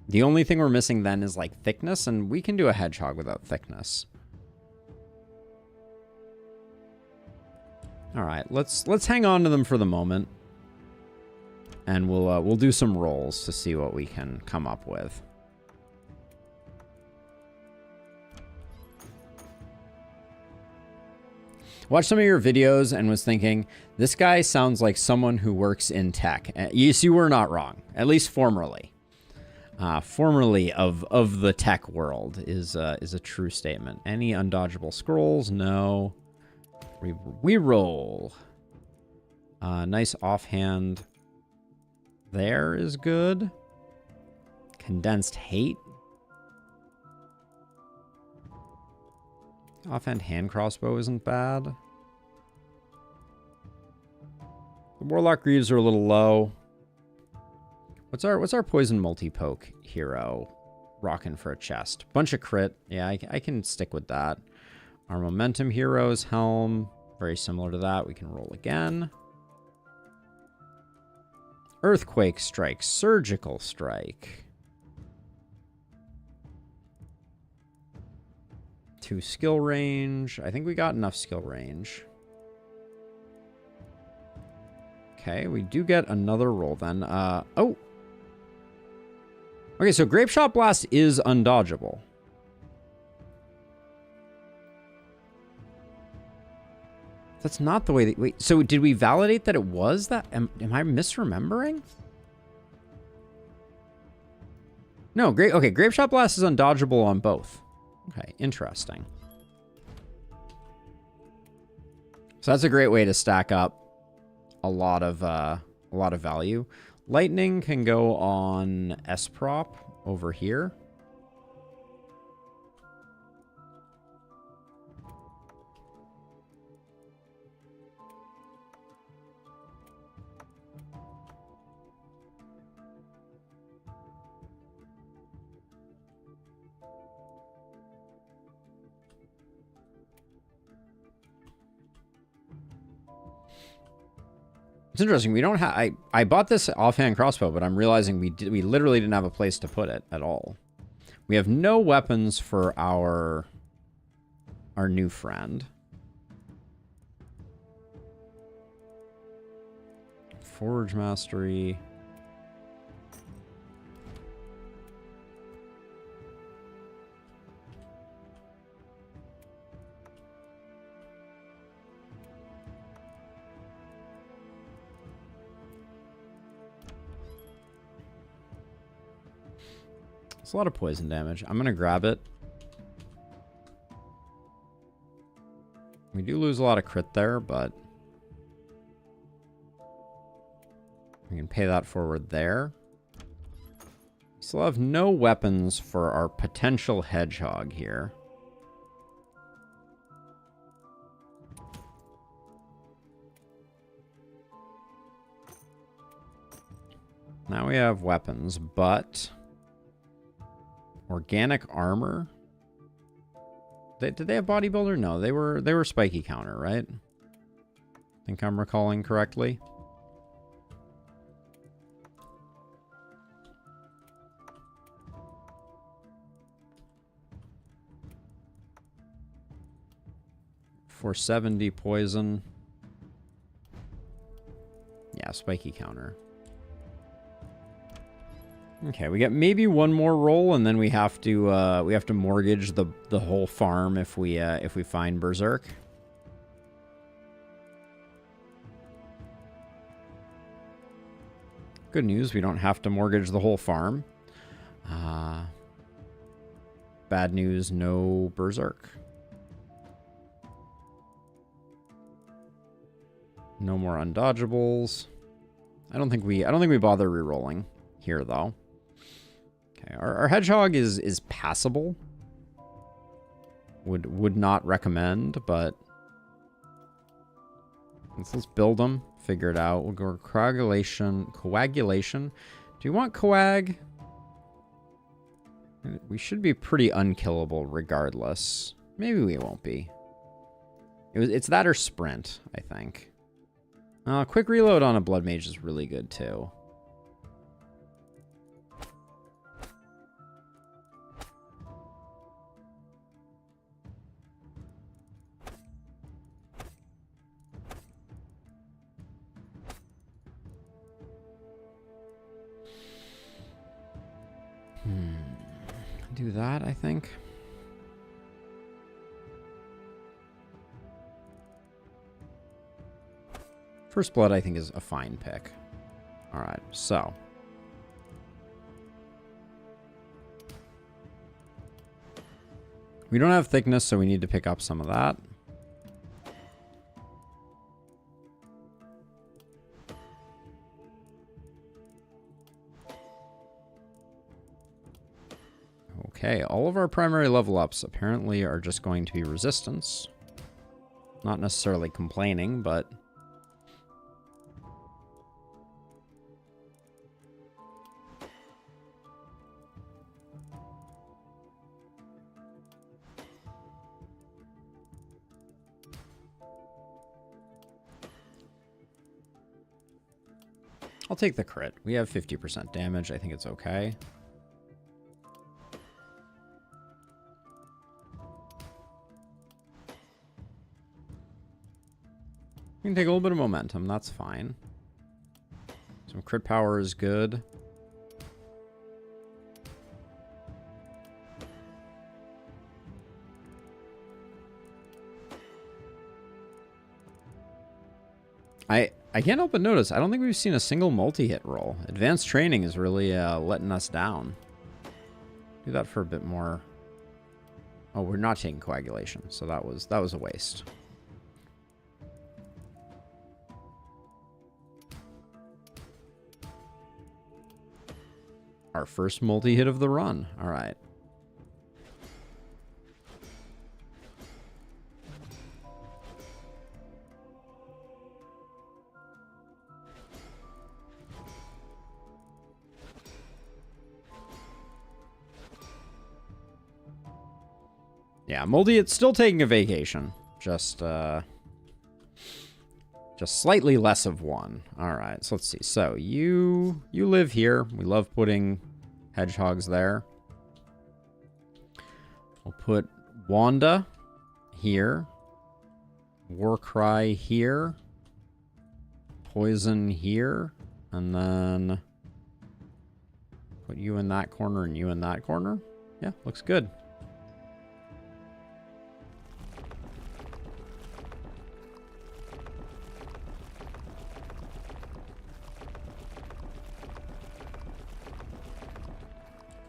the only thing we're missing then is like thickness, and we can do a hedgehog without thickness. All right, let's hang on to them for the moment, and we'll do some rolls to see what we can come up with. Watched some of your videos and was thinking, this guy sounds like someone who works in tech. Yes, you were not wrong, at least formerly. Formerly of the tech world is a true statement. Any undodgeable scrolls? No. We roll. Nice offhand. There is good. Condensed hate. Offhand hand crossbow isn't bad. The Warlock Greaves are a little low. What's our poison multi-poke hero rocking for a chest? Bunch of crit. Yeah, I can stick with that. Our momentum heroes helm, very similar to that. We can roll again. Earthquake strike, surgical strike. 2 skill range. I think we got enough skill range. Okay, we do get another roll then. Oh. Okay, so Grape Shot Blast is undodgeable. That's not the way that... Wait, so did we validate that it was that? Am I misremembering? No, okay, Grape Shot Blast is undodgeable on both. Okay, interesting. So that's a great way to stack up a lot of value. Lightning can go on S-Prop over here. It's interesting. We don't have... I bought this offhand crossbow, but I'm realizing we literally didn't have a place to put it at all. We have no weapons for our new friend. Forge Mastery. It's a lot of poison damage. I'm going to grab it. We do lose a lot of crit there, but we can pay that forward there. Still have no weapons for our potential hedgehog here. Now we have weapons, but organic armor. Did they have bodybuilder? No, they were spiky counter, right? I think I'm recalling correctly. For 70 poison. Yeah, spiky counter. Okay, we get maybe one more roll, and then we have to mortgage the whole farm if we find Berserk. Good news, we don't have to mortgage the whole farm. Bad news, no Berserk. No more undodgeables. I don't think we bother re-rolling here though. Okay, our hedgehog is passable. Would not recommend, but let's build them. Figure it out. We'll go coagulation. Do you want coag? We should be pretty unkillable regardless. Maybe we won't be. It's that or sprint, I think. Quick reload on a blood mage is really good too. Do that, I think. First blood, I think, is a fine pick. All right, so. We don't have thickness, so we need to pick up some of that. Okay, all of our primary level ups apparently are just going to be resistance. Not necessarily complaining, but... I'll take the crit. We have 50% damage. I think it's okay. We can take a little bit of momentum. That's fine. Some crit power is good. I can't help but notice, I don't think we've seen a single multi-hit roll. Advanced training is really letting us down. Do that for a bit more. Oh, we're not taking coagulation, so that was a waste. Our first multi-hit of the run. All right. Yeah, multi-hit's still taking a vacation. Just slightly less of one. All right, so let's see. So you live here. We love putting hedgehogs there. We'll put Wanda here. Warcry here. Poison here. And then put you in that corner and you in that corner. Yeah, looks good.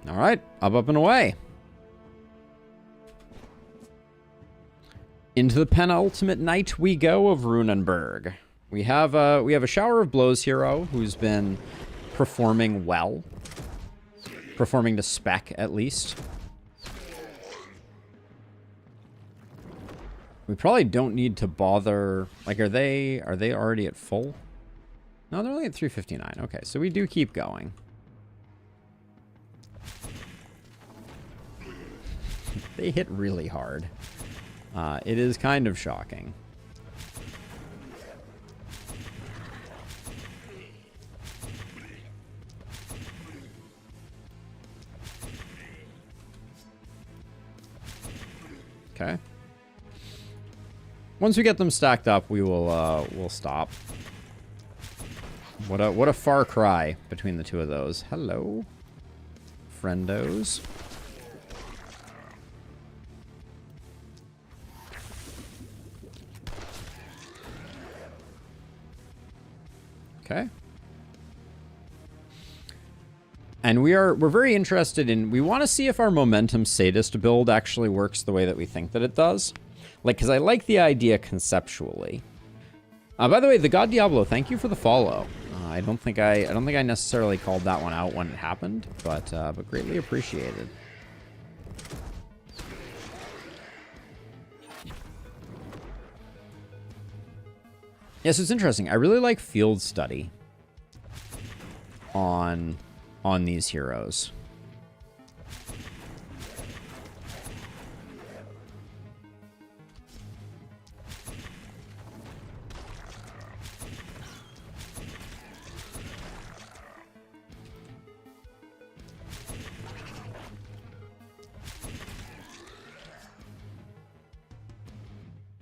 All right, up and away. Into the penultimate night we go of Runenberg. We have a Shower of Blows hero who's been performing well. performing to spec at least. We probably don't need to bother. Like, are they already at full? No, they're only at 359. Okay, so we do keep going. They hit really hard. It is kind of shocking. Okay. Once we get them stacked up, we will we'll stop. What a far cry between the two of those. Hello, friendos. Okay. And we're very interested in, we want to see if our Momentum Sadist build actually works the way that we think that it does. Like, because I like the idea conceptually. By the way, the God Diablo, thank you for the follow. I don't think I necessarily called that one out when it happened, but greatly appreciated. Yes, it's interesting. I really like field study on these heroes.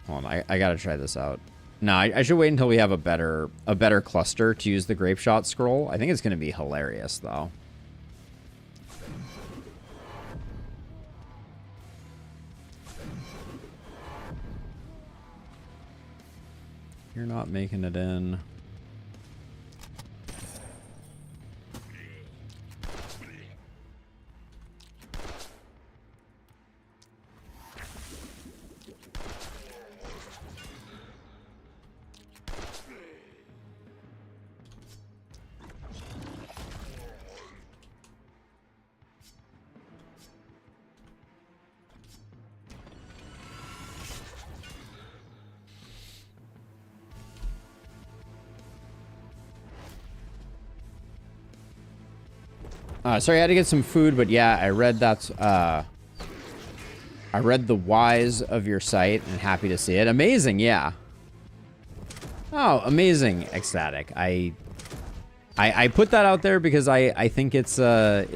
Hold on, I gotta try this out. No, I should wait until we have a better cluster to use the Grape Shot Scroll. I think it's gonna be hilarious though. You're not making it in. Sorry, I had to get some food, but yeah, I read that's, I read the whys of your site and happy to see it. Amazing, yeah. Oh, amazing, ecstatic. I put that out there because I think it's a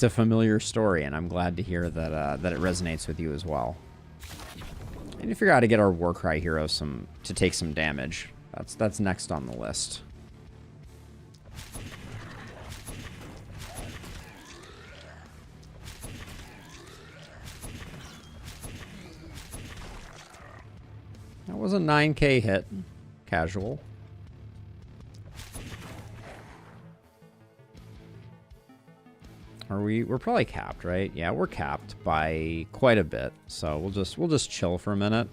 familiar story, and I'm glad to hear that that it resonates with you as well. I need to figure out how to get our Warcry hero to take some damage. That's next on the list. That was a 9K hit. Casual. We're probably capped, right? Yeah, we're capped by quite a bit. So we'll just chill for a minute.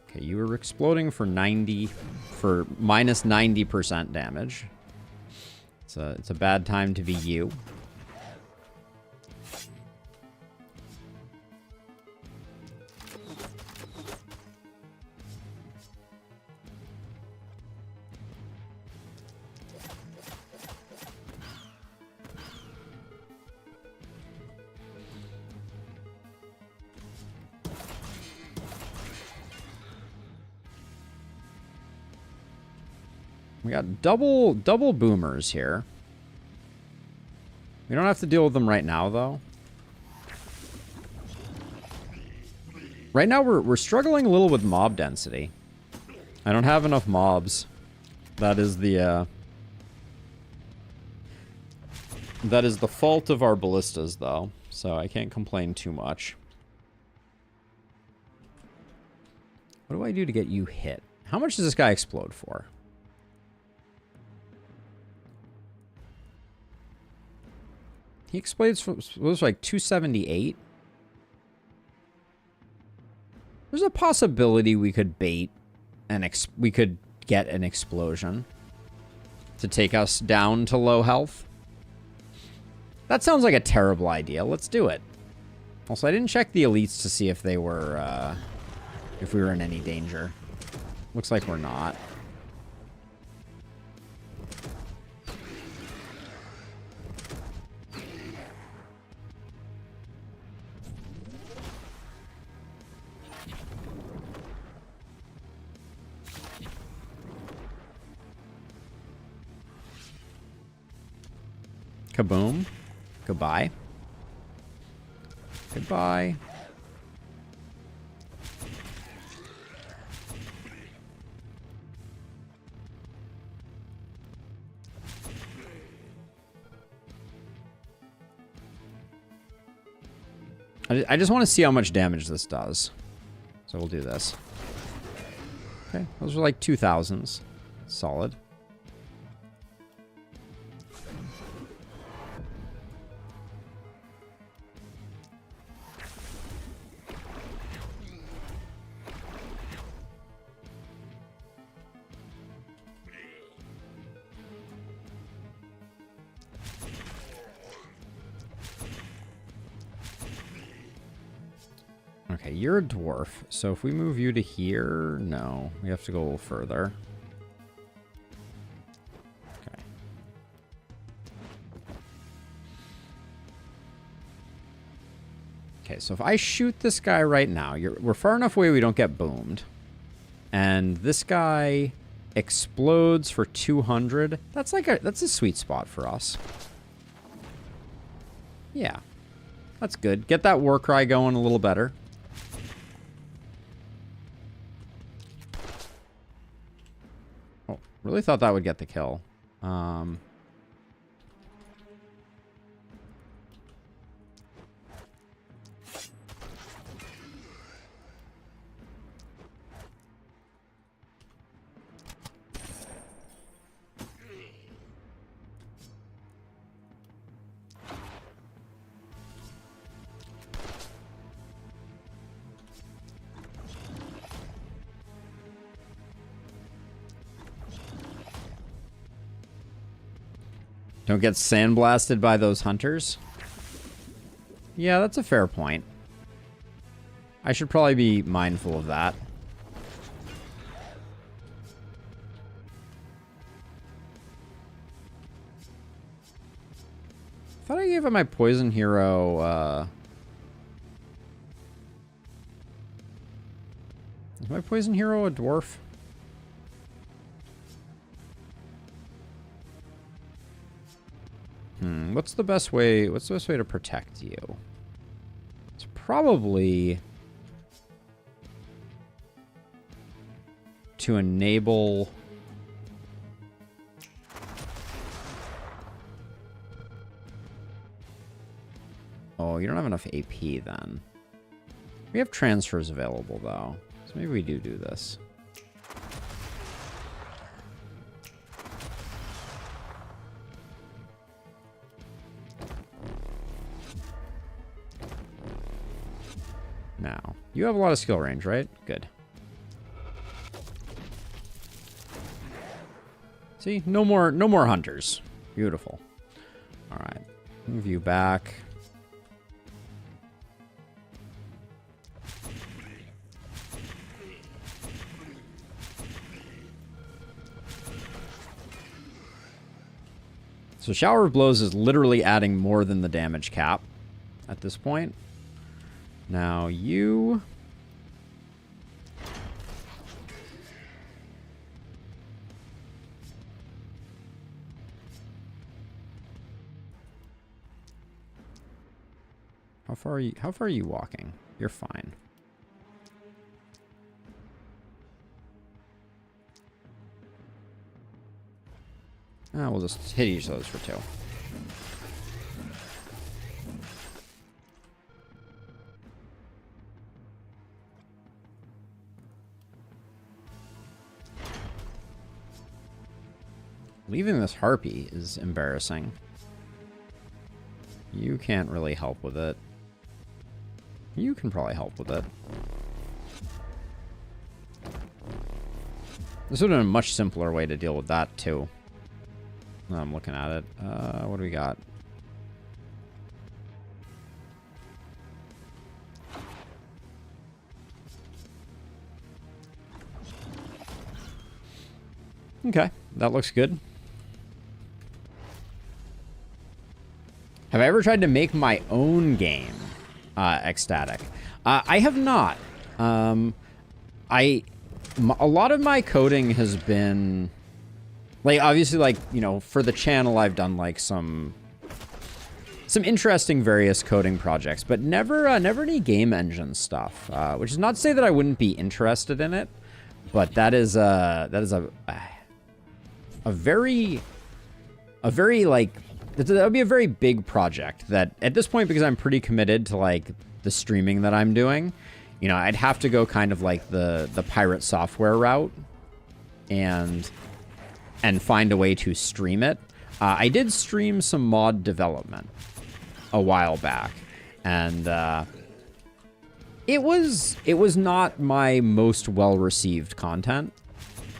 Okay, you were exploding for minus 90% damage. It's a bad time to be you. We got double boomers here. We don't have to deal with them right now, though. Right now, we're struggling a little with mob density. I don't have enough mobs. That is the fault of our ballistas, though. So I can't complain too much. What do I do to get you hit? How much does this guy explode for? He explodes for, was like 278. There's a possibility we could bait and we could get an explosion to take us down to low health. That sounds like a terrible idea. Let's do it. Also, I didn't check the elites to see if they were, if we were in any danger. Looks like we're not. Kaboom. Goodbye. Goodbye. I just want to see how much damage this does. So we'll do this. Okay, those are like 2000s. Solid. Okay, you're a dwarf, so if we move you to here, no, we have to go a little further. Okay. Okay, so if I shoot this guy right now, we're far enough away we don't get boomed. And this guy explodes for 200. That's a sweet spot for us. Yeah. That's good. Get that war cry going a little better. Really thought that would get the kill. Don't get sandblasted by those hunters. Yeah, that's a fair point. I should probably be mindful of that. I thought I gave it my poison hero, Is my poison hero a dwarf? What's the best way to protect you? It's probably to enable Oh, you don't have enough AP then. We have transfers available though. So maybe we do this. Now, you have a lot of skill range, right? Good. See, no more hunters. Beautiful. All right, move you back. So Shower of Blows is literally adding more than the damage cap at this point. Now you... How far are you walking? You're fine. We'll just hit each of those for 2. Leaving this harpy is embarrassing. You can't really help with it. You can probably help with it. This would have been a much simpler way to deal with that, too. Now I'm looking at it. What do we got? Okay, that looks good. Have I ever tried to make my own game ecstatic? I have not. A lot of my coding has been, like, obviously, like, you know, for the channel, I've done, like, some interesting various coding projects, but never any game engine stuff, which is not to say that I wouldn't be interested in it, but that is a very, like, that would be a very big project that at this point, because I'm pretty committed to, like, the streaming that I'm doing, you know, I'd have to go kind of like the pirate software route and find a way to stream it. I did stream some mod development a while back, and it was not my most well-received content.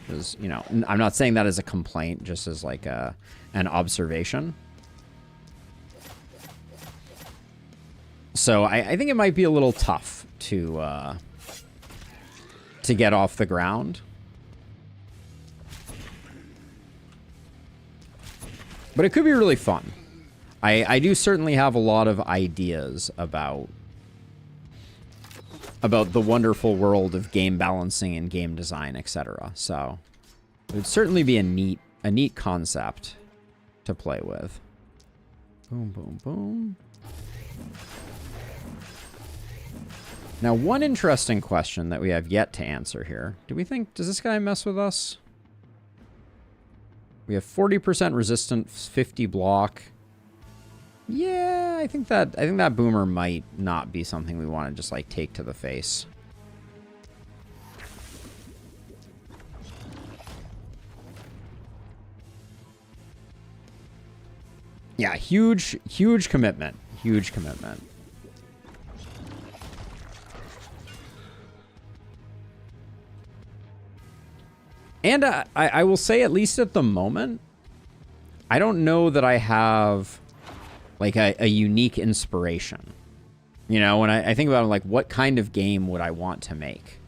Because, you know, I'm not saying that as a complaint, just as like an observation. So I think it might be a little tough to get off the ground. But it could be really fun. I do certainly have a lot of ideas about the wonderful world of game balancing and game design, etc. So it would certainly be a neat concept to play with. Boom, boom, boom. Now, one interesting question that we have yet to answer here. Does this guy mess with us? We have 40% resistance, 50 block. Yeah, I think that boomer might not be something we want to just like take to the face. Yeah, huge commitment. Huge commitment. And I will say, at least at the moment, I don't know that I have like a unique inspiration. You know, when I think about it, like, what kind of game would I want to make?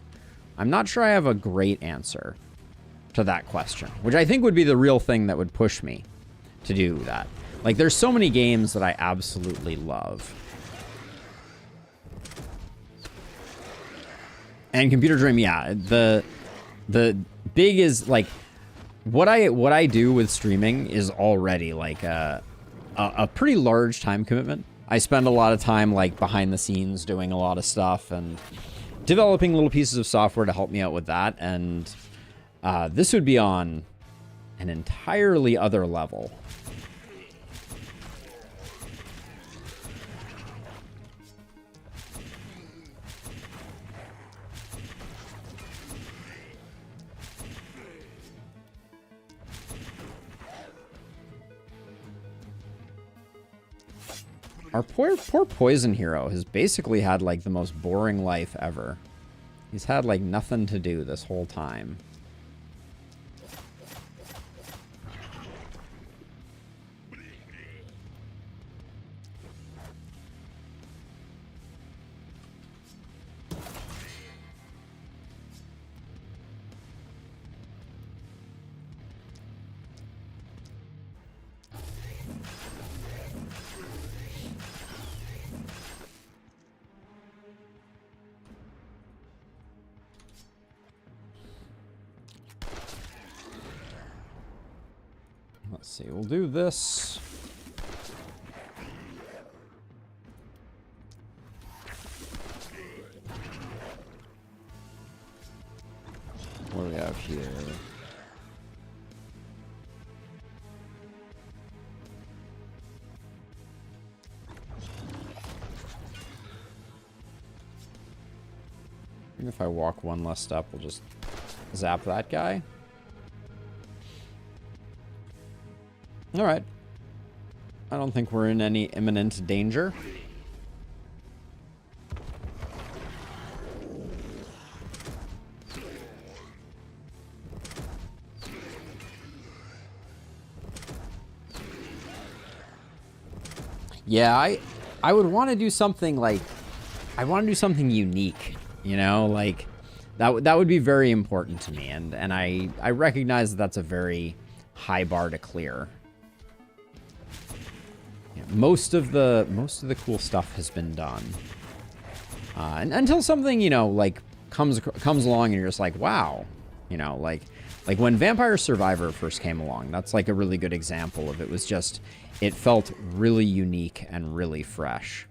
I'm not sure I have a great answer to that question, which I think would be the real thing that would push me to do that. Like, there's so many games that I absolutely love. And Computer Dream, yeah, the big is like what I do with streaming is already like a pretty large time commitment. I spend a lot of time like behind the scenes doing a lot of stuff and developing little pieces of software to help me out with that. And this would be on an entirely other level. Our poor poison hero has basically had like the most boring life ever. He's had like nothing to do this whole time. Let's see, we'll do this. What do we have here? Even if I walk one less step, we'll just zap that guy. All right. I don't think we're in any imminent danger. Yeah, I would want to do something like, I want to do something unique, you know, like that would be very important to me, and I recognize that that's a very high bar to clear. Yeah, most of the cool stuff has been done, and until something, you know, like comes along and you're just like, wow, you know, like when Vampire Survivor first came along, that's like a really good example of it. Was just, it felt really unique and really fresh.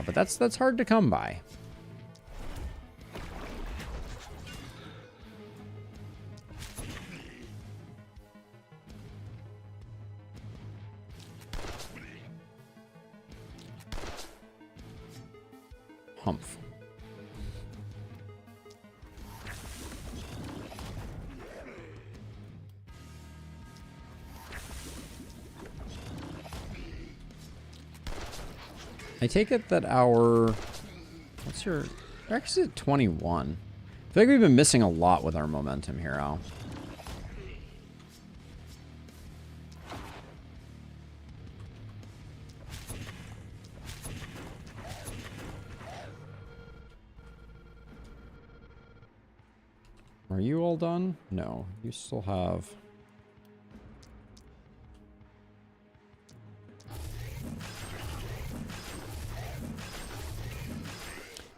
But that's hard to come by. Humph. I take it that our... What's your... We're actually at 21. I feel like we've been missing a lot with our momentum here, Al. Are you all done? No, you still have...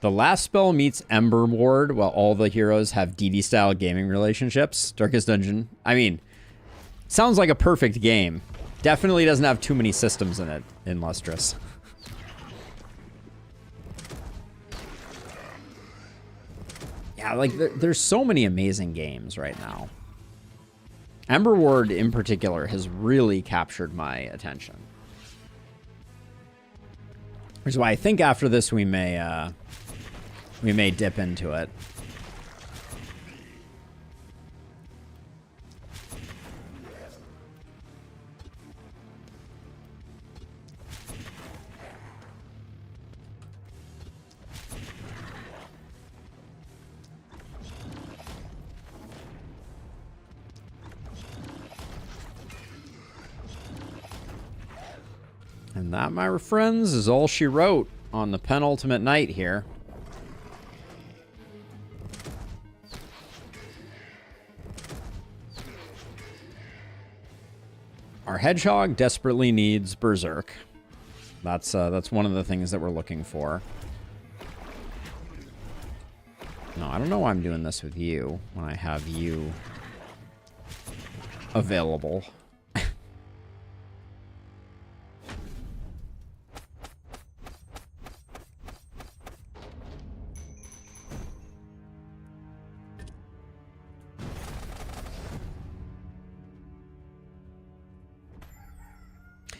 The last spell meets Ember Ward while all the heroes have DD-style gaming relationships. Darkest Dungeon. I mean, sounds like a perfect game. Definitely doesn't have too many systems in it in Lustrous. Yeah, like there's so many amazing games right now. Ember Ward in particular has really captured my attention. Which is why I think after this we may dip into it. And that, my friends, is all she wrote on the penultimate night here. Our hedgehog desperately needs Berserk. That's one of the things that we're looking for. No, I don't know why I'm doing this with you when I have you available.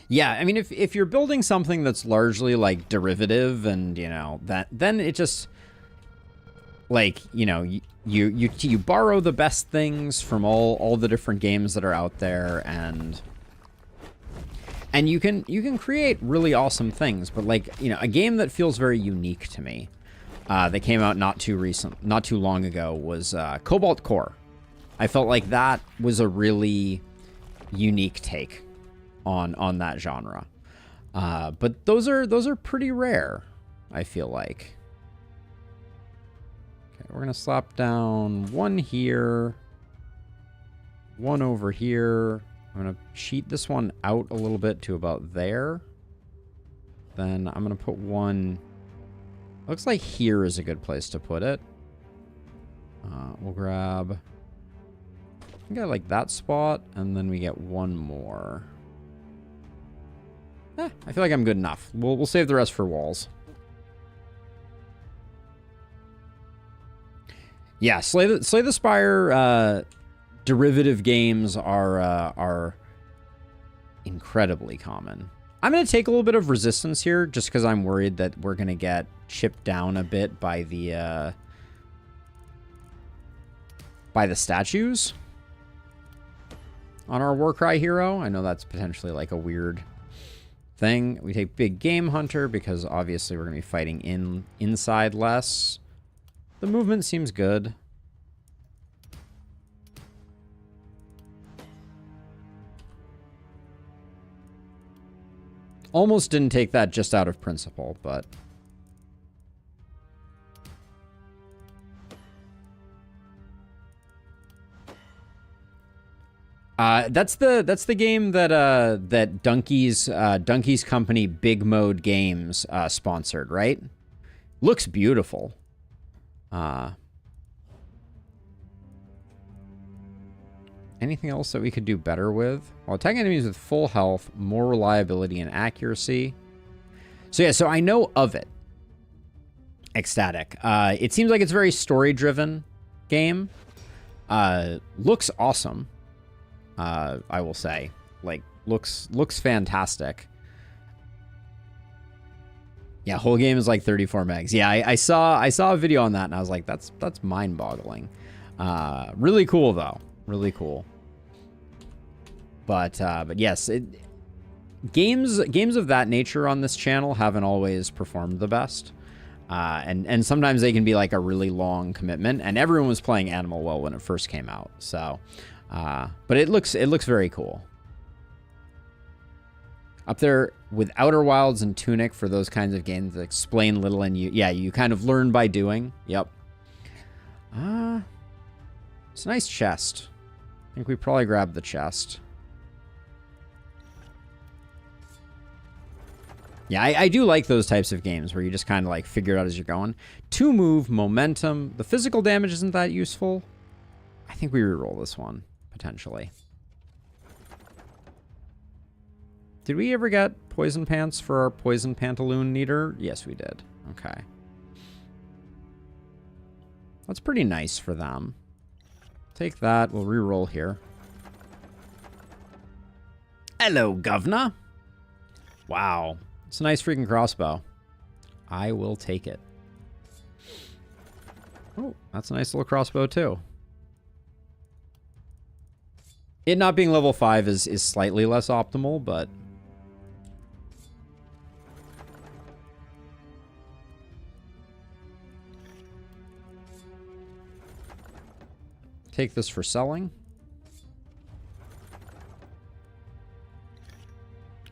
Yeah, I mean, if you're building something that's largely like derivative, and you know that, then it just like, you know, you borrow the best things from all the different games that are out there, and you can create really awesome things. But like, you know, a game that feels very unique to me, that came out not too long ago, was Cobalt Core. I felt like that was a really unique take on that genre. But those are pretty rare, I feel like. Okay, we're gonna slap down one here, one over here. I'm gonna cheat this one out a little bit to about there. Then I'm gonna put one, looks like here is a good place to put it. We'll grab, I think I like that spot, and then we get one more. I feel like I'm good enough. We'll save the rest for walls. Yeah, Slay the Spire derivative games are incredibly common. I'm going to take a little bit of resistance here just because I'm worried that we're going to get chipped down a bit by the statues on our Warcry hero. I know that's potentially like a weird thing. We take Big Game Hunter because obviously we're going to be fighting inside less. The movement seems good. Almost didn't take that just out of principle, but... that's the game that that Donkey's company Big Mode Games sponsored, right? Looks beautiful. Anything else that we could do better with? While attacking enemies with full health, more reliability and accuracy. So yeah, so I know of it. Ecstatic. It seems like it's a very story-driven game. Looks awesome. I will say, like, looks fantastic. Yeah, whole game is like 34 megs. Yeah, I saw a video on that and I was like, that's mind-boggling. Really cool though, really cool. But yes, games of that nature on this channel haven't always performed the best. And sometimes they can be like a really long commitment. And everyone was playing Animal well when it first came out. So, but it looks very cool. Up there with Outer Wilds and Tunic for those kinds of games that explain little and you kind of learn by doing. Yep. It's a nice chest. I think we probably grabbed the chest. Yeah, I do like those types of games where you just kind of like figure it out as you're going. 2 move, momentum. The physical damage isn't that useful. I think we reroll this one, potentially. Did we ever get poison pants for our poison pantaloon neater? Yes, we did. Okay. That's pretty nice for them. Take that. We'll reroll here. Hello, governor. Wow. It's a nice freaking crossbow. I will take it. Oh, that's a nice little crossbow too. It not being level 5 is slightly less optimal, but... Take this for selling.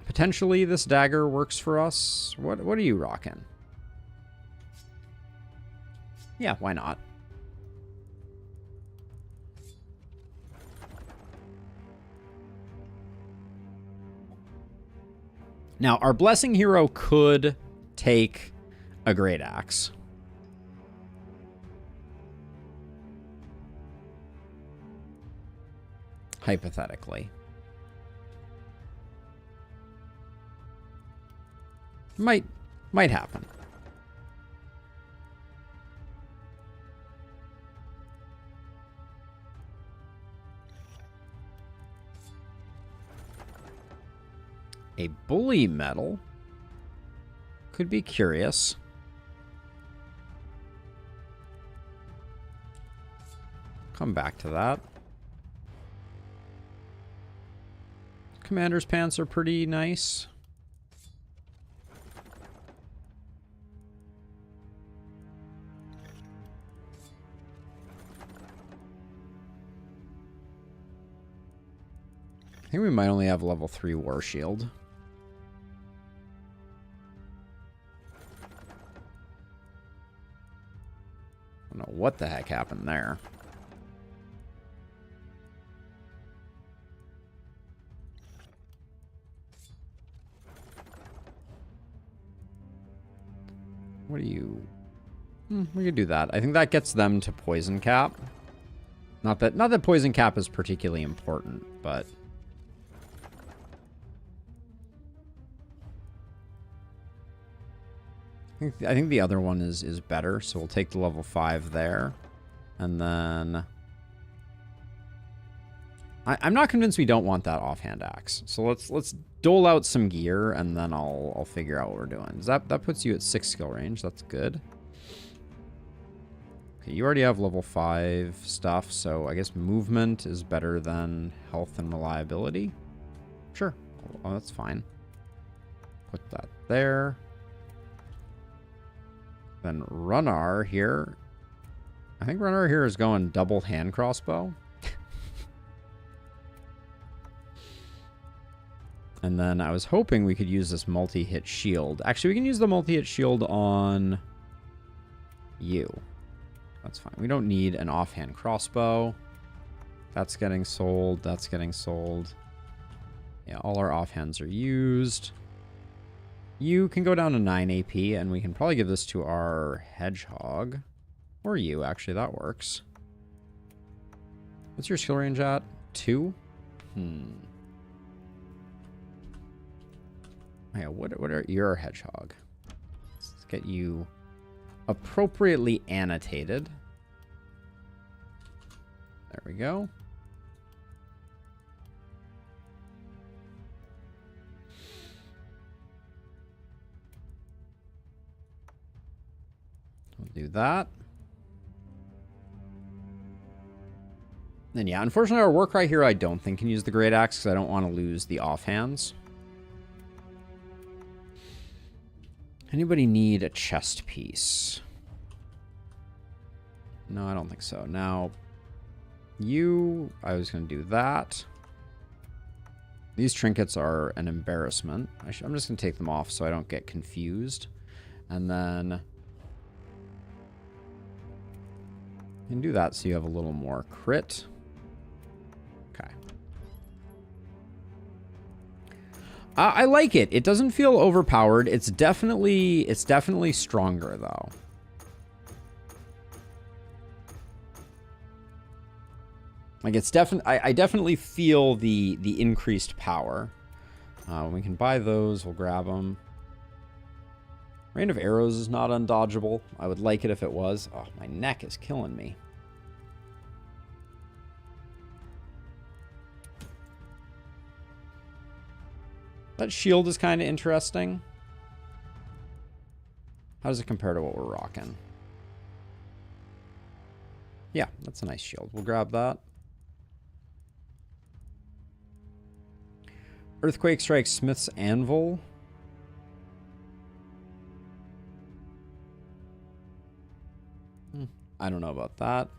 Potentially this dagger works for us. What are you rocking? Yeah, why not? Now, our Blessing Hero could take a Great Axe. Hypothetically. Might happen. A bully medal could be curious. Come back to that. Commander's pants are pretty nice. I think we might only have level 3 War Shield. I don't know what the heck happened there. What do you... we could do that. I think that gets them to Poison Cap. Not that Poison Cap is particularly important, but... I think the other one is better, so we'll take the level 5 there. And then... I'm not convinced we don't want that offhand axe. So let's dole out some gear, and then I'll figure out what we're doing. That puts you at 6 skill range. That's good. Okay, you already have level 5 stuff, so I guess movement is better than health and reliability. Sure. Oh, that's fine. Put that there. Then Runnar here. I think Runnar here is going double hand crossbow. And then I was hoping we could use this multi-hit shield. Actually, we can use the multi-hit shield on you. That's fine. We don't need an offhand crossbow. That's getting sold. That's getting sold. Yeah, all our offhands are used. You can go down to 9 AP, and we can probably give this to our hedgehog. Or you, actually. That works. What's your skill range at? 2? Yeah, what are your hedgehog? Let's get you appropriately annotated. There we go. We'll do that. And yeah, unfortunately our Warcry hero I don't think can use the Great Axe because I don't want to lose the offhands. Anybody need a chest piece? No, I don't think so. Now, I was going to do that. These trinkets are an embarrassment. I'm just going to take them off so I don't get confused. And then you can do that so you have a little more crit. Okay. I like it. It doesn't feel overpowered. It's definitely stronger though. Like it's I definitely feel the increased power. We can buy those. We'll grab them. Rain of Arrows is not undodgeable. I would like it if it was. Oh, my neck is killing me. That shield is kind of interesting. How does it compare to what we're rocking? Yeah, that's a nice shield. We'll grab that. Earthquake Strike Smith's Anvil. I don't know about that.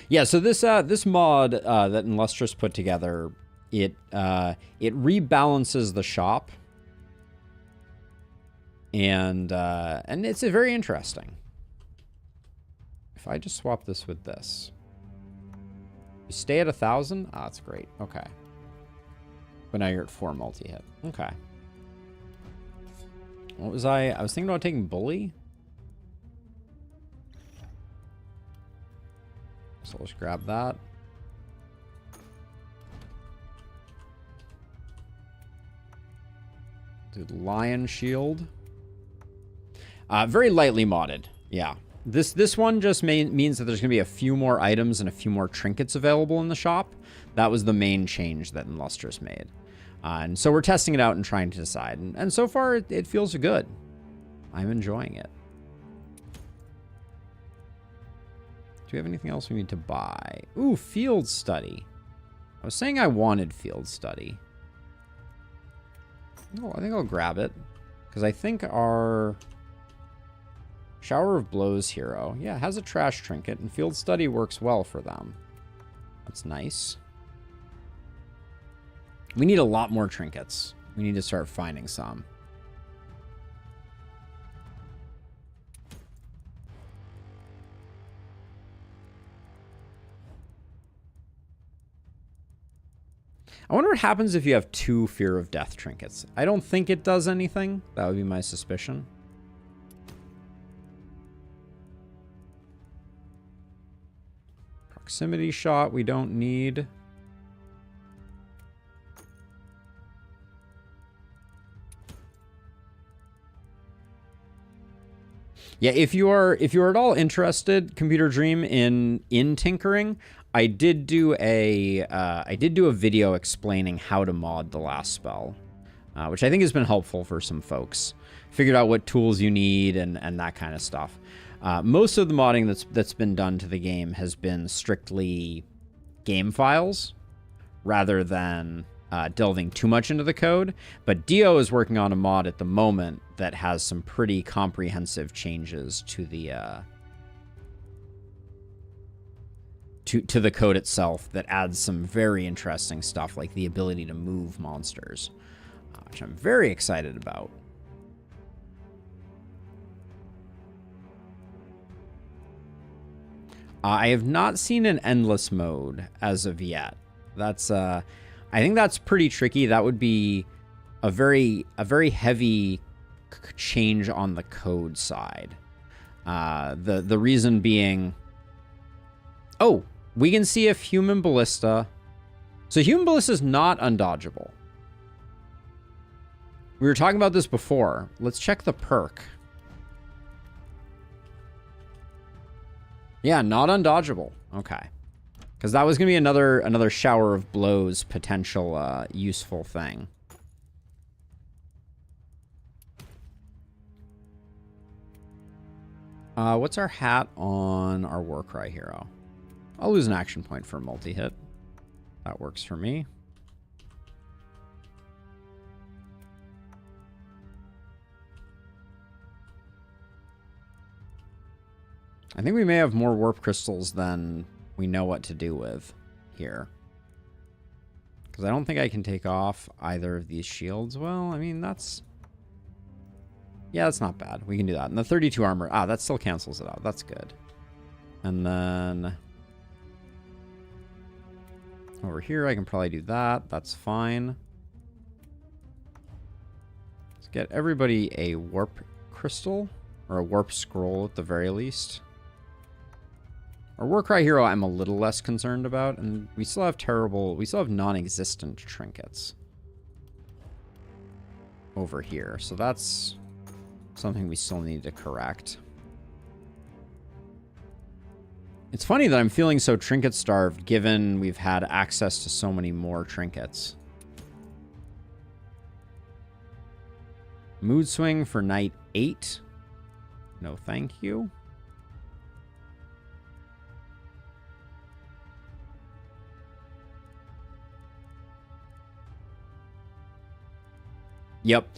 Yeah, so this mod that Illustrious put together, it rebalances the shop, and it's very interesting. If I just swap this with this, you stay at 1,000. Ah, that's great. Okay, but now you're at 4 multi-hit. Okay. What was I was thinking about taking Bully. So let's grab that. Do the Lion Shield. Very lightly modded. Yeah. This one just means that there's going to be a few more items and a few more trinkets available in the shop. That was the main change that Illustrious made. And so we're testing it out and trying to decide. And so far, it feels good. I'm enjoying it. Do we have anything else we need to buy? Ooh, Field Study. I was saying I wanted Field Study. Oh, I think I'll grab it. Because I think our Shower of Blows hero, yeah, has a trash trinket. And Field Study works well for them. That's nice. We need a lot more trinkets. We need to start finding some. I wonder what happens if you have 2 Fear of Death trinkets. I don't think it does anything. That would be my suspicion. Proximity shot we don't need. Yeah, if you are at all interested, Computer Dream, in tinkering, I did do a video explaining how to mod the last spell, which I think has been helpful for some folks. Figured out what tools you need and that kind of stuff. Most of the modding that's been done to the game has been strictly game files, rather than delving too much into the code. But Dio is working on a mod at the moment that has some pretty comprehensive changes to the to the code itself that adds some very interesting stuff, like the ability to move monsters, which I'm very excited about. I have not seen an endless mode as of yet. That's I think that's pretty tricky. That would be a very heavy change on the code side. The reason being, oh, we can see if human ballista. So human ballista is not undodgeable. We were talking about this before. Let's check the perk. Yeah, not undodgeable. Okay. Because that was going to be another shower of blows potential useful thing. What's our hat on our Warcry hero? I'll lose an action point for a multi-hit. That works for me. I think we may have more warp crystals than we know what to do with here. Because I don't think I can take off either of these shields. Well, I mean, that's... yeah, that's not bad. We can do that. And the 32 armor... ah, that still cancels it out. That's good. And then... over here, I can probably do that. That's fine. Let's get everybody a warp crystal. Or a warp scroll at the very least. Our Warcry hero I'm a little less concerned about, and we still have non-existent trinkets over here, so that's something we still need to correct. It's funny that I'm feeling so trinket starved given we've had access to so many more trinkets. Mood swing for night 8. No, thank you. Yep.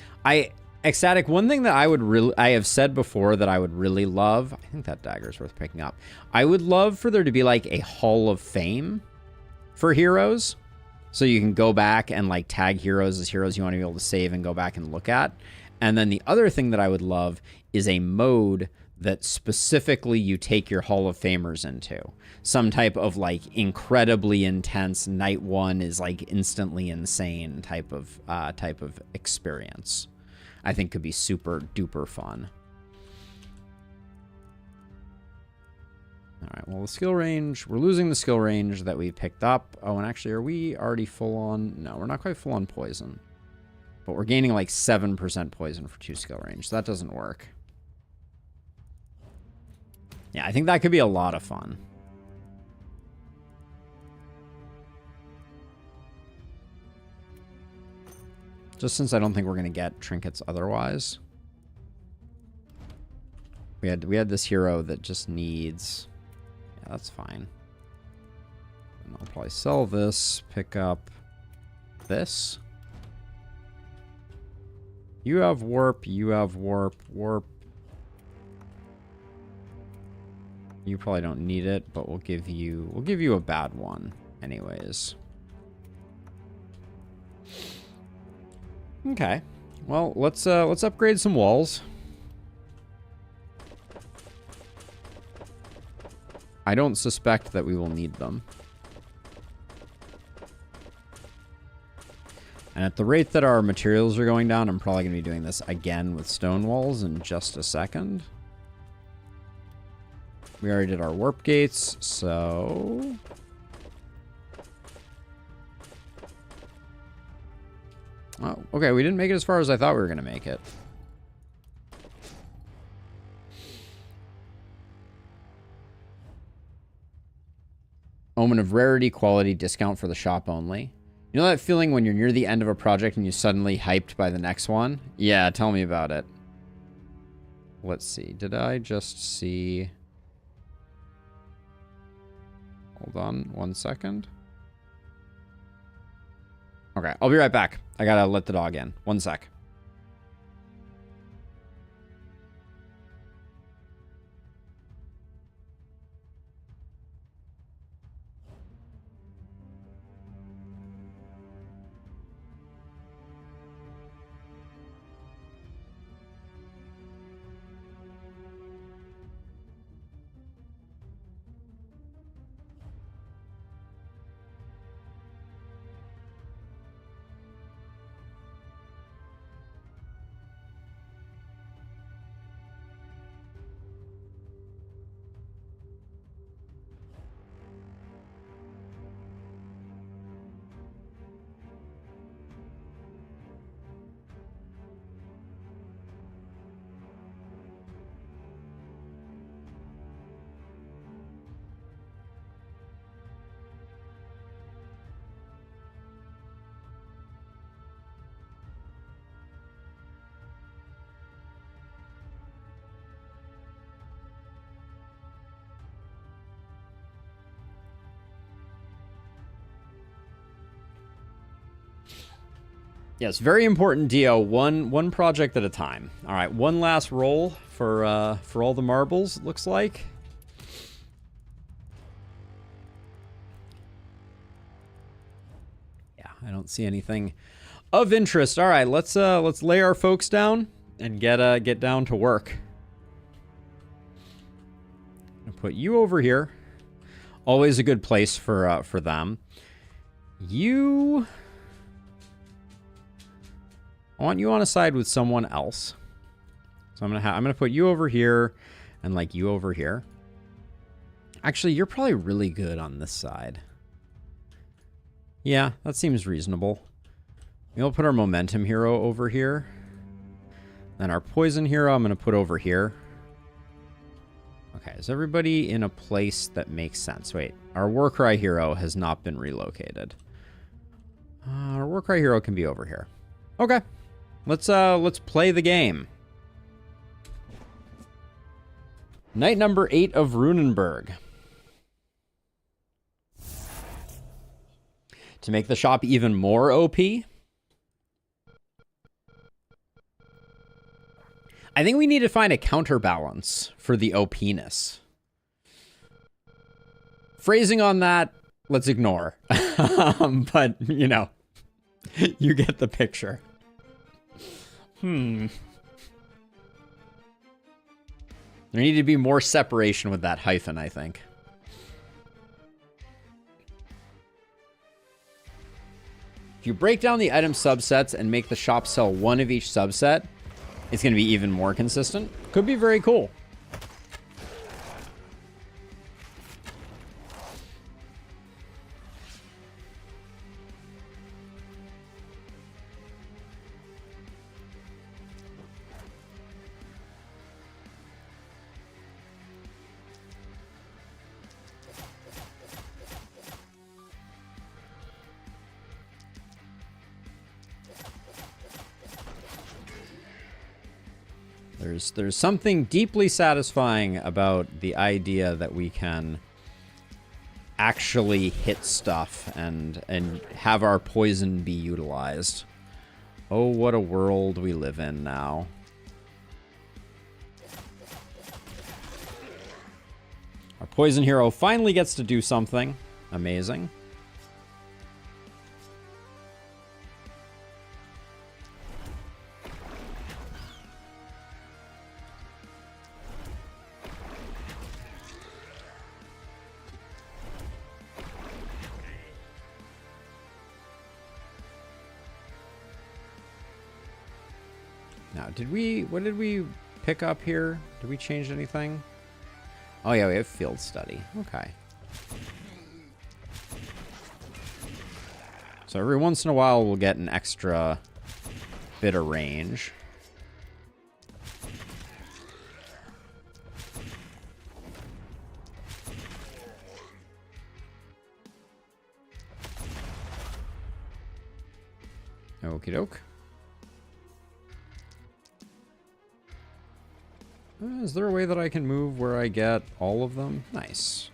Ecstatic, one thing that I have said before that I would really love, I think that dagger's worth picking up. I would love for there to be like a Hall of Fame for heroes. So you can go back and like tag heroes as heroes you want to be able to save and go back and look at. And then the other thing that I would love is a mode that specifically you take your Hall of Famers into. Some type of like incredibly intense night 1 is like instantly insane type of experience. I think could be super duper fun. All right, well, the skill range, we're losing the skill range that we picked up. Oh, and actually, are we already full on? No, we're not quite full on poison. But we're gaining like 7% poison for 2 skill range. So that doesn't work. Yeah, I think that could be a lot of fun. Just since I don't think we're going to get trinkets otherwise. We had this hero that just needs... yeah, that's fine. And I'll probably sell this, pick up this. You have warp, you have warp, warp. You probably don't need it, but we'll give you a bad one anyways. Okay. Well, let's upgrade some walls. I don't suspect that we will need them. And at the rate that our materials are going down, I'm probably going to be doing this again with stone walls in just a second. We already did our warp gates, so... oh, okay, we didn't make it as far as I thought we were going to make it. Omen of rarity, quality, discount for the shop only. You know that feeling when you're near the end of a project and you're suddenly hyped by the next one? Yeah, tell me about it. Let's see. Did I just see... hold on 1 second. Okay, I'll be right back. I gotta let the dog in. 1 sec. Yes, very important, Dio. One project at a time. All right, one last roll for all the marbles, it looks like. Yeah, I don't see anything of interest. All right, let's lay our folks down and get down to work. I'm gonna put you over here. Always a good place for them. You, I want you on a side with someone else. So I'm gonna put you over here and like you over here. Actually, you're probably really good on this side. Yeah, that seems reasonable. We'll put our momentum hero over here. Then our poison hero I'm gonna put over here. Okay, is everybody in a place that makes sense? Wait, our Warcry hero has not been relocated. Our Warcry hero can be over here. Okay, let's play the game. Night number 8 of Runenberg. To make the shop even more OP, I think we need to find a counterbalance for the OP-ness. Phrasing on that, let's ignore. But, you know, you get the picture. There needed to be more separation with that hyphen, I think. If you break down the item subsets and make the shop sell one of each subset, it's going to be even more consistent. Could be very cool. There's something deeply satisfying about the idea that we can actually hit stuff and have our poison be utilized. Oh, what a world we live in now. Our poison hero finally gets to do something amazing. Now, what did we pick up here? Did we change anything? Oh yeah, we have field study. Okay. So every once in a while we'll get an extra bit of range. Okie doke. Is there a way that I can move where I get all of them? Nice.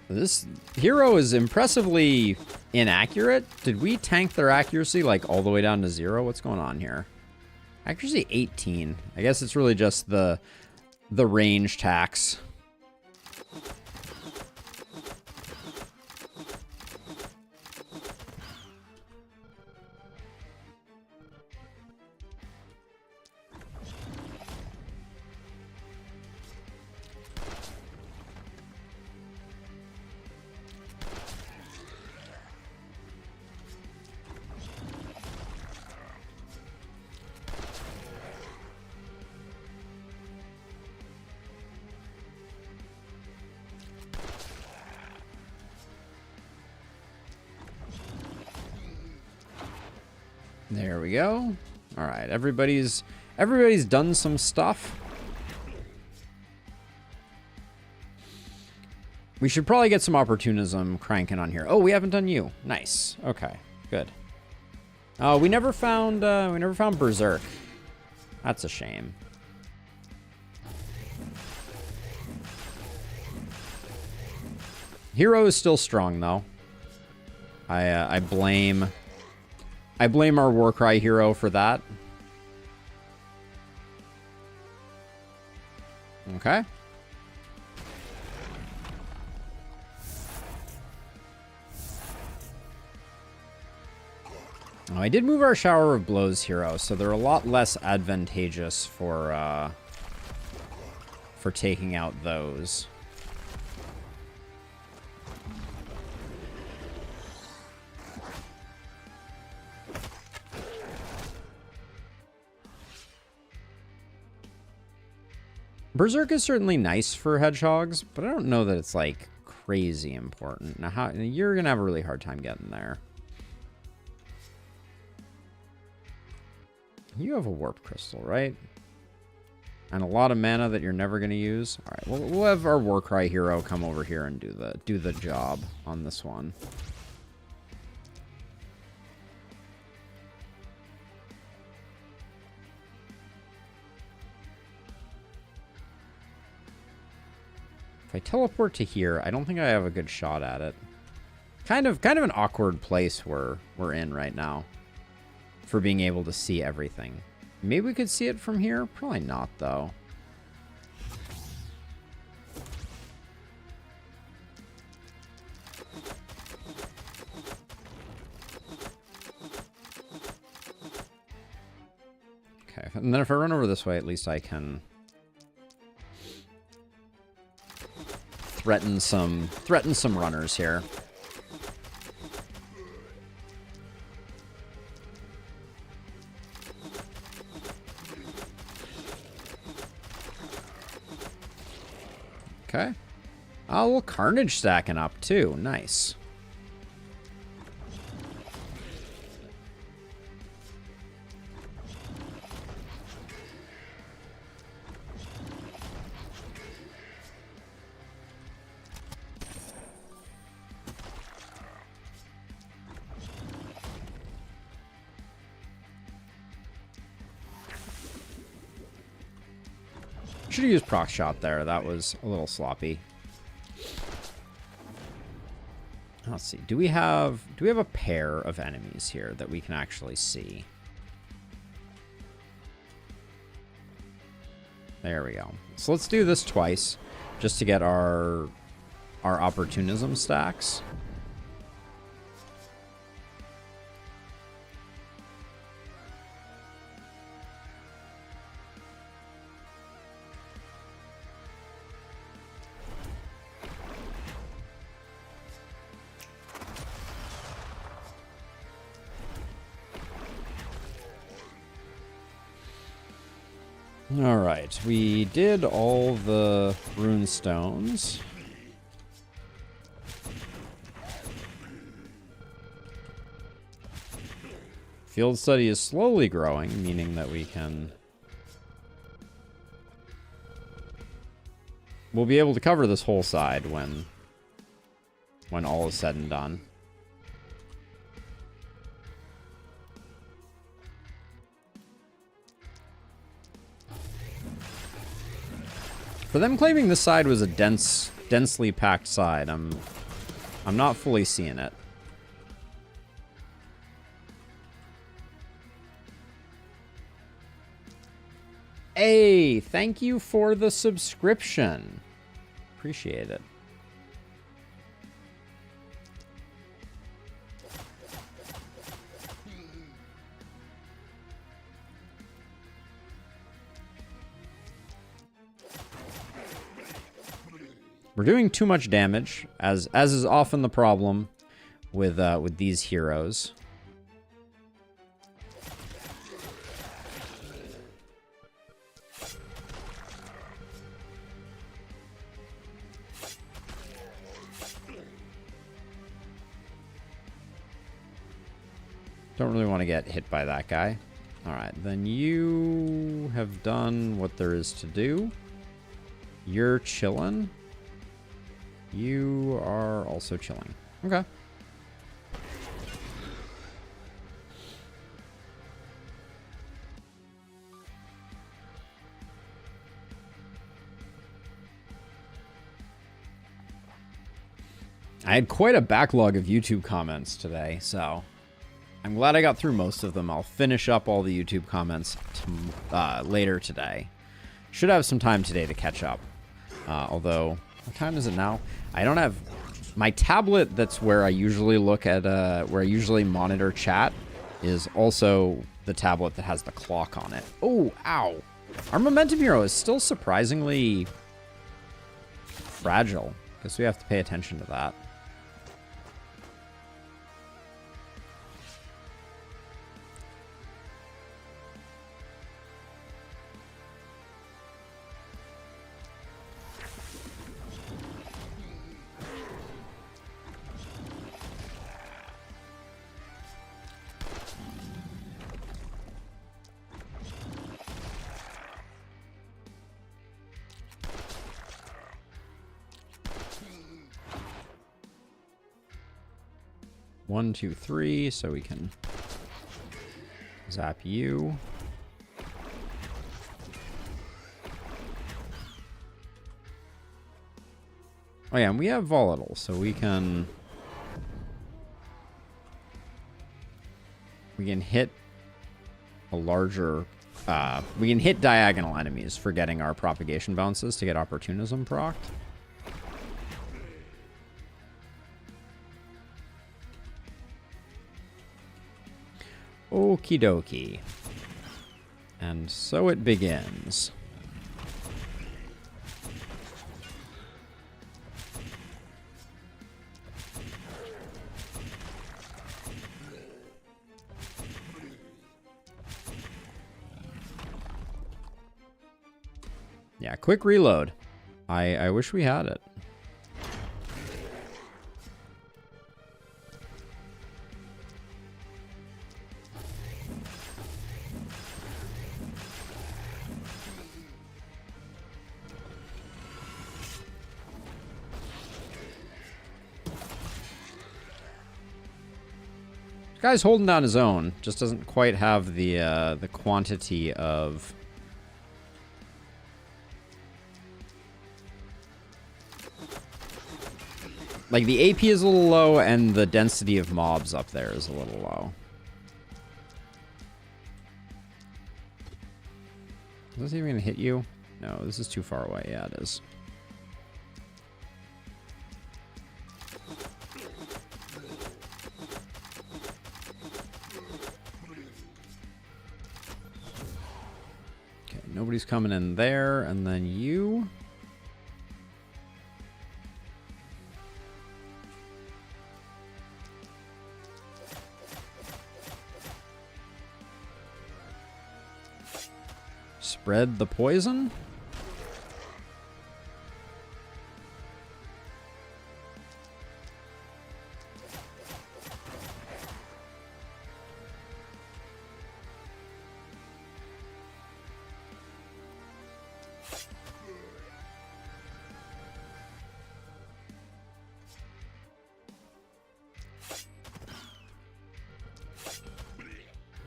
This hero is impressively inaccurate. Did we tank their accuracy like all the way down to 0? What's going on here? Accuracy 18. I guess it's really just the range tax. There we go. All right, everybody's done some stuff. We should probably get some opportunism cranking on here. Oh, we haven't done you. Nice. Okay. Good. Oh, we never found Berserk. That's a shame. Hero is still strong though. I blame our Warcry hero for that. Okay. Oh, I did move our Shower of Blows hero, so they're a lot less advantageous for taking out those. Berserk is certainly nice for hedgehogs, but I don't know that it's like crazy important. Now, you're gonna have a really hard time getting there. You have a warp crystal, right? And a lot of mana that you're never gonna use. All right, we'll have our Warcry hero come over here and do the job on this one. If I teleport to here, I don't think I have a good shot at it. Kind of an awkward place we're in right now for being able to see everything. Maybe we could see it from here? Probably not, though. Okay, and then if I run over this way, at least I can threaten some runners here. Okay. Oh, well, Carnage stacking up too. Nice. Should have used proc shot there. That was a little sloppy. Let's see. Do we have a pair of enemies here that we can actually see? There we go. So let's do this twice just to get our opportunism stacks. Alright, we did all the rune stones. Field study is slowly growing, meaning that we'll be able to cover this whole side when all is said and done. For them claiming this side was a densely packed side, I'm not fully seeing it. Hey, thank you for the subscription. Appreciate it. We're doing too much damage, as is often the problem with these heroes. Don't really want to get hit by that guy. All right, then you have done what there is to do. You're chilling. You are also chilling. Okay. I had quite a backlog of YouTube comments today, so I'm glad I got through most of them. I'll finish up all the YouTube comments later today. Should have some time today to catch up. Although, what time is it now? I don't have... My tablet that's where I usually look at, where I usually monitor chat, is also the tablet that has the clock on it. Oh, ow. Our momentum hero is still surprisingly fragile. Guess we have to pay attention to that. One, two, three, so we can zap you. Oh yeah, and we have volatile, so we can hit a larger we can hit diagonal enemies for getting our propagation bounces to get opportunism procced. Okie dokie. And so it begins. Yeah, quick reload. I wish we had it. Guy's holding down his own, just doesn't quite have the quantity of... Like, the AP is a little low, and the density of mobs up there is a little low. Is this even gonna hit you? No, this is too far away. Yeah, it is. Nobody's coming in there, and then you. Spread the poison.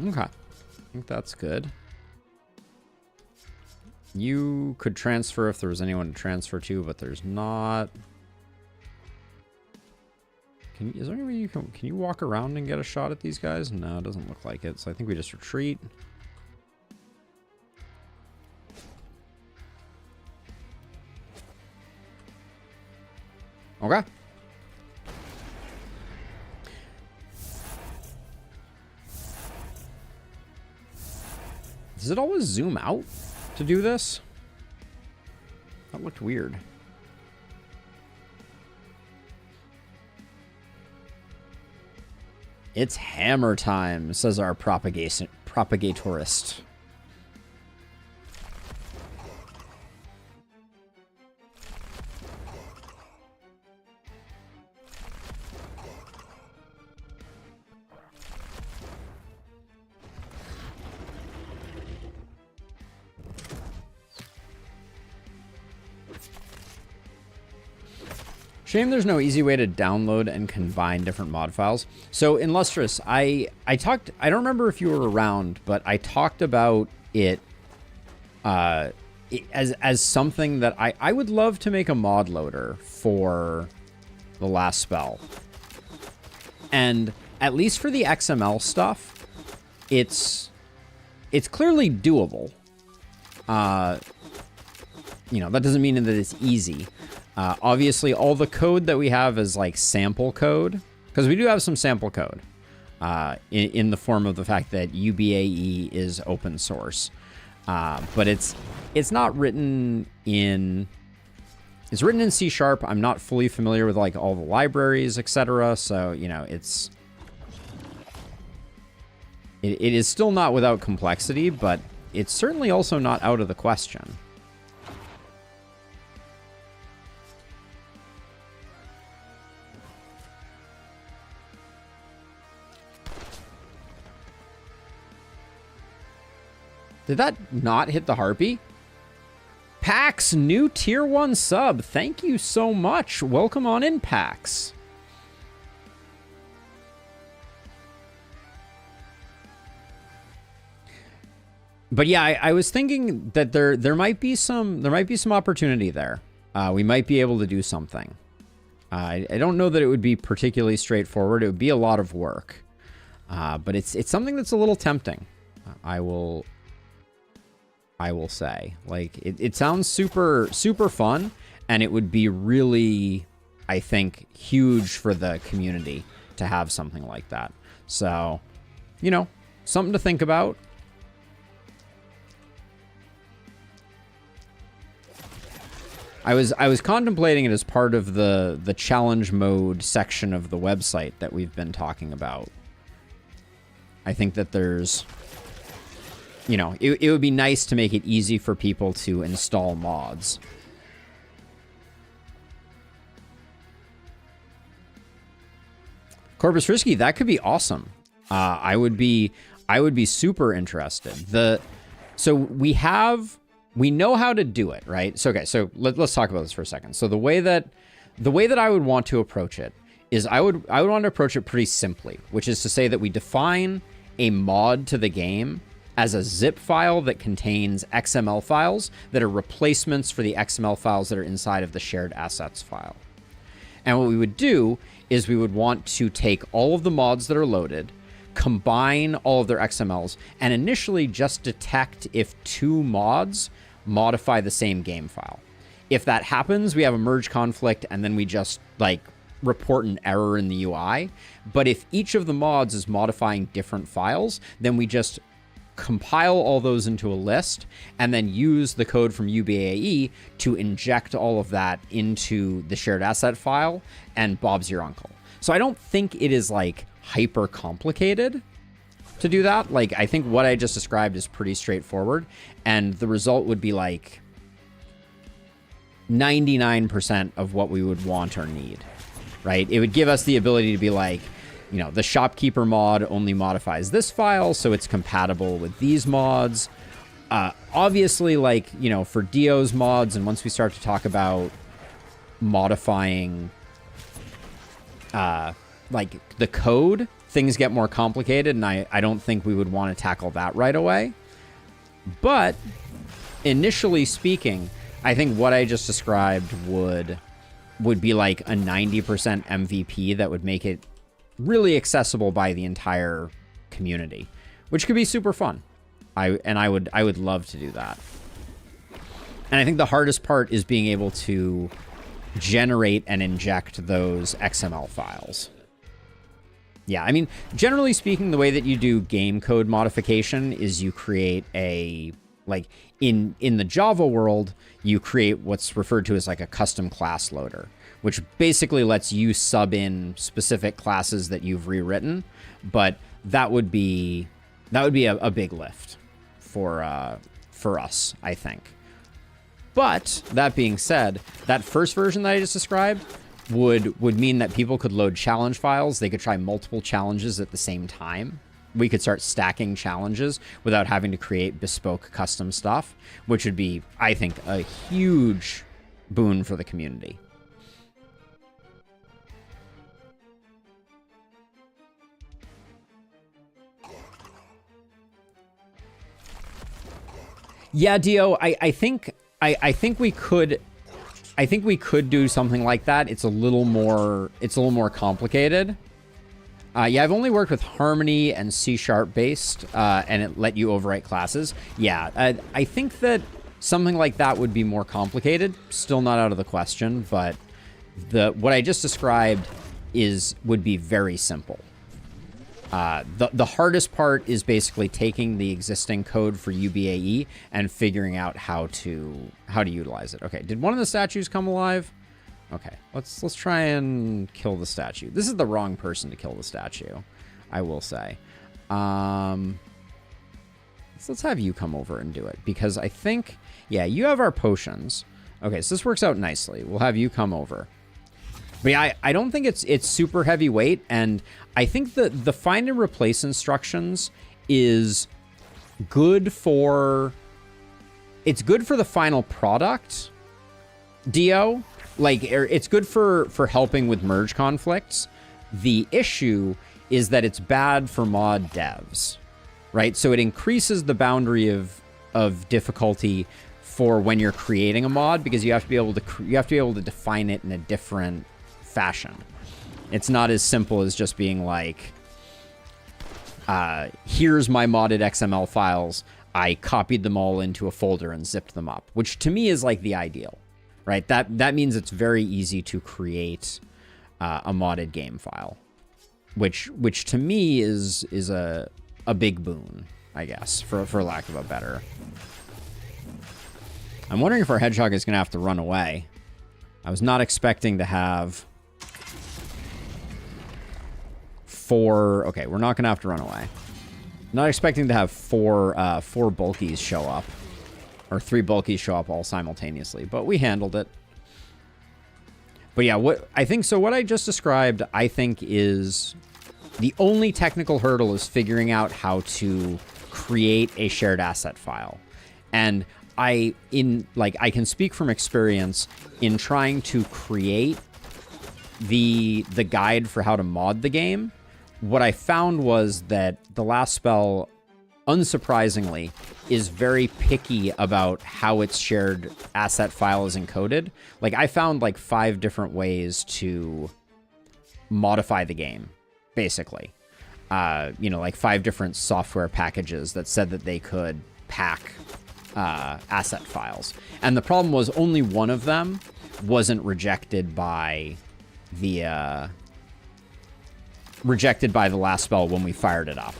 Okay. I think that's good. You could transfer if there was anyone to transfer to, but there's not. Is there any way you can you walk around and get a shot at these guys? No, it doesn't look like it. So I think we just retreat. Okay. Does it always zoom out to do this? That looked weird. It's hammer time, says our propagatorist. Shame there's no easy way to download and combine different mod files. So in Lustrous, I don't remember if you were around, but I talked about it as something that I would love to make a mod loader for the last spell. And at least for the XML stuff, it's clearly doable. You know, that doesn't mean that it's easy. Obviously, all the code that we have is like sample code, because we do have some sample code in the form of the fact that UBAE is open source. But it's not written in... It's written in C#. I'm not fully familiar with like all the libraries, etc. So, you know, it is still not without complexity, but it's certainly also not out of the question. Did that not hit the harpy? Pax, new tier 1 sub. Thank you so much. Welcome on in, Pax. But yeah, I was thinking that there might be some opportunity there. We might be able to do something. I don't know that it would be particularly straightforward. It would be a lot of work. But it's something that's a little tempting. I will say. Like, it sounds super, super fun, and it would be really, I think, huge for the community to have something like that. So, you know, something to think about. I was contemplating it as part of the challenge mode section of the website that we've been talking about. I think that there's... You know, it would be nice to make it easy for people to install mods. Corpus Risky, that could be awesome. I would be super interested. So we know how to do it, right? So okay, so let's talk about this for a second. So the way that I would want to approach it is I would want to approach it pretty simply, which is to say that we define a mod to the game as a zip file that contains XML files that are replacements for the XML files that are inside of the shared assets file. And what we would do is we would want to take all of the mods that are loaded, combine all of their XMLs, and initially just detect if two mods modify the same game file. If that happens, we have a merge conflict, and then we just like report an error in the UI. But if each of the mods is modifying different files, then we just compile all those into a list and then use the code from UBAE to inject all of that into the shared asset file, and Bob's your uncle. So I don't think it is like hyper complicated to do that. Like, I think what I just described is pretty straightforward, and the result would be like 99% of what we would want or need, right? It would give us the ability to be like, you know, the Shopkeeper mod only modifies this file, so it's compatible with these mods. Obviously, like, you know, for Dio's mods, and once we start to talk about modifying, like, the code, things get more complicated, and I don't think we would want to tackle that right away. But, initially speaking, I think what I just described would be like a 90% MVP that would make it really accessible by the entire community, which could be super fun. I would love to do that. And I think the hardest part is being able to generate and inject those XML files. Yeah, I mean, generally speaking, the way that you do game code modification is you create a, like, in the Java world, you create what's referred to as like a custom class loader, which basically lets you sub in specific classes that you've rewritten. But that would be a big lift for us, I think. But that being said, that first version that I just described would mean that people could load challenge files. They could try multiple challenges at the same time. We could start stacking challenges without having to create bespoke custom stuff, which would be, I think, a huge boon for the community. Yeah, Dio, I think we could I think we could do something like that. It's a little more complicated. Yeah, I've only worked with Harmony and C# based, and it let you overwrite classes. Yeah, I think that something like that would be more complicated. Still not out of the question, but what I just described would be very simple. The hardest part is basically taking the existing code for UBAE and figuring out how to utilize it. Okay, did one of the statues come alive? Okay, let's try and kill the statue. This is the wrong person to kill the statue, I will say. Let's have you come over and do it, because I think, yeah, you have our potions. Okay, so this works out nicely. We'll have you come over. But yeah, I don't think it's super heavyweight, and I think the find and replace instructions is good for... It's good for the final product, Dio. Like, it's good for helping with merge conflicts. The issue is that it's bad for mod devs, right? So it increases the boundary of difficulty for when you're creating a mod, because you have to be able to define it in a different fashion. It's not as simple as just being like, here's my modded XML files. I copied them all into a folder and zipped them up, which to me is like the ideal, right? That means it's very easy to create a modded game file, which to me is a big boon, I guess, for lack of a better. I'm wondering if our hedgehog is going to have to run away. I was not expecting to have 4... Okay, we're not going to have to run away. Not expecting to have 4 bulkies show up. Or 3 bulkies show up all simultaneously, but we handled it. But yeah, what I just described, I think, is the only technical hurdle is figuring out how to create a shared asset file. And I can speak from experience in trying to create the guide for how to mod the game. What I found was that the last spell, unsurprisingly, is very picky about how its shared asset file is encoded. Like, I found like 5 different ways to modify the game, basically. Like 5 different software packages that said that they could pack asset files. And the problem was only one of them wasn't rejected by the last spell when we fired it up.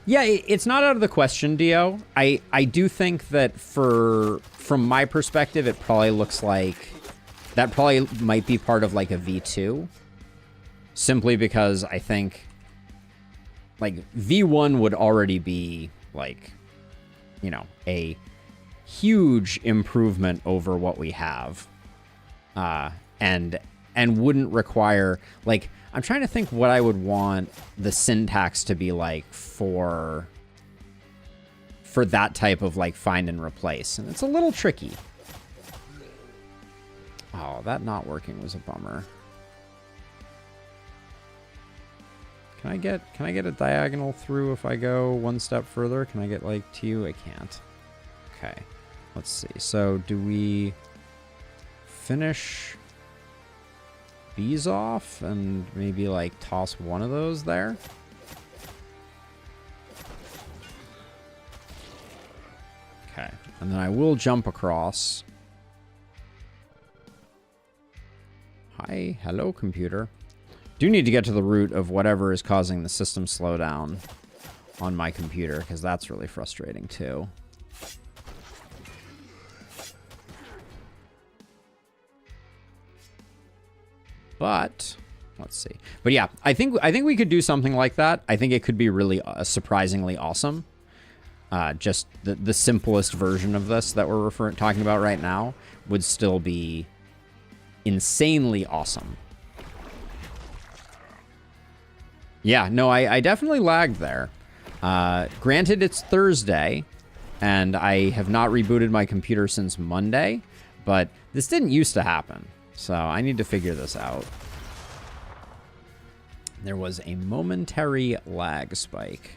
Yeah, it's not out of the question, Dio. I do think that from my perspective, it probably looks like that probably might be part of like a V2. Simply because I think like V1 would already be like, a huge improvement over what we have. And wouldn't require, like, I'm trying to think what I would want the syntax to be like for that type of like find and replace. And it's a little tricky. Oh, that not working was a bummer. Can I get a diagonal through if I go one step further? Can I get like to you? I can't. Okay. Let's see. So do we finish these off and maybe like toss one of those there? Okay. And then I will jump across. Hi. Hello, computer. Do need to get to the root of whatever is causing the system slowdown on my computer, because that's really frustrating too. But let's see. But yeah, I think we could do something like that. I think it could be really surprisingly awesome. Just the simplest version of this that we're talking about right now would still be insanely awesome. Yeah, no, I definitely lagged there. Granted, it's Thursday, and I have not rebooted my computer since Monday, but this didn't used to happen. So I need to figure this out. There was a momentary lag spike.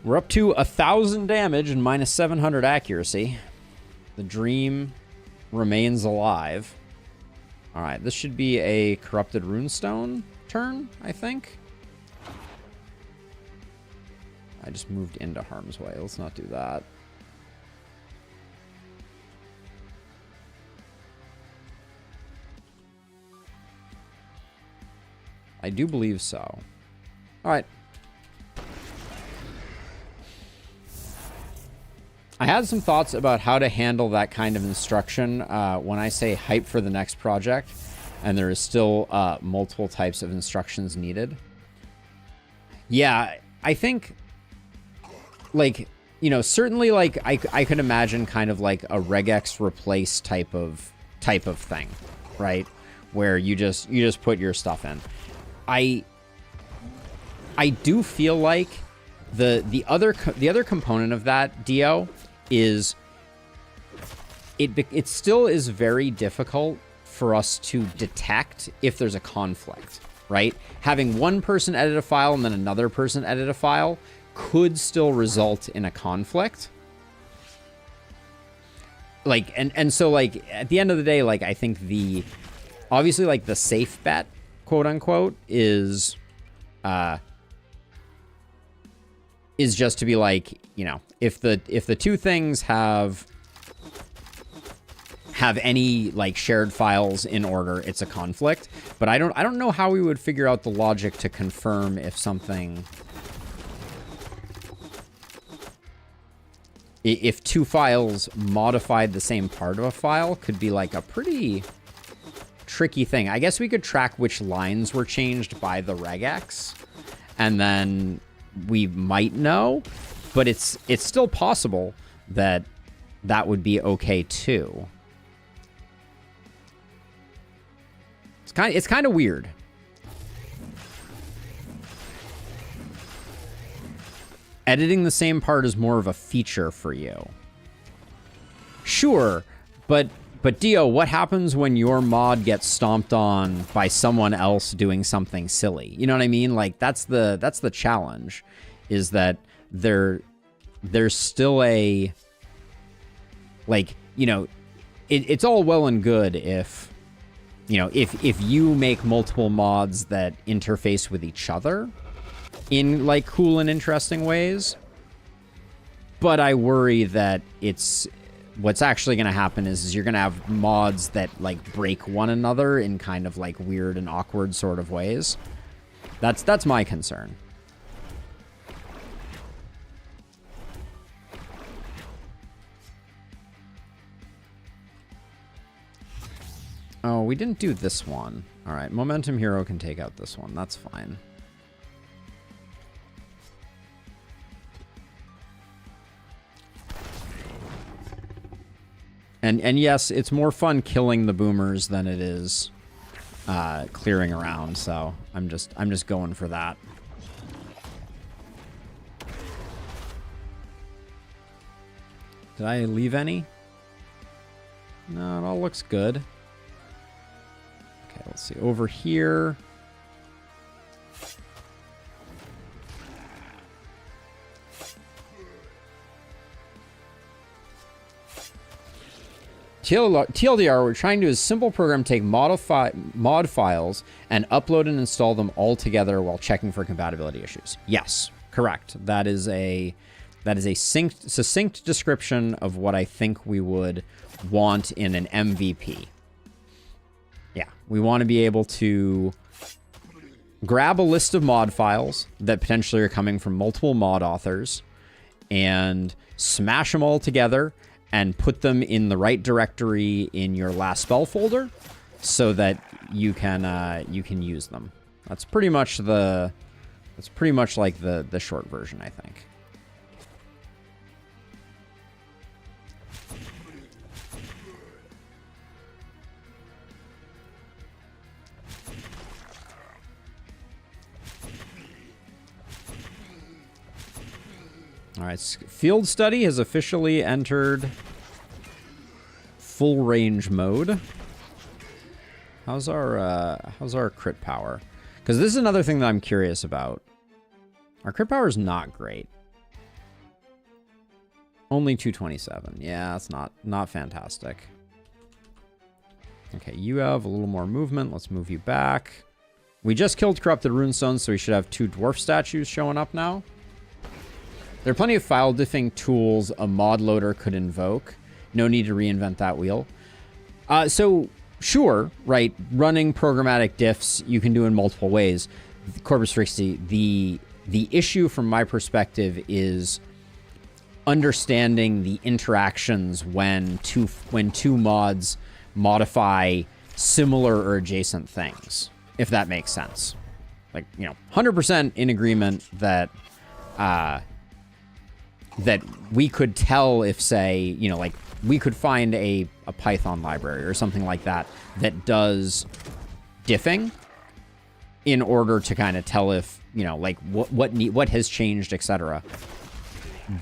We're up to 1,000 damage and minus 700 accuracy. The dream remains alive. All right, this should be a corrupted runestone turn, I think. I just moved into harm's way. Let's not do that. I do believe so. All right. I had some thoughts about how to handle that kind of instruction when I say hype for the next project, and there is still multiple types of instructions needed. Yeah, I think, like, you know, certainly, like, I could imagine kind of like a regex replace type of thing, right? Where you just put your stuff in. I do feel like the other component of that, Dio, is it still is very difficult for us to detect if there's a conflict, right? Having one person edit a file and then another person edit a file could still result in a conflict. Like, and so, like, at the end of the day, like, I think obviously, like, the safe bet, quote unquote, is just to be like, you know, if the two things have any, like, shared files in order, it's a conflict. But I don't know how we would figure out the logic to confirm if something, if two files modified the same part of a file, could be like a pretty tricky thing. I guess we could track which lines were changed by the regex, and then we might know, but it's still possible that that would be okay too. It's kind of weird. Editing the same part is more of a feature for you. Sure, but Dio, what happens when your mod gets stomped on by someone else doing something silly? You know what I mean? Like, that's the challenge, is that there's still a, like, you know, it's all well and good if, you know, if you make multiple mods that interface with each other in, like, cool and interesting ways. But I worry that what's actually going to happen is you're going to have mods that, like, break one another in kind of, like, weird and awkward sort of ways. That's my concern. Oh, we didn't do this one. All right, Momentum Hero can take out this one. That's fine. And yes, it's more fun killing the boomers than it is clearing around, so I'm just going for that. Did I leave any? No, it all looks good. Okay, let's see. Over here. TLDR, we're trying to do a simple program, take mod files and upload and install them all together while checking for compatibility issues. Yes, correct. That is a succinct description of what I think we would want in an MVP. Yeah, we want to be able to grab a list of mod files that potentially are coming from multiple mod authors and smash them all together and put them in the right directory in your last spell folder so that you can use them. That's pretty much like the short version, I think. All right, field study has officially entered full range mode. How's our crit power? Because this is another thing that I'm curious about. Our crit power is not great. Only 227. Yeah, that's not fantastic. Okay, you have a little more movement. Let's move you back. We just killed Corrupted Runestones, so we should have 2 dwarf statues showing up now. There are plenty of file diffing tools a mod loader could invoke. No need to reinvent that wheel. So, sure, right, running programmatic diffs you can do in multiple ways. Corpus Christi, the issue from my perspective is understanding the interactions when two mods modify similar or adjacent things, if that makes sense. Like, 100% in agreement that that we could tell if, say, like we could find a Python library or something like that that does diffing in order to kind of tell if, like what has changed, etc.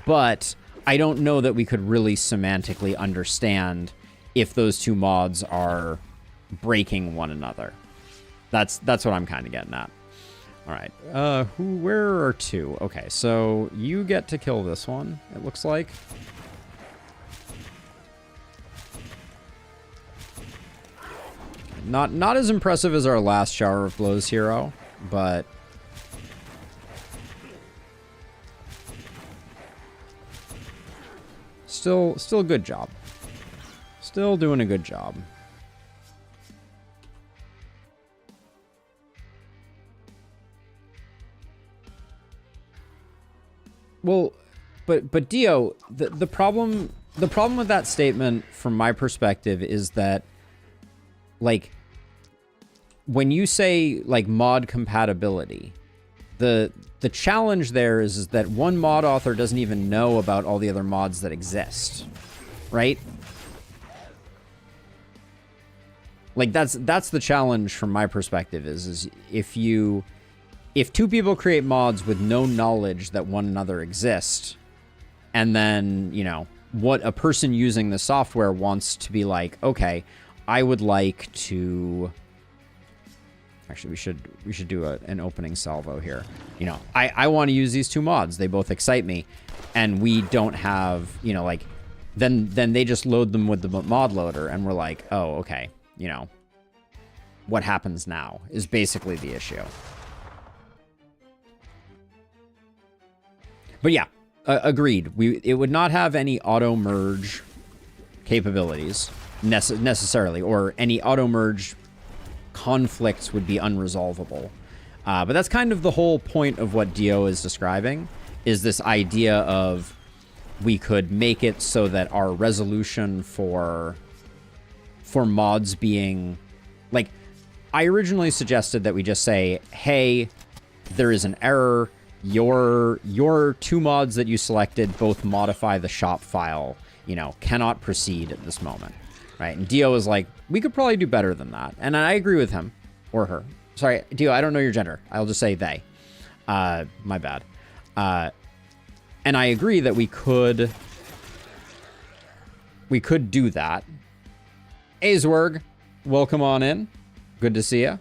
But I don't know that we could really semantically understand if those 2 mods are breaking one another. That's what I'm kind of getting at. All right. Where are 2? Okay, so you get to kill this one, it looks like. Not as impressive as our last Shower of Blows hero, but still a good job. Still doing a good job. Well, but Dio, the problem with that statement from my perspective is that, like, when you say like mod compatibility, the challenge there is that one mod author doesn't even know about all the other mods that exist, right? Like that's the challenge from my perspective is if 2 people create mods with no knowledge that one another exists, and then, what a person using the software wants to be like, okay, I would like to... Actually, we should do an opening salvo here. I want to use these 2 mods. They both excite me. And we don't have, like... Then they just load them with the mod loader, and we're like, oh, okay, what happens now is basically the issue. But yeah, agreed. It would not have any auto merge capabilities necessarily, or any auto merge conflicts would be unresolvable. But that's kind of the whole point of what Dio is describing, is this idea of we could make it so that our resolution for mods being, like, I originally suggested that we just say, hey, there is an error. Your 2 mods that you selected both modify the shop file, cannot proceed at this moment, right? And Dio is like, we could probably do better than that. And I agree with him, or her. Sorry, Dio, I don't know your gender. I'll just say they. My bad. And I agree that we could do that. Azwerg, welcome on in. Good to see you.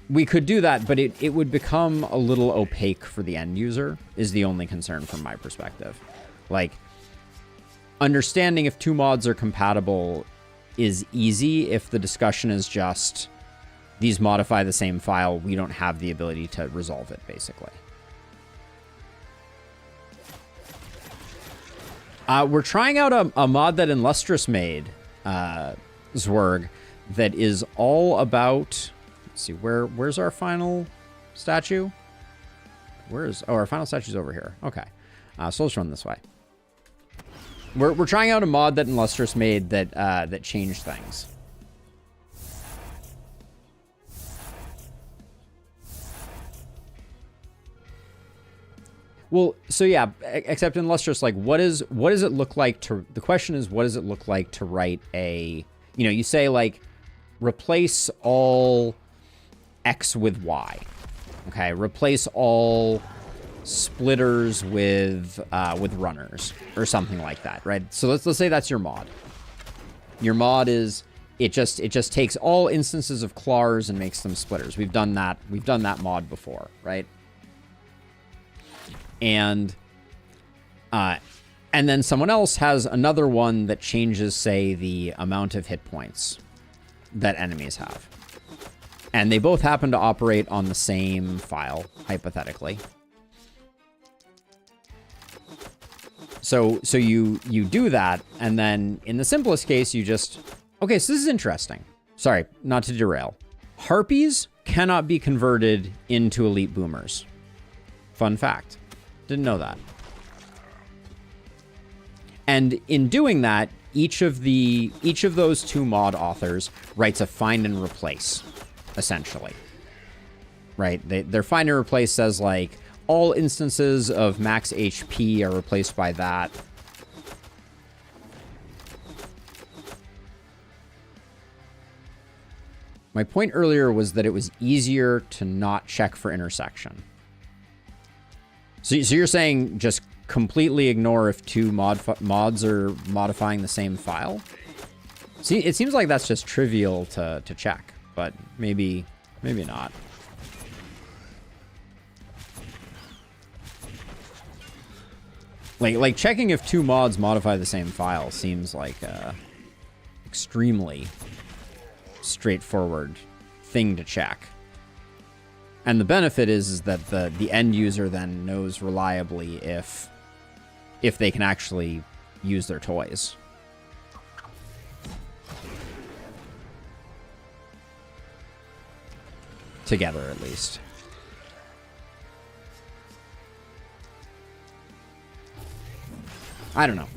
We could do that, but it would become a little opaque for the end user, is the only concern from my perspective. Like, understanding if 2 mods are compatible is easy if the discussion is just, these modify the same file, we don't have the ability to resolve it, basically. We're trying out a mod that Illustrious made, Zwerg, that is all about... Let's see, where's our final statue? Our final statue's over here. Okay. So let's run this way. We're trying out a mod that Illustrious made that changed things. Well, so yeah, except in Illustrious, like, what does it look like to... The question is, what does it look like to write a... you say, like, replace all... X with Y. Okay, replace all splitters with runners or something like that, right? So let's say that's your mod. Your mod is it just takes all instances of claws and makes them splitters. We've done that mod before, right? And And then someone else has another one that changes, say, the amount of hit points that enemies have. And they both happen to operate on the same file, hypothetically. So you do that, and then in the simplest case, you just... Okay, so this is interesting. Sorry, not to derail. Harpies cannot be converted into elite boomers. Fun fact. Didn't know that. And in doing that, each of those two mod authors writes a find and replace, essentially. Right? Their find and replace says, like, all instances of max HP are replaced by that. My point earlier was that it was easier to not check for intersection. So you're saying just completely ignore if two mods are modifying the same file? See, it seems like that's just trivial to check, but maybe not. Like checking if two mods modify the same file seems like a extremely straightforward thing to check. And the benefit is that the end user then knows reliably if they can actually use their toys. Together, at least. I don't know.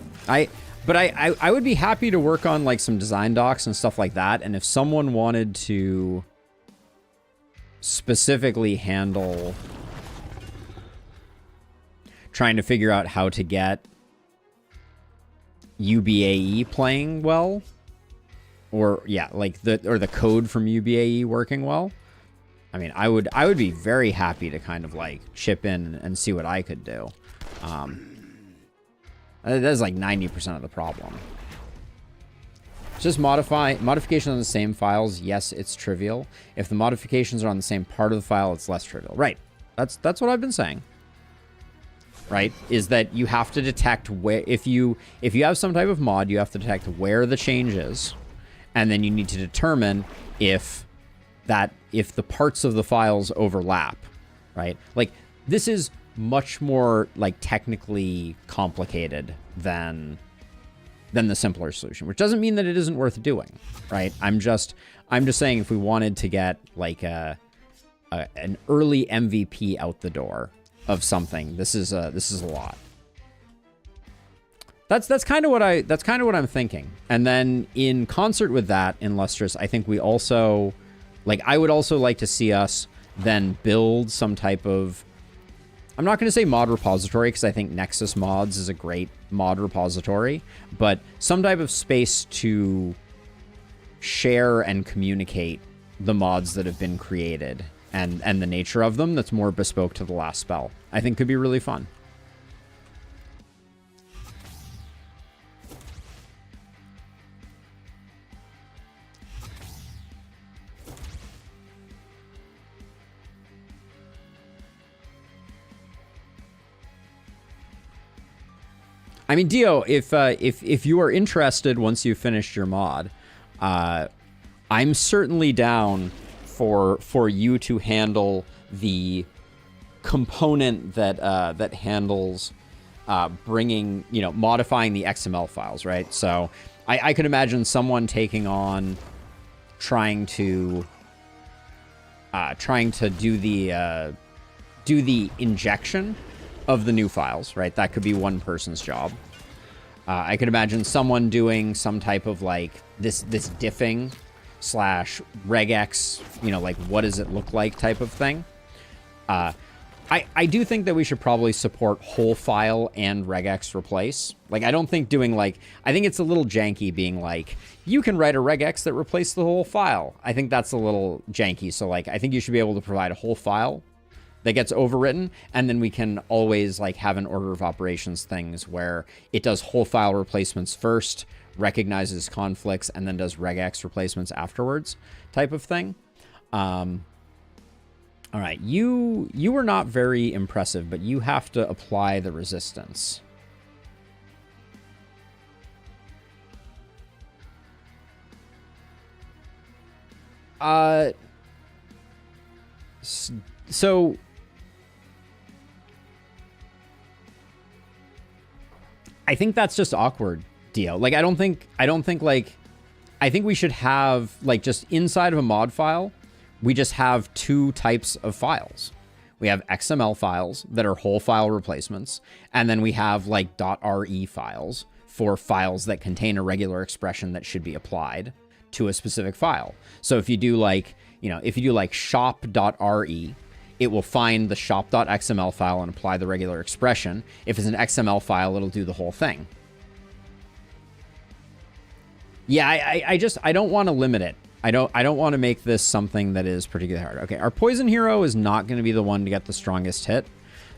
But I would be happy to work on like some design docs and stuff like that. And if someone wanted to specifically handle trying to figure out how to get UBAE playing well, or yeah, like the code from UBAE working well, I mean, I would be very happy to kind of like chip in and see what I could do. That's like 90% of the problem. Just modifications on the same files. Yes, it's trivial. If the modifications are on the same part of the file, it's less trivial. Right. That's what I've been saying. Right? Is that you have to detect where, if you have some type of mod, you have to detect where the change is, and then you need to determine if the parts of the files overlap. Right? Like, this is much more like technically complicated than the simpler solution, which doesn't mean that it isn't worth doing, right? I'm just saying if we wanted to get like an early MVP out the door of something, this is a lot. That's kind of what I'm thinking. And then in concert with that, in Lustrous, I think we also I would also like to see us then build some type of, I'm not going to say mod repository because I think Nexus Mods is a great mod repository, but some type of space to share and communicate the mods that have been created and the nature of them that's more bespoke to the last spell. I think could be really fun. I mean, Dio, if you are interested once you've finished your mod, I'm certainly down for you to handle the component that handles bringing, modifying the XML files, right? So I could imagine someone taking on trying to do the injection of the new files, right? That could be one person's job. I could imagine someone doing some type of like this diffing / regex, like what does it look like type of thing. I do think that we should probably support whole file and regex replace. Like, I don't think doing I think it's a little janky being like, you can write a regex that replaces the whole file. I think that's a little janky. So I think you should be able to provide a whole file that gets overwritten, and then we can always have an order of operations things where it does whole file replacements first, recognizes conflicts, and then does regex replacements afterwards type of thing. All right, you were not very impressive, but you have to apply the resistance. So I think that's just awkward, Dio. Like, I don't think like, I think we should have, like, just inside of a mod file, we just have two types of files. We have XML files that are whole file replacements, and then we have like .re files for files that contain a regular expression that should be applied to a specific file. So if you do like, you know, if you do like shop.re, it will find the shop.xml file and apply the regular expression. If it's an XML file, it'll do the whole thing. Yeah, I don't want to limit it. I don't want to make this something that is particularly hard. Okay, our poison hero is not going to be the one to get the strongest hit.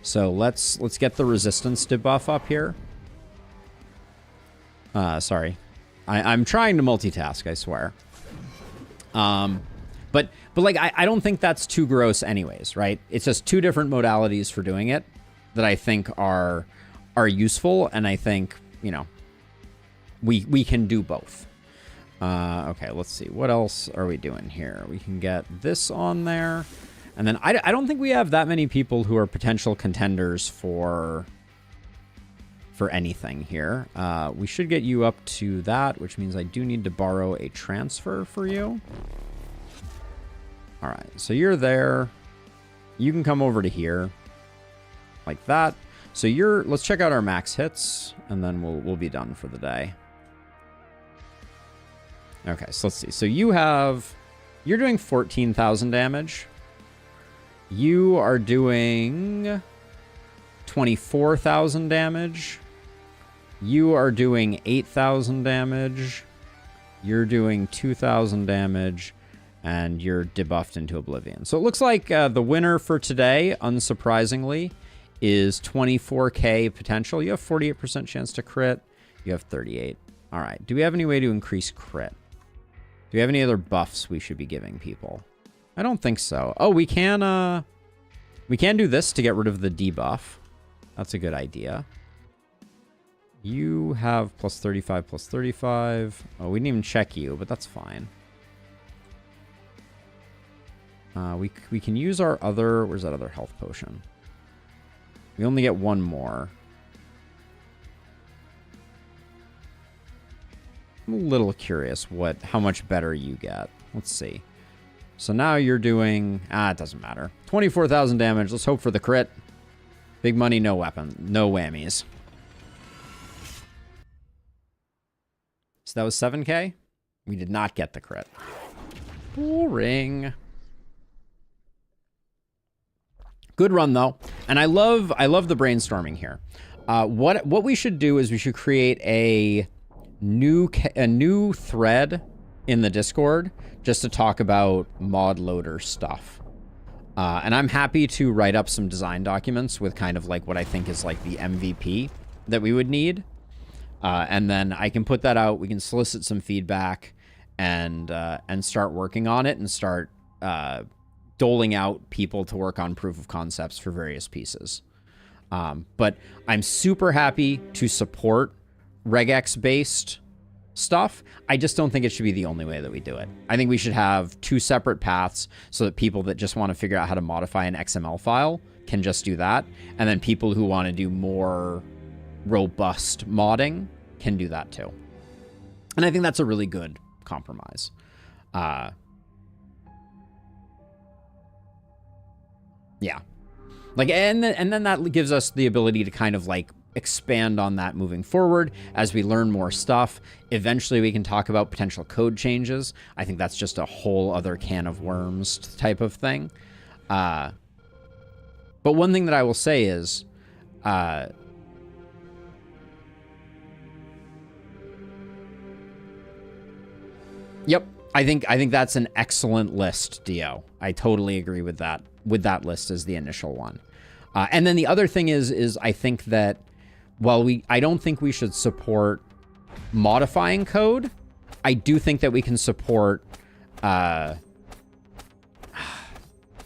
So let's get the resistance debuff up here. Sorry. I'm trying to multitask, I swear. But like, I don't think that's too gross anyways, right? It's just two different modalities for doing it that I think are useful, and I think, you know, we can do both. Okay, let's see. What else are we doing here? We can get this on there. And then I don't think we have that many people who are potential contenders for anything here. We should get you up to that, which means I do need to borrow a transfer for you. All right, so you're there. You can come over to here like that. So let's check out our max hits, and then we'll be done for the day. Okay, so let's see. So you're doing 14,000 damage. You are doing 24,000 damage. You are doing 8,000 damage. You're doing 2,000 damage. And you're debuffed into oblivion. So it looks like the winner for today, unsurprisingly, is 24k potential. You have 48% chance to crit. You have 38. All right. Do we have any way to increase crit? Do we have any other buffs we should be giving people? I don't think so. Oh, we can do this to get rid of the debuff. That's a good idea. You have plus 35, plus 35. Oh, we didn't even check you, but that's fine. We can use our other... Where's that other health potion? We only get one more. I'm a little curious how much better you get. Let's see. So now you're doing... it doesn't matter. 24,000 damage. Let's hope for the crit. Big money, no weapon. No whammies. So that was 7k? We did not get the crit. Boring. Good run, though. And I love the brainstorming here. What we should do is we should create a new thread in the Discord just to talk about mod loader stuff. And I'm happy to write up some design documents with kind of like what I think is like the MVP that we would need. And then I can put that out. We can solicit some feedback and start working on it and start doling out people to work on proof of concepts for various pieces. But I'm super happy to support regex-based stuff. I just don't think it should be the only way that we do it. I think we should have two separate paths so that people that just want to figure out how to modify an XML file can just do that. And then people who want to do more robust modding can do that too. And I think that's a really good compromise. Yeah. Like, and then that gives us the ability to kind of like expand on that moving forward as we learn more stuff. Eventually we can talk about potential code changes. I think that's just a whole other can of worms type of thing. But one thing that I will say is, yep, I think that's an excellent list, Dio. I totally agree with that list as the initial one. And then the other thing is I think that while I don't think we should support modifying code, I do think that we can support,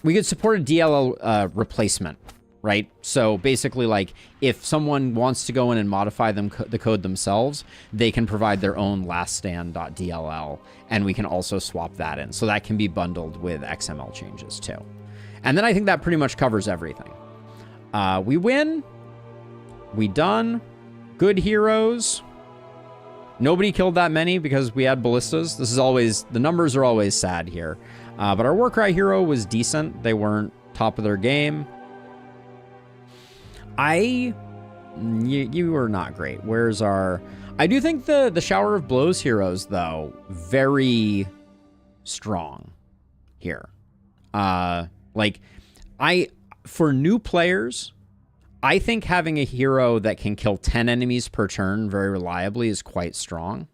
we could support a DLL replacement right? So basically, like, if someone wants to go in and modify the code themselves, they can provide their own laststand.dll, and we can also swap that in. So that can be bundled with XML changes too. And then I think that pretty much covers everything. We win. We done. Good heroes. Nobody killed that many because we had ballistas. This is always, the numbers are always sad here. But our Warcry hero was decent. They weren't top of their game. You were not great. Where's our... I do think the Shower of Blows heroes, though, very strong here. Like, for new players, I think having a hero that can kill 10 enemies per turn very reliably is quite strong.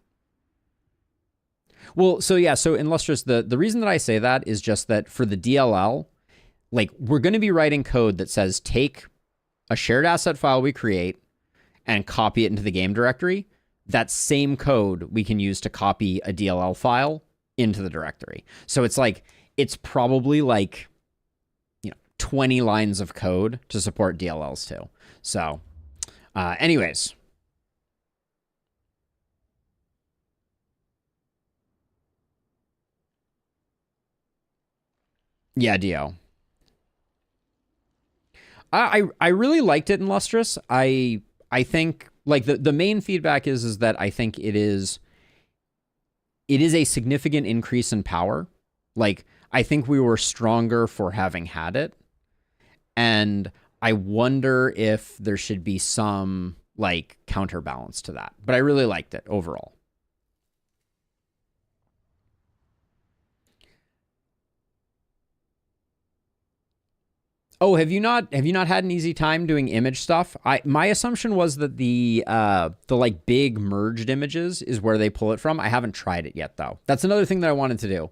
Well, so yeah, so in Lustrous, the reason that I say that is just that for the DLL, like, we're going to be writing code that says take a shared asset file we create and copy it into the game directory. That same code we can use to copy a DLL file into the directory. So it's like, it's probably like, 20 lines of code to support DLLs too. So, anyways. Yeah, Dio. I really liked it in Lustrous. I think, like, the main feedback is that I think it is a significant increase in power. Like, I think we were stronger for having had it. And I wonder if there should be some, like, counterbalance to that. But I really liked it overall. Oh, have you not had an easy time doing image stuff? My assumption was that the like big merged images is where they pull it from. I haven't tried it yet though. That's another thing that I wanted to do.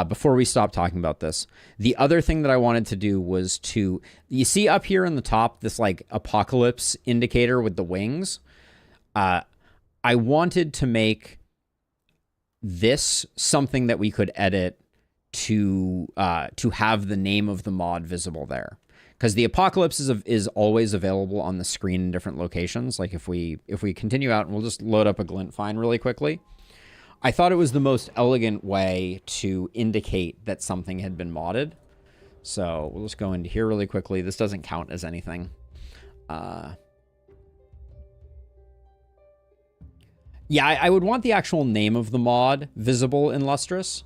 Before we stop talking about this, the other thing that I wanted to do was you see up here in the top, this like apocalypse indicator with the wings. I wanted to make this something that we could edit to have the name of the mod visible there. Because the apocalypse is always available on the screen in different locations. Like if we continue out, and we'll just load up a glint find really quickly. I thought it was the most elegant way to indicate that something had been modded. So we'll just go into here really quickly. This doesn't count as anything. Yeah, I would want the actual name of the mod visible in Lustrous.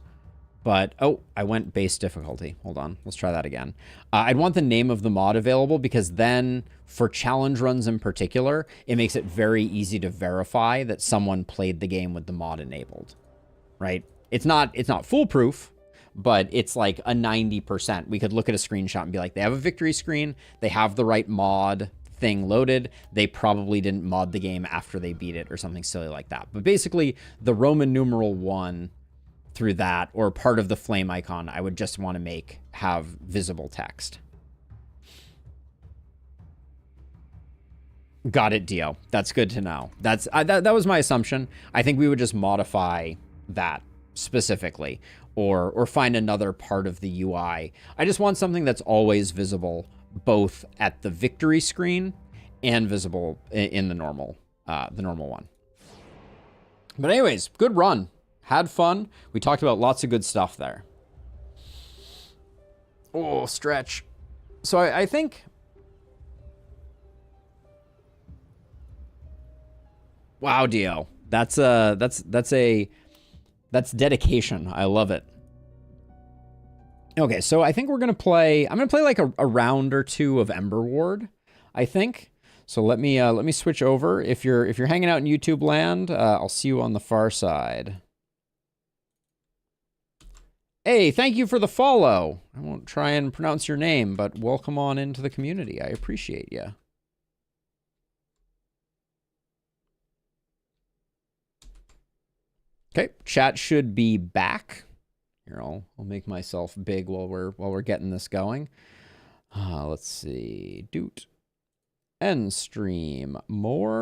But, oh, I went base difficulty. Hold on. Let's try that again. I'd want the name of the mod available because then for challenge runs in particular, it makes it very easy to verify that someone played the game with the mod enabled, right? It's not foolproof, but it's like a 90%. We could look at a screenshot and be like, they have a victory screen. They have the right mod thing loaded. They probably didn't mod the game after they beat it or something silly like that. But basically, the Roman numeral 1 through that, or part of the flame icon, I would just want to have visible text. Got it, Dio. That's good to know. That was my assumption. I think we would just modify that specifically, or find another part of the UI. I just want something that's always visible, both at the victory screen and visible in the normal one. But anyways, good run. Had fun. We talked about lots of good stuff there. Oh, stretch. So I think... Wow, Dio. That's dedication. I love it. Okay, so I think we're gonna play... I'm gonna play like a round or two of Ember Ward, I think. So let me switch over. If you're hanging out in YouTube land, I'll see you on the far side. Hey, thank you for the follow. I won't try and pronounce your name, but welcome on into the community. I appreciate you. Okay, chat should be back. Here, I'll make myself big while we're getting this going. Let's see. Doot. End stream. More.